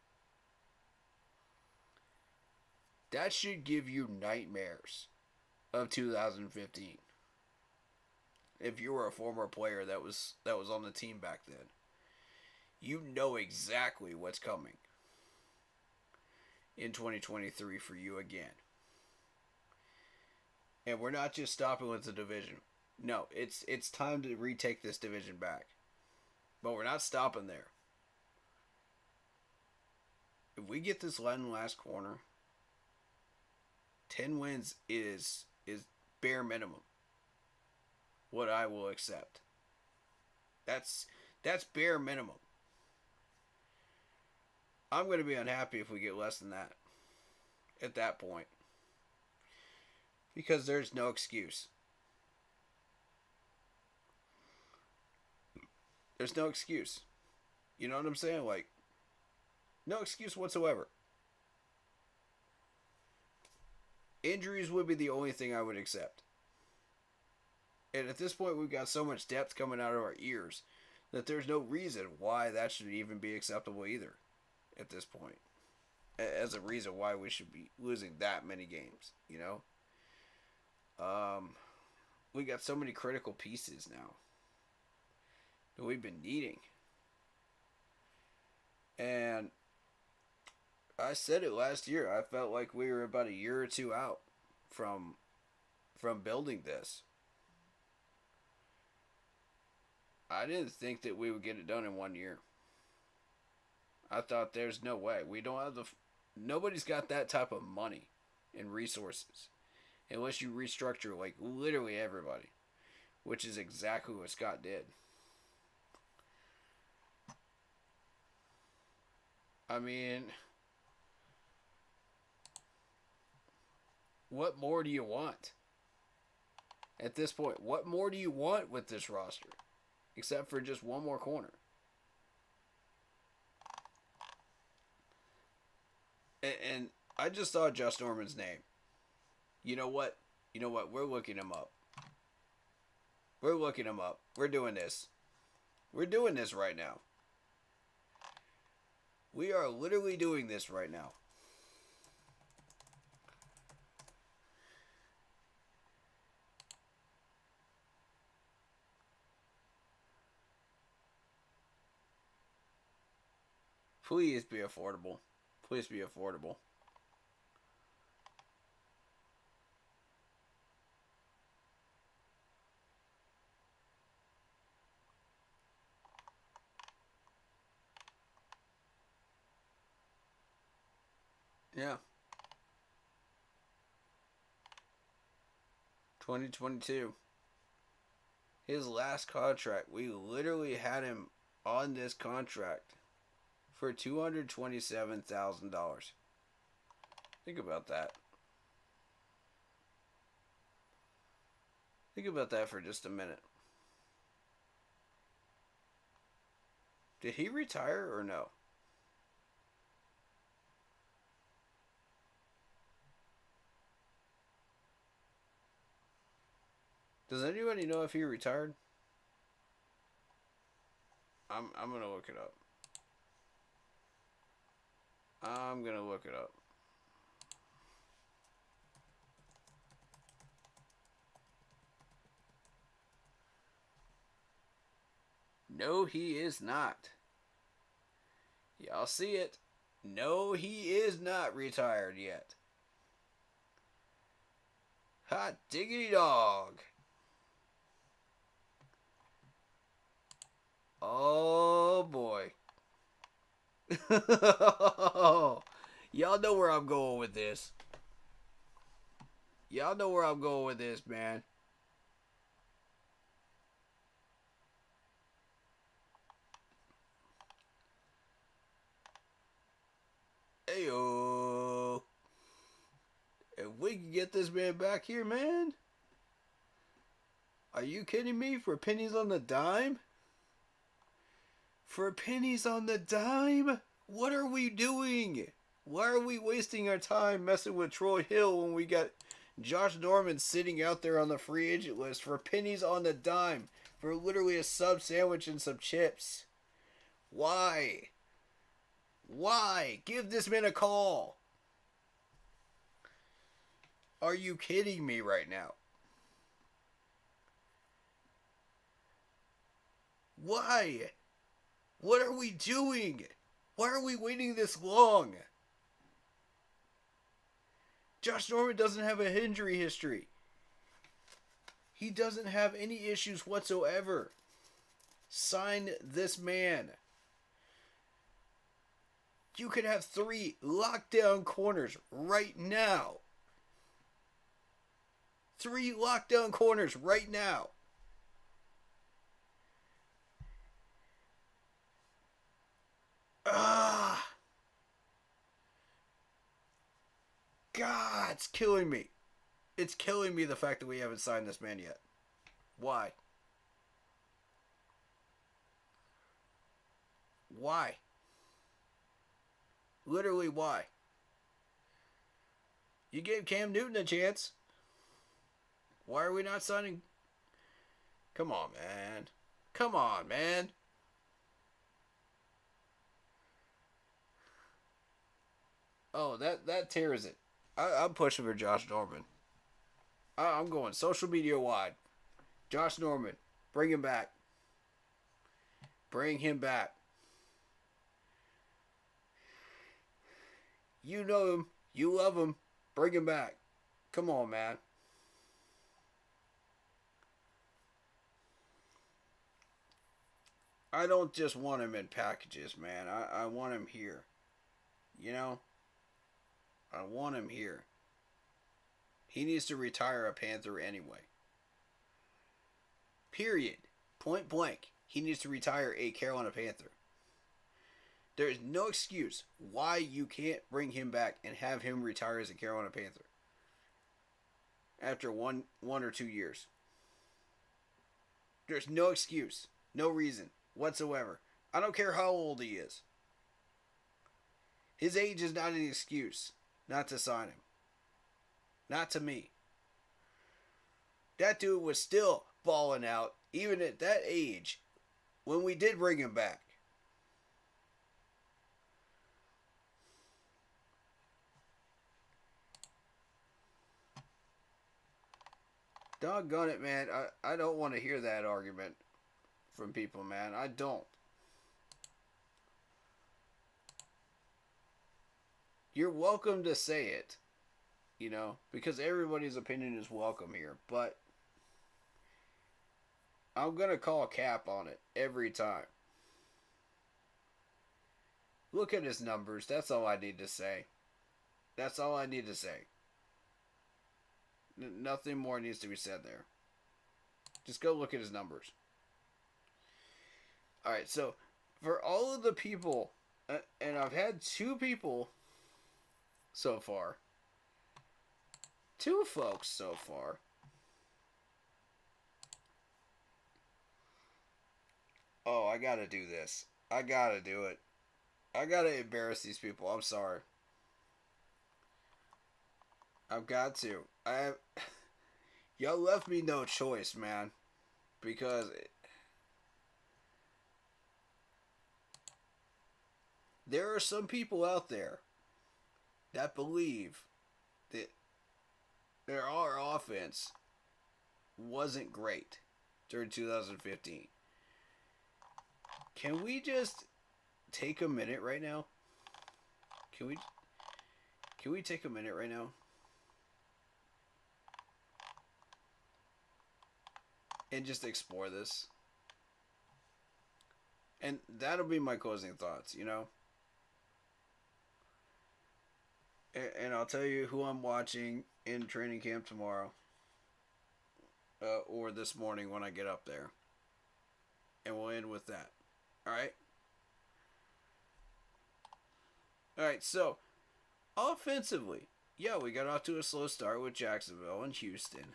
That should give you nightmares of 2015. If you were a former player that was on the team back then, you know exactly what's coming in 2023 for you again. And we're not just stopping with the division. No, it's time to retake this division back. But we're not stopping there. If we get this last corner, 10 wins is bare minimum what I will accept. That's bare minimum. I'm going to be unhappy if we get less than that at that point. Because there's no excuse. There's no excuse. You know what I'm saying? No excuse whatsoever. Injuries would be the only thing I would accept. And at this point, we've got so much depth coming out of our ears that there's no reason why that should even be acceptable either at this point. As a reason why we should be losing that many games, you know? We got so many critical pieces now that we've been needing. And I said it last year. I felt like we were about a year or two out from building this. I didn't think that we would get it done in 1 year. I thought there's no way. We don't have nobody's got that type of money and resources unless you restructure like literally everybody, which is exactly what Scott did. I mean, what more do you want? At this point, what more do you want with this roster? Except for just one more corner. And I just saw Josh Norman's name. You know what? We're looking him up. We're looking him up. We're doing this. We're doing this right now. We are literally doing this right now. Please be affordable. Please be affordable. Yeah. 2022. His last contract, we literally had him on this contract for $227,000. Think about that. Think about that for just a minute. Did he retire or no? Does anybody know if he retired? I'm gonna look it up. I'm gonna look it up. No, he is not. Y'all see it? No, he is not retired yet. Hot diggity dog. Oh boy. Y'all know where I'm going with this. Y'all know where I'm going with this, man. Heyo. If we can get this man back here, man. Are you kidding me? For pennies on the dime? For pennies on the dime? What are we doing? Why are we wasting our time messing with Troy Hill when we got Josh Norman sitting out there on the free agent list for pennies on the dime? For literally a sub sandwich and some chips. Why? Why? Give this man a call. Are you kidding me right now? Why? What are we doing? Why are we waiting this long? Josh Norman doesn't have an injury history. He doesn't have any issues whatsoever. Sign this man. You could have 3 lockdown corners right now. 3 lockdown corners right now. God, it's killing me. It's killing me the fact that we haven't signed this man yet. Why? Why? Literally, why? You gave Cam Newton a chance. Why are we not signing? Come on, man. Come on, man. Oh, that tears it. I'm pushing for Josh Norman. I'm going social media wide. Josh Norman, bring him back. Bring him back. You know him. You love him. Bring him back. Come on, man. I don't just want him in packages, man. I want him here. You know? I want him here. He needs to retire a Panther anyway. Period. Point blank. He needs to retire a Carolina Panther. There is no excuse why you can't bring him back and have him retire as a Carolina Panther after one or 2 years. There's no excuse. No reason whatsoever. I don't care how old he is. His age is not an excuse not to sign him. Not to me. That dude was still balling out, even at that age, when we did bring him back. Doggone it, man. I don't want to hear that argument from people, man. I don't. You're welcome to say it, you know, because everybody's opinion is welcome here, but I'm going to call a cap on it every time. Look at his numbers. That's all I need to say. That's all I need to say. Nothing more needs to be said there. Just go look at his numbers. Alright, so for all of the people, and I've had 2 people so far. 2 folks so far. Oh, I gotta do this. I gotta do it. I gotta embarrass these people. I'm sorry. I've got to. Y'all left me no choice, man. Because there are some people out there that believe that our offense wasn't great during 2015. Can we just take a minute right now? Can we take a minute right now? And just explore this. And that'll be my closing thoughts, you know? And I'll tell you who I'm watching in training camp tomorrow. Or this morning when I get up there. And we'll end with that. Alright? Alright, so, offensively, yeah, we got off to a slow start with Jacksonville and Houston.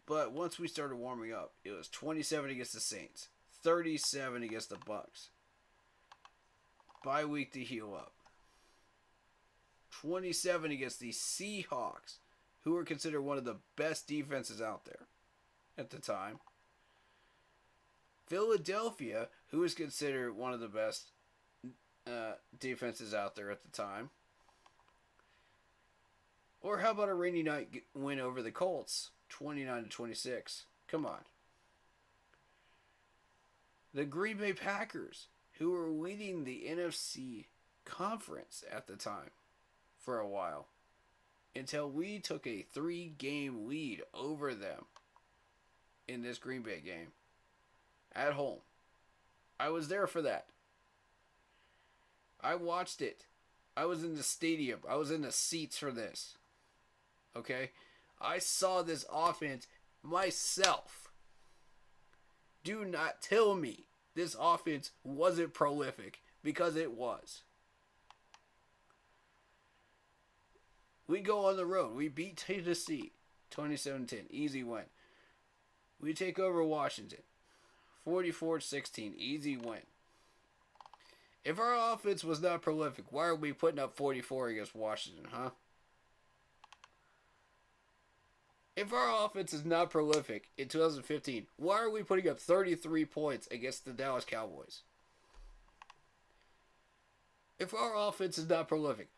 But once we started warming up, it was 27 against the Saints, 37 against the Bucks. Bye week to heal up. 27 against the Seahawks, who were considered one of the best defenses out there at the time. Philadelphia, who was considered one of the best defenses out there at the time. Or how about a rainy night win over the Colts, 29-26? Come on. The Green Bay Packers, who were leading the NFC conference at the time for a while, until we took a 3-game lead over them in this Green Bay game at home. I was there for that. I watched it. I was in the stadium. I was in the seats for this. Okay? I saw this offense myself. Do not tell me this offense wasn't prolific, because it was. We go on the road. We beat Tennessee 27-10. Easy win. We take over Washington 44-16. Easy win. If our offense was not prolific, why are we putting up 44 against Washington, huh? If our offense is not prolific in 2015, why are we putting up 33 points against the Dallas Cowboys? If our offense is not prolific,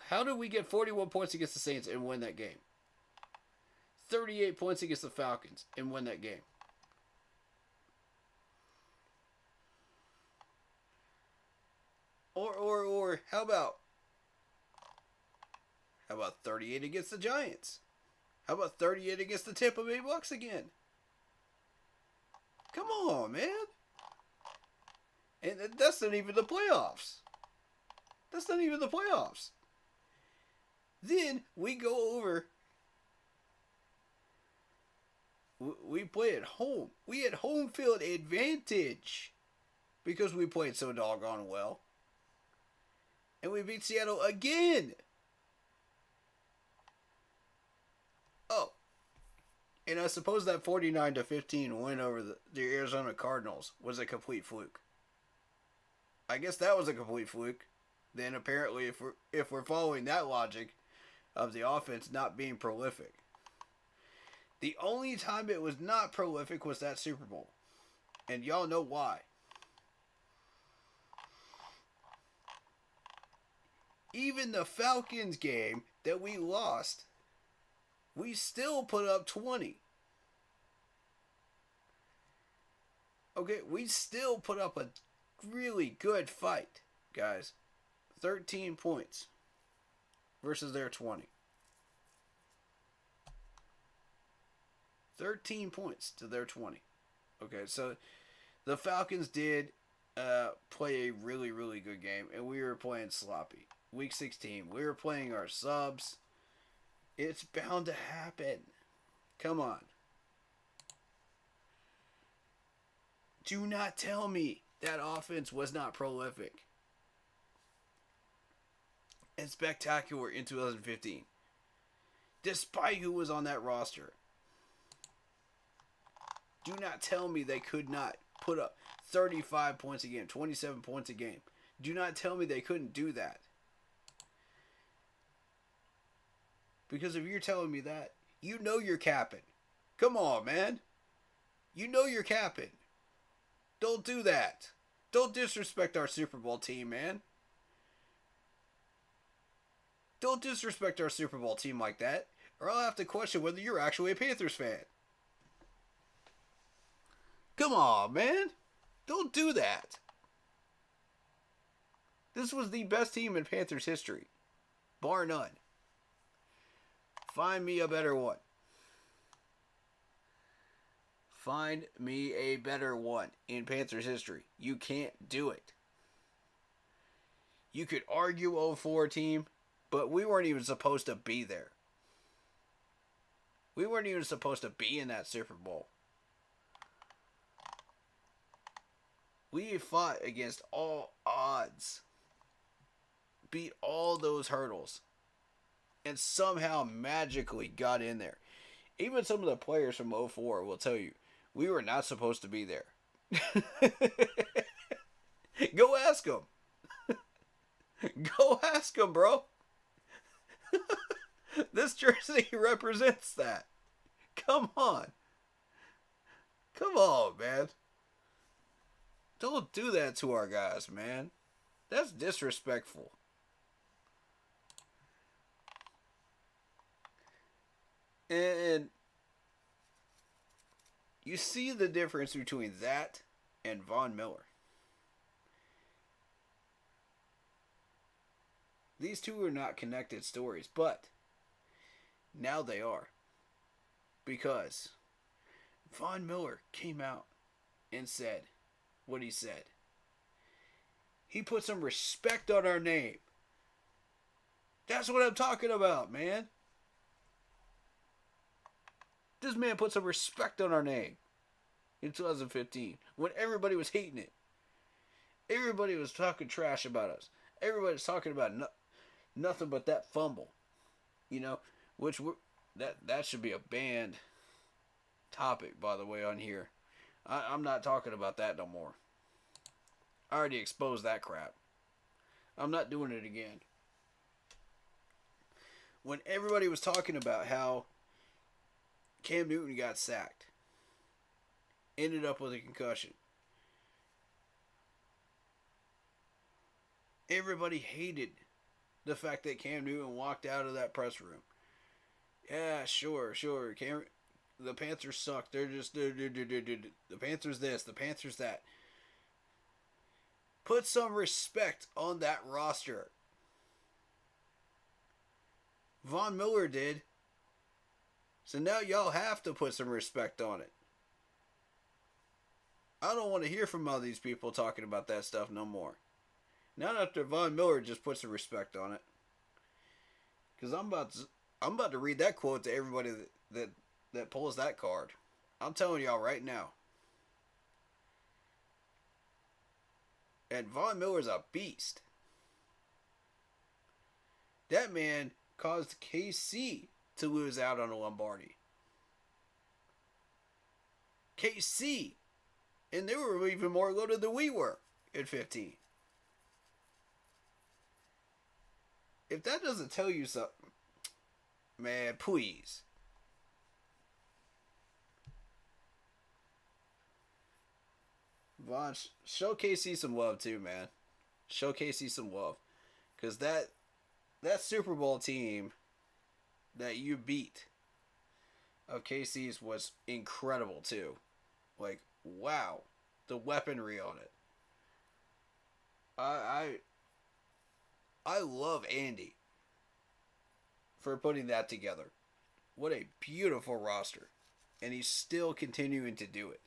how did we get 41 points against the Saints and win that game? 38 points against the Falcons and win that game. Or how about 38 against the Giants? How about 38 against the Tampa Bay Bucks again? Come on, man. And that's not even the playoffs. That's not even the playoffs. Then we go over. We play at home. We had home field advantage because we played so doggone well. And we beat Seattle again. Oh. And I suppose that 49-15 win over the Arizona Cardinals was a complete fluke. I guess that was a complete fluke. Then apparently if we're following that logic of the offense not being prolific. The only time it was not prolific was that Super Bowl. And y'all know why. Even the Falcons game that we lost, we still put up 20. Okay, we still put up a really good fight, guys. 13 points versus their 20. 13 points to their 20. Okay, so the Falcons did play a really, really good game, and we were playing sloppy. Week 16, we were playing our subs. It's bound to happen. Come on. Do not tell me that offense was not prolific and spectacular in 2015. Despite who was on that roster. Do not tell me they could not put up 35 points a game, 27 points a game. Do not tell me they couldn't do that. Because if you're telling me that, you know you're capping. Come on, man. You know you're capping. Don't do that. Don't disrespect our Super Bowl team, man. Don't disrespect our Super Bowl team like that, or I'll have to question whether you're actually a Panthers fan. Come on, man. Don't do that. This was the best team in Panthers history. Bar none. Find me a better one. Find me a better one in Panthers history. You can't do it. You could argue 0-4 team, but we weren't even supposed to be there. We weren't even supposed to be in that Super Bowl. We fought against all odds. Beat all those hurdles. And somehow magically got in there. Even some of the players from 04 will tell you, we were not supposed to be there. Go ask them. Go ask them, bro. This jersey represents that. Come on. Come on, man. Don't do that to our guys, man. That's disrespectful. And you see the difference between that and Von Miller. These two are not connected stories, but now they are. Because Von Miller came out and said what he said. He put some respect on our name. That's what I'm talking about, man. This man put some respect on our name in 2015 when everybody was hating it. Everybody was talking trash about us. Everybody was talking about nothing but that fumble. You know, which that should be a banned topic, by the way, on here. I'm not talking about that no more. I already exposed that crap. I'm not doing it again. When everybody was talking about how Cam Newton got sacked, ended up with a concussion, everybody hated the fact that Cam Newton walked out of that press room. Yeah, sure. The Panthers suck. They're just the Panthers this, the Panthers that. Put some respect on that roster. Von Miller did. So now y'all have to put some respect on it. I don't want to hear from all these people talking about that stuff no more. Not after Von Miller just put some respect on it. Because I'm about to read that quote to everybody that pulls that card. I'm telling y'all right now. And Von Miller's a beast. That man caused KC to lose out on a Lombardi. KC. And they were even more loaded than we were at 15. If that doesn't tell you something, man, please. Vaughn, show KC some love too, man. Show KC some love. Because that Super Bowl team that you beat of KC's was incredible too. Like, wow. The weaponry on it. I love Andy for putting that together. What a beautiful roster. And he's still continuing to do it.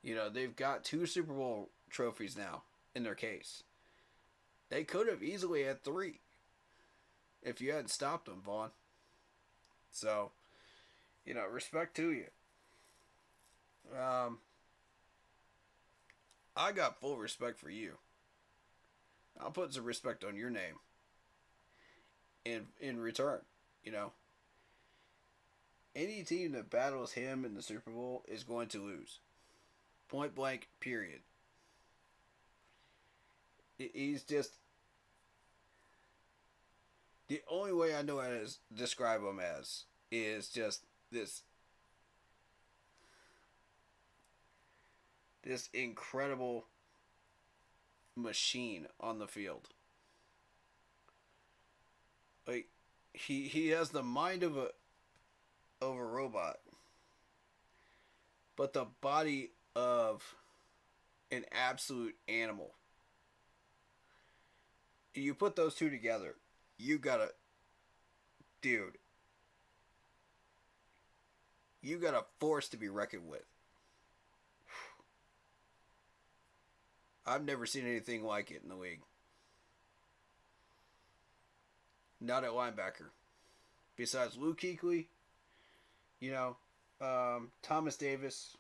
You know, they've got 2 Super Bowl trophies now in their case. They could have easily had 3 if you hadn't stopped them, Vaughn. So, you know, respect to you. I got full respect for you. I'll put some respect on your name. In return, you know. Any team that battles him in the Super Bowl is going to lose. Point blank, period. He's just... The only way I know how to describe him as is just this incredible machine on the field. Like, he has the mind of a robot, but the body of an absolute animal. You put those two together, you got a force to be reckoned with. I've never seen anything like it in the league. Not at linebacker. Besides Luke Kuechly, you know, Thomas Davis,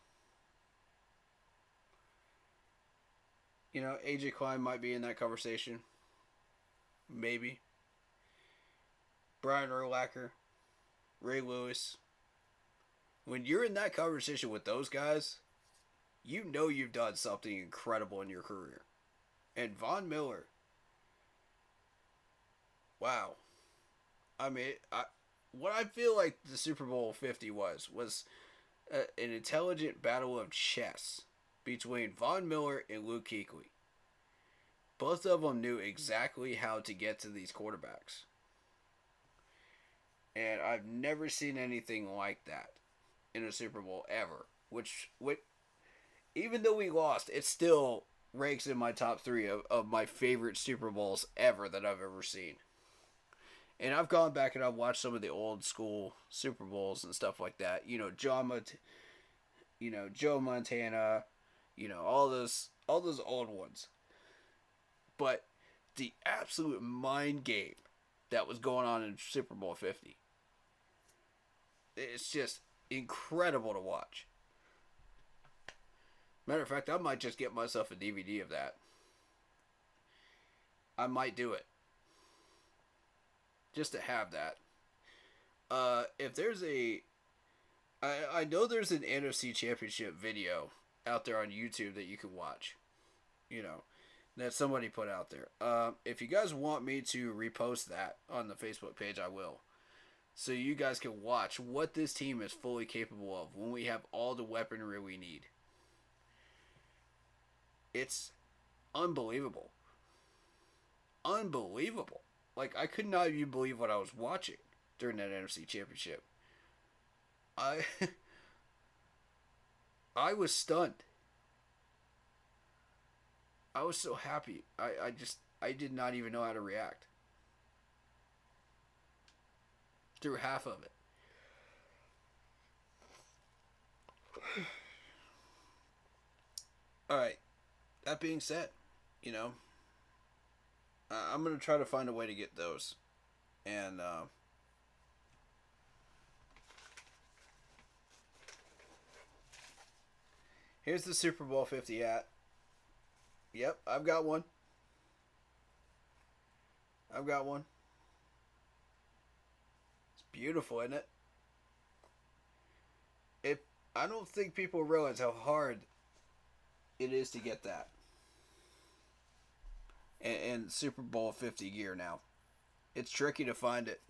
you know, AJ Klein might be in that conversation. Maybe. Brian Urlacher, Ray Lewis. When you're in that conversation with those guys, you know you've done something incredible in your career. And Von Miller, wow. I mean, what I feel like the Super Bowl 50 was an intelligent battle of chess between Von Miller and Luke Kuechly. Both of them knew exactly how to get to these quarterbacks. And I've never seen anything like that in a Super Bowl ever. Which even though we lost, it still ranks in my top 3 of my favorite Super Bowls ever that I've ever seen. And I've gone back and I've watched some of the old school Super Bowls and stuff like that. You know, Joe Montana, you know, all those old ones. But the absolute mind game that was going on in Super Bowl 50, it's just incredible to watch. Matter of fact, I might just get myself a DVD of that. I might do it. Just to have that. If there's I know there's an NFC Championship video out there on YouTube that you can watch. You know, that somebody put out there. If you guys want me to repost that on the Facebook page, I will. So you guys can watch what this team is fully capable of when we have all the weaponry we need. It's unbelievable. Unbelievable. Like, I could not even believe what I was watching during that NFC Championship. I I was stunned. I was so happy. I did not even know how to react through half of it. All right. That being said, you know, I'm gonna try to find a way to get those, and here's the Super Bowl 50 hat. Yep, I've got one. I've got one. It's beautiful, isn't it? I don't think people realize how hard it is to get that. And Super Bowl 50 gear now. It's tricky to find it.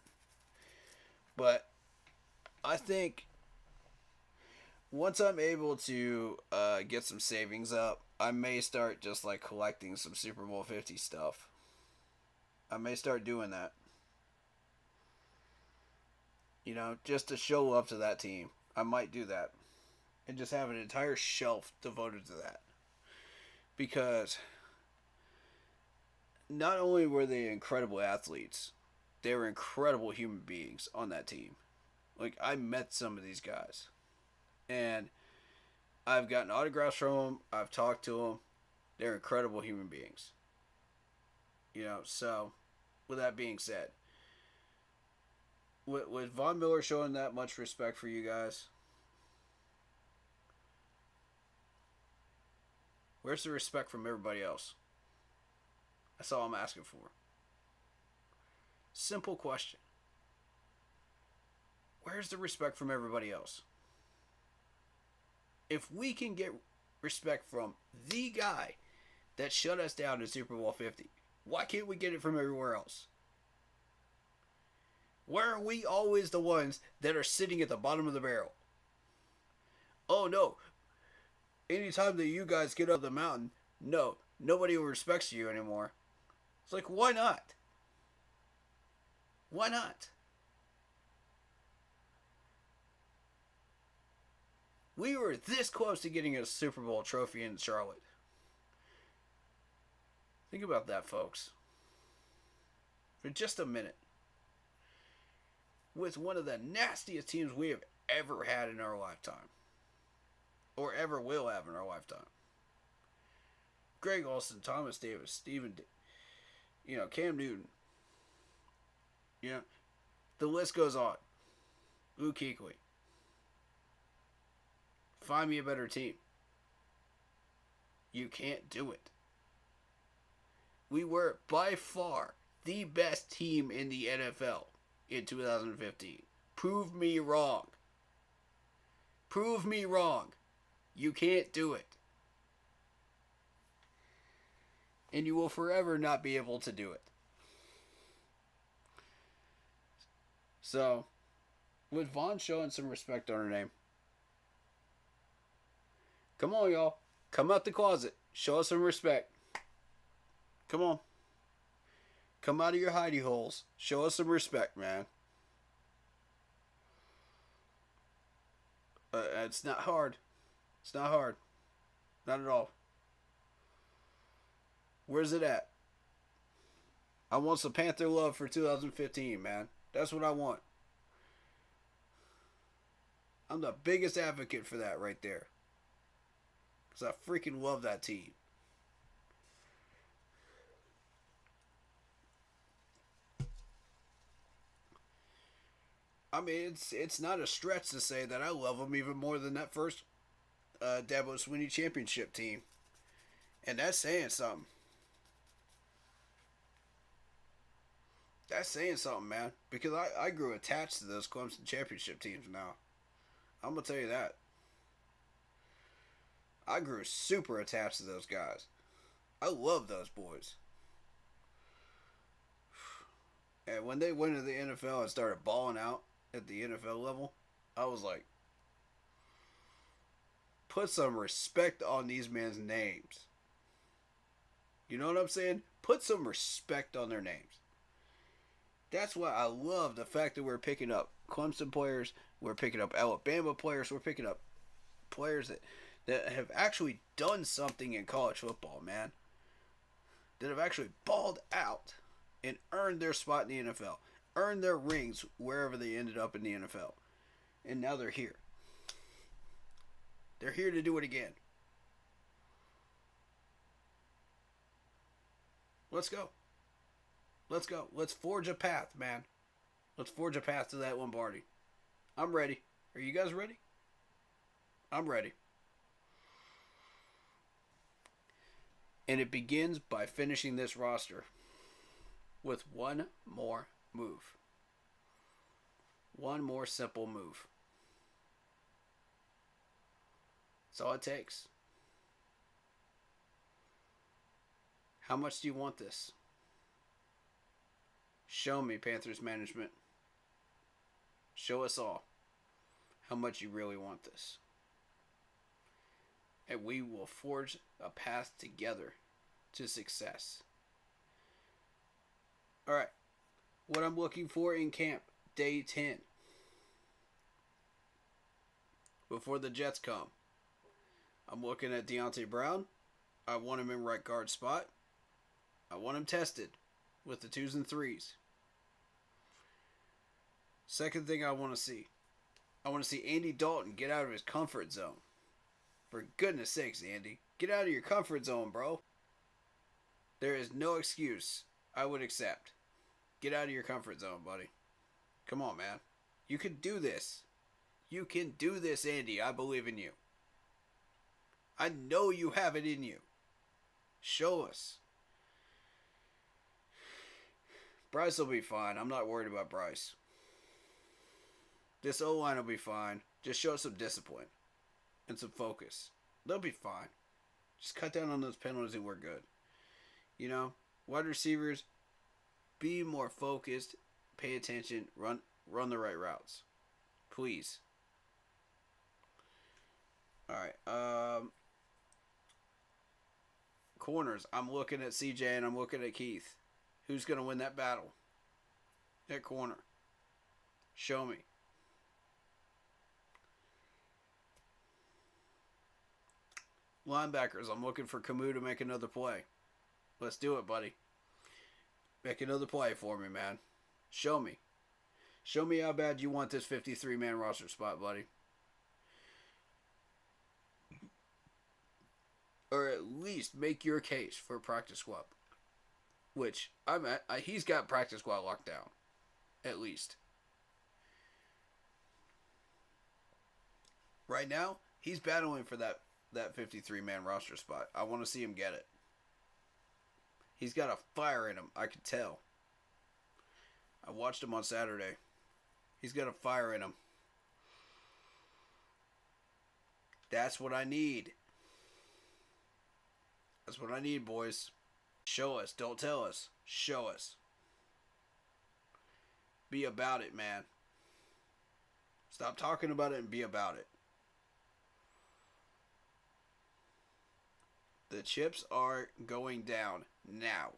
But I think once I'm able to get some savings up, I may start just like collecting some Super Bowl 50 stuff. I may start doing that. You know, just to show love to that team. I might do that. And just have an entire shelf devoted to that. Because not only were they incredible athletes, they were incredible human beings on that team. Like, I met some of these guys. And I've gotten autographs from them. I've talked to them. They're incredible human beings. You know, so with that being said, with Von Miller showing that much respect for you guys, where's the respect from everybody else? That's all I'm asking for. Simple question. Where's the respect from everybody else? If we can get respect from the guy that shut us down in Super Bowl 50, why can't we get it from everywhere else? Why are we always the ones that are sitting at the bottom of the barrel? Oh no, anytime that you guys get up the mountain, no, nobody respects you anymore. It's like, why not? Why not? We were this close to getting a Super Bowl trophy in Charlotte. Think about that, folks. For just a minute. With one of the nastiest teams we have ever had in our lifetime. Or ever will have in our lifetime. Greg Olsen, Thomas Davis, Cam Newton. The list goes on. Luke Kuechly. Find me a better team. You can't do it. We were by far the best team in the NFL in 2015. Prove me wrong. Prove me wrong. You can't do it. And you will forever not be able to do it. So, with Vaughn showing some respect on her name, come on, y'all. Come out the closet. Show us some respect. Come on. Come out of your hidey holes. Show us some respect, man. It's not hard. It's not hard. Not at all. Where's it at? I want some Panther love for 2015, man. That's what I want. I'm the biggest advocate for that right there. Because I freaking love that team. I mean, it's not a stretch to say that I love them even more than that first Dabo Swinney championship team. And that's saying something. That's saying something, man. Because I grew attached to those Clemson championship teams now. I'm going to tell you that. I grew super attached to those guys. I love those boys. And when they went to the NFL and started balling out at the NFL level, I was like, put some respect on these men's names. You know what I'm saying? Put some respect on their names. That's why I love the fact that we're picking up Clemson players, we're picking up Alabama players, we're picking up players that have actually done something in college football, man. That have actually balled out and earned their spot in the NFL, earned their rings wherever they ended up in the NFL. And now they're here. They're here to do it again. Let's go. Let's go. Let's forge a path, man. Let's forge a path to that Lombardi. I'm ready. Are you guys ready? I'm ready. And it begins by finishing this roster with one more move. One more simple move. That's all it takes. How much do you want this? Show me, Panthers management. Show us all how much you really want this. And we will forge a path together to success. Alright. What I'm looking for in camp, day 10. Before the Jets come. I'm looking at Deontay Brown. I want him in right guard spot. I want him tested with the 2s and 3s. Second thing I want to see. I want to see Andy Dalton get out of his comfort zone. For goodness sakes, Andy. Get out of your comfort zone, bro. There is no excuse I would accept. Get out of your comfort zone, buddy. Come on, man. You can do this. You can do this, Andy. I believe in you. I know you have it in you. Show us. Bryce will be fine. I'm not worried about Bryce. This O-line will be fine. Just show some discipline and some focus. They'll be fine. Just cut down on those penalties and we're good. You know, wide receivers, be more focused, pay attention, run the right routes. Please. Alright, corners. I'm looking at CJ and I'm looking at Keith. Who's going to win that battle? At corner. Show me. Linebackers. I'm looking for Camus to make another play. Let's do it, buddy. Make another play for me, man. Show me. Show me how bad you want this 53-man roster spot, buddy. Or at least make your case for practice squad. Which, he's got practice squad locked down. At least. Right now, he's battling for that 53-man roster spot. I want to see him get it. He's got a fire in him. I can tell. I watched him on Saturday. He's got a fire in him. That's what I need. That's what I need, boys. Show us. Don't tell us. Show us. Be about it, man. Stop talking about it and be about it. The chips are going down now.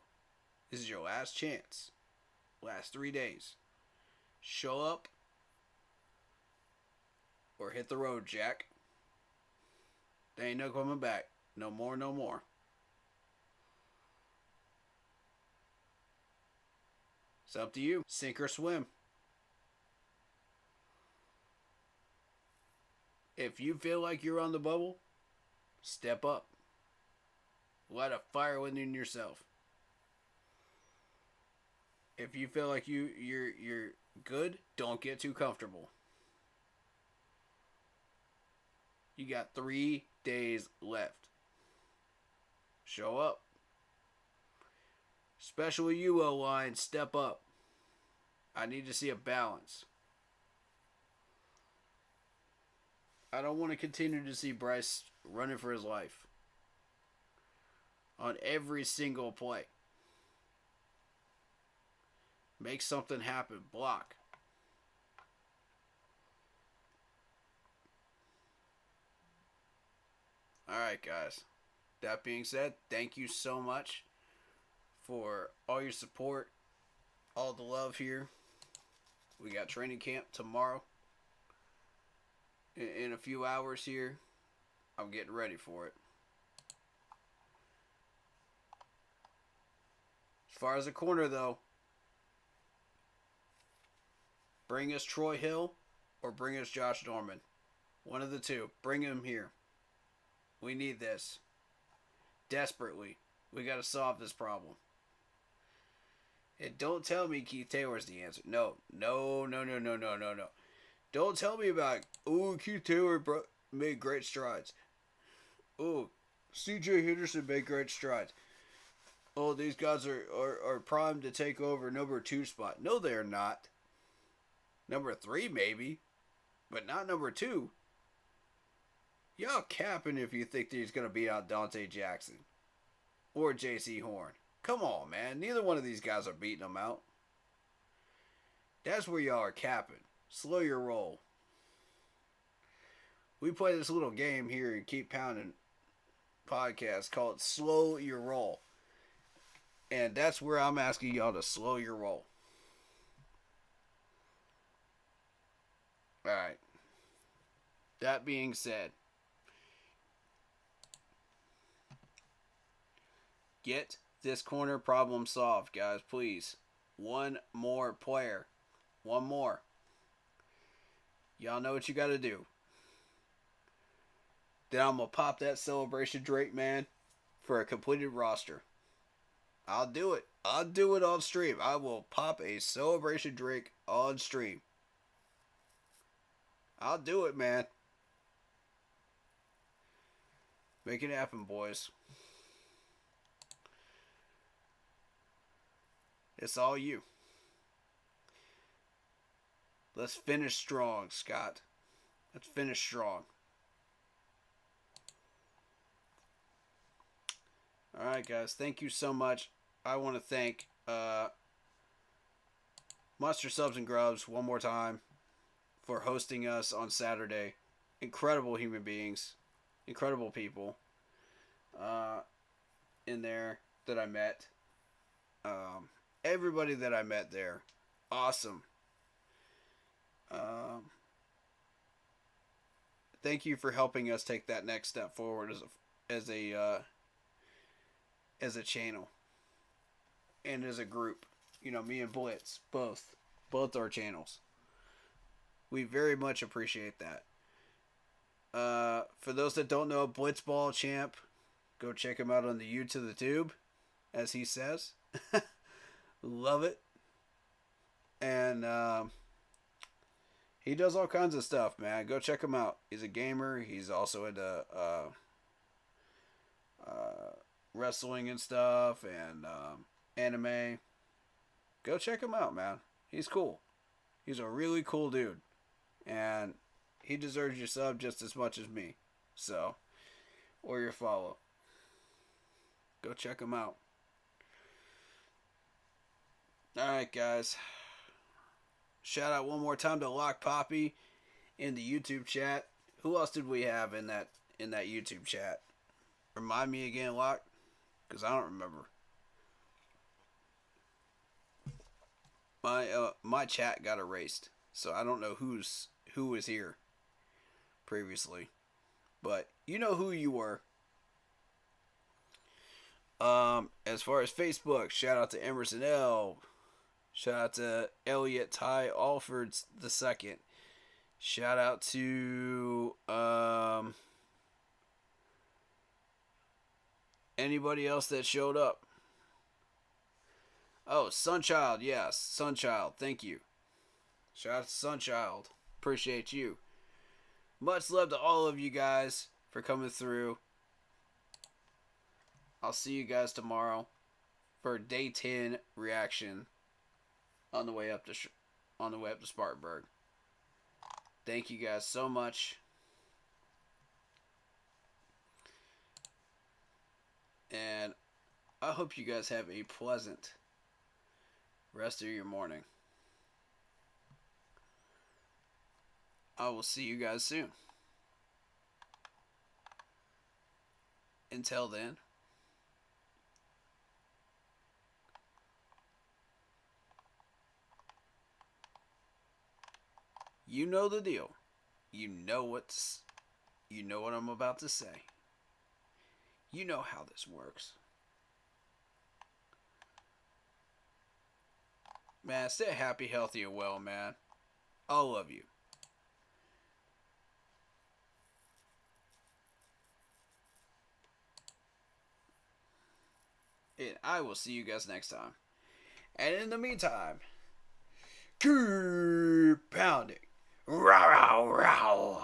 This is your last chance. Last 3 days. Show up or hit the road, Jack. There ain't no coming back. No more, no more. It's up to you. Sink or swim. If you feel like you're on the bubble, step up. Light a fire within yourself. If you feel like you're good, don't get too comfortable. You got 3 days left. Show up. Especially you, O-line, step up. I need to see a balance. I don't want to continue to see Bryce running for his life on every single play. Make something happen. Block. Alright, guys. That being said, thank you so much for all your support, all the love here. We got training camp tomorrow. In a few hours here. I'm getting ready for it. As far as the corner, though, bring us Troy Hill or bring us Josh Norman. One of the two. Bring him here. We need this. Desperately. We got to solve this problem. And don't tell me Keith Taylor's the answer. No. Don't tell me about, Keith Taylor made great strides. CJ Henderson made great strides. These guys are primed to take over number 2 spot. No, they're not. Number 3, maybe. But not number 2. Y'all capping if you think that he's going to beat out Dante Jackson. Or J.C. Horn. Come on, man. Neither one of these guys are beating them out. That's where y'all are capping. Slow your roll. We play this little game here and Keep Pounding podcast called Slow Your Roll. And that's where I'm asking y'all to slow your roll. Alright. That being said, get this corner problem solved, guys, please. One more player. One more. Y'all know what you got to do. Then I'm going to pop that celebration Drake, man, for a completed roster. I'll do it. I'll do it on stream. I will pop a celebration Drake on stream. I'll do it, man. Make it happen, boys. It's all you. Let's finish strong, Scott. Let's finish strong. Alright, guys. Thank you so much. I want to thank Monster Subs and Grubs one more time for hosting us on Saturday. Incredible human beings. Incredible people in there that I met. Everybody that I met there. Awesome. Thank you for helping us take that next step forward as a channel and as a group. You know, me and Blitz, both our channels. We very much appreciate that. For those that don't know, Blitzball Champ, go check him out on the U to the Tube, as he says. Love it. And he does all kinds of stuff, man. Go check him out. He's a gamer. He's also into wrestling and stuff and anime. Go check him out, man. He's cool. He's a really cool dude. And he deserves your sub just as much as me. So, or your follow. Go check him out. Alright, guys. Shout out one more time to Lock Poppy in the YouTube chat. Who else did we have in that YouTube chat? Remind me again, Lock, because I don't remember. My chat got erased, so I don't know who was here previously, but you know who you were. As far as Facebook, shout out to Emerson L. Shout out to Elliot Ty Alford II. Shout out to anybody else that showed up. Oh, Sunchild, yes, Sunchild, thank you. Shout out to Sunchild. Appreciate you. Much love to all of you guys for coming through. I'll see you guys tomorrow for day 10 reaction on the way up to Spartanburg. Thank you guys so much. And I hope you guys have a pleasant rest of your morning. I will see you guys soon. Until then, you know the deal. You know what I'm about to say. You know how this works. Man, stay happy, healthy, and well, man. I love you. And I will see you guys next time. And in the meantime, keep pounding. Row, row, row.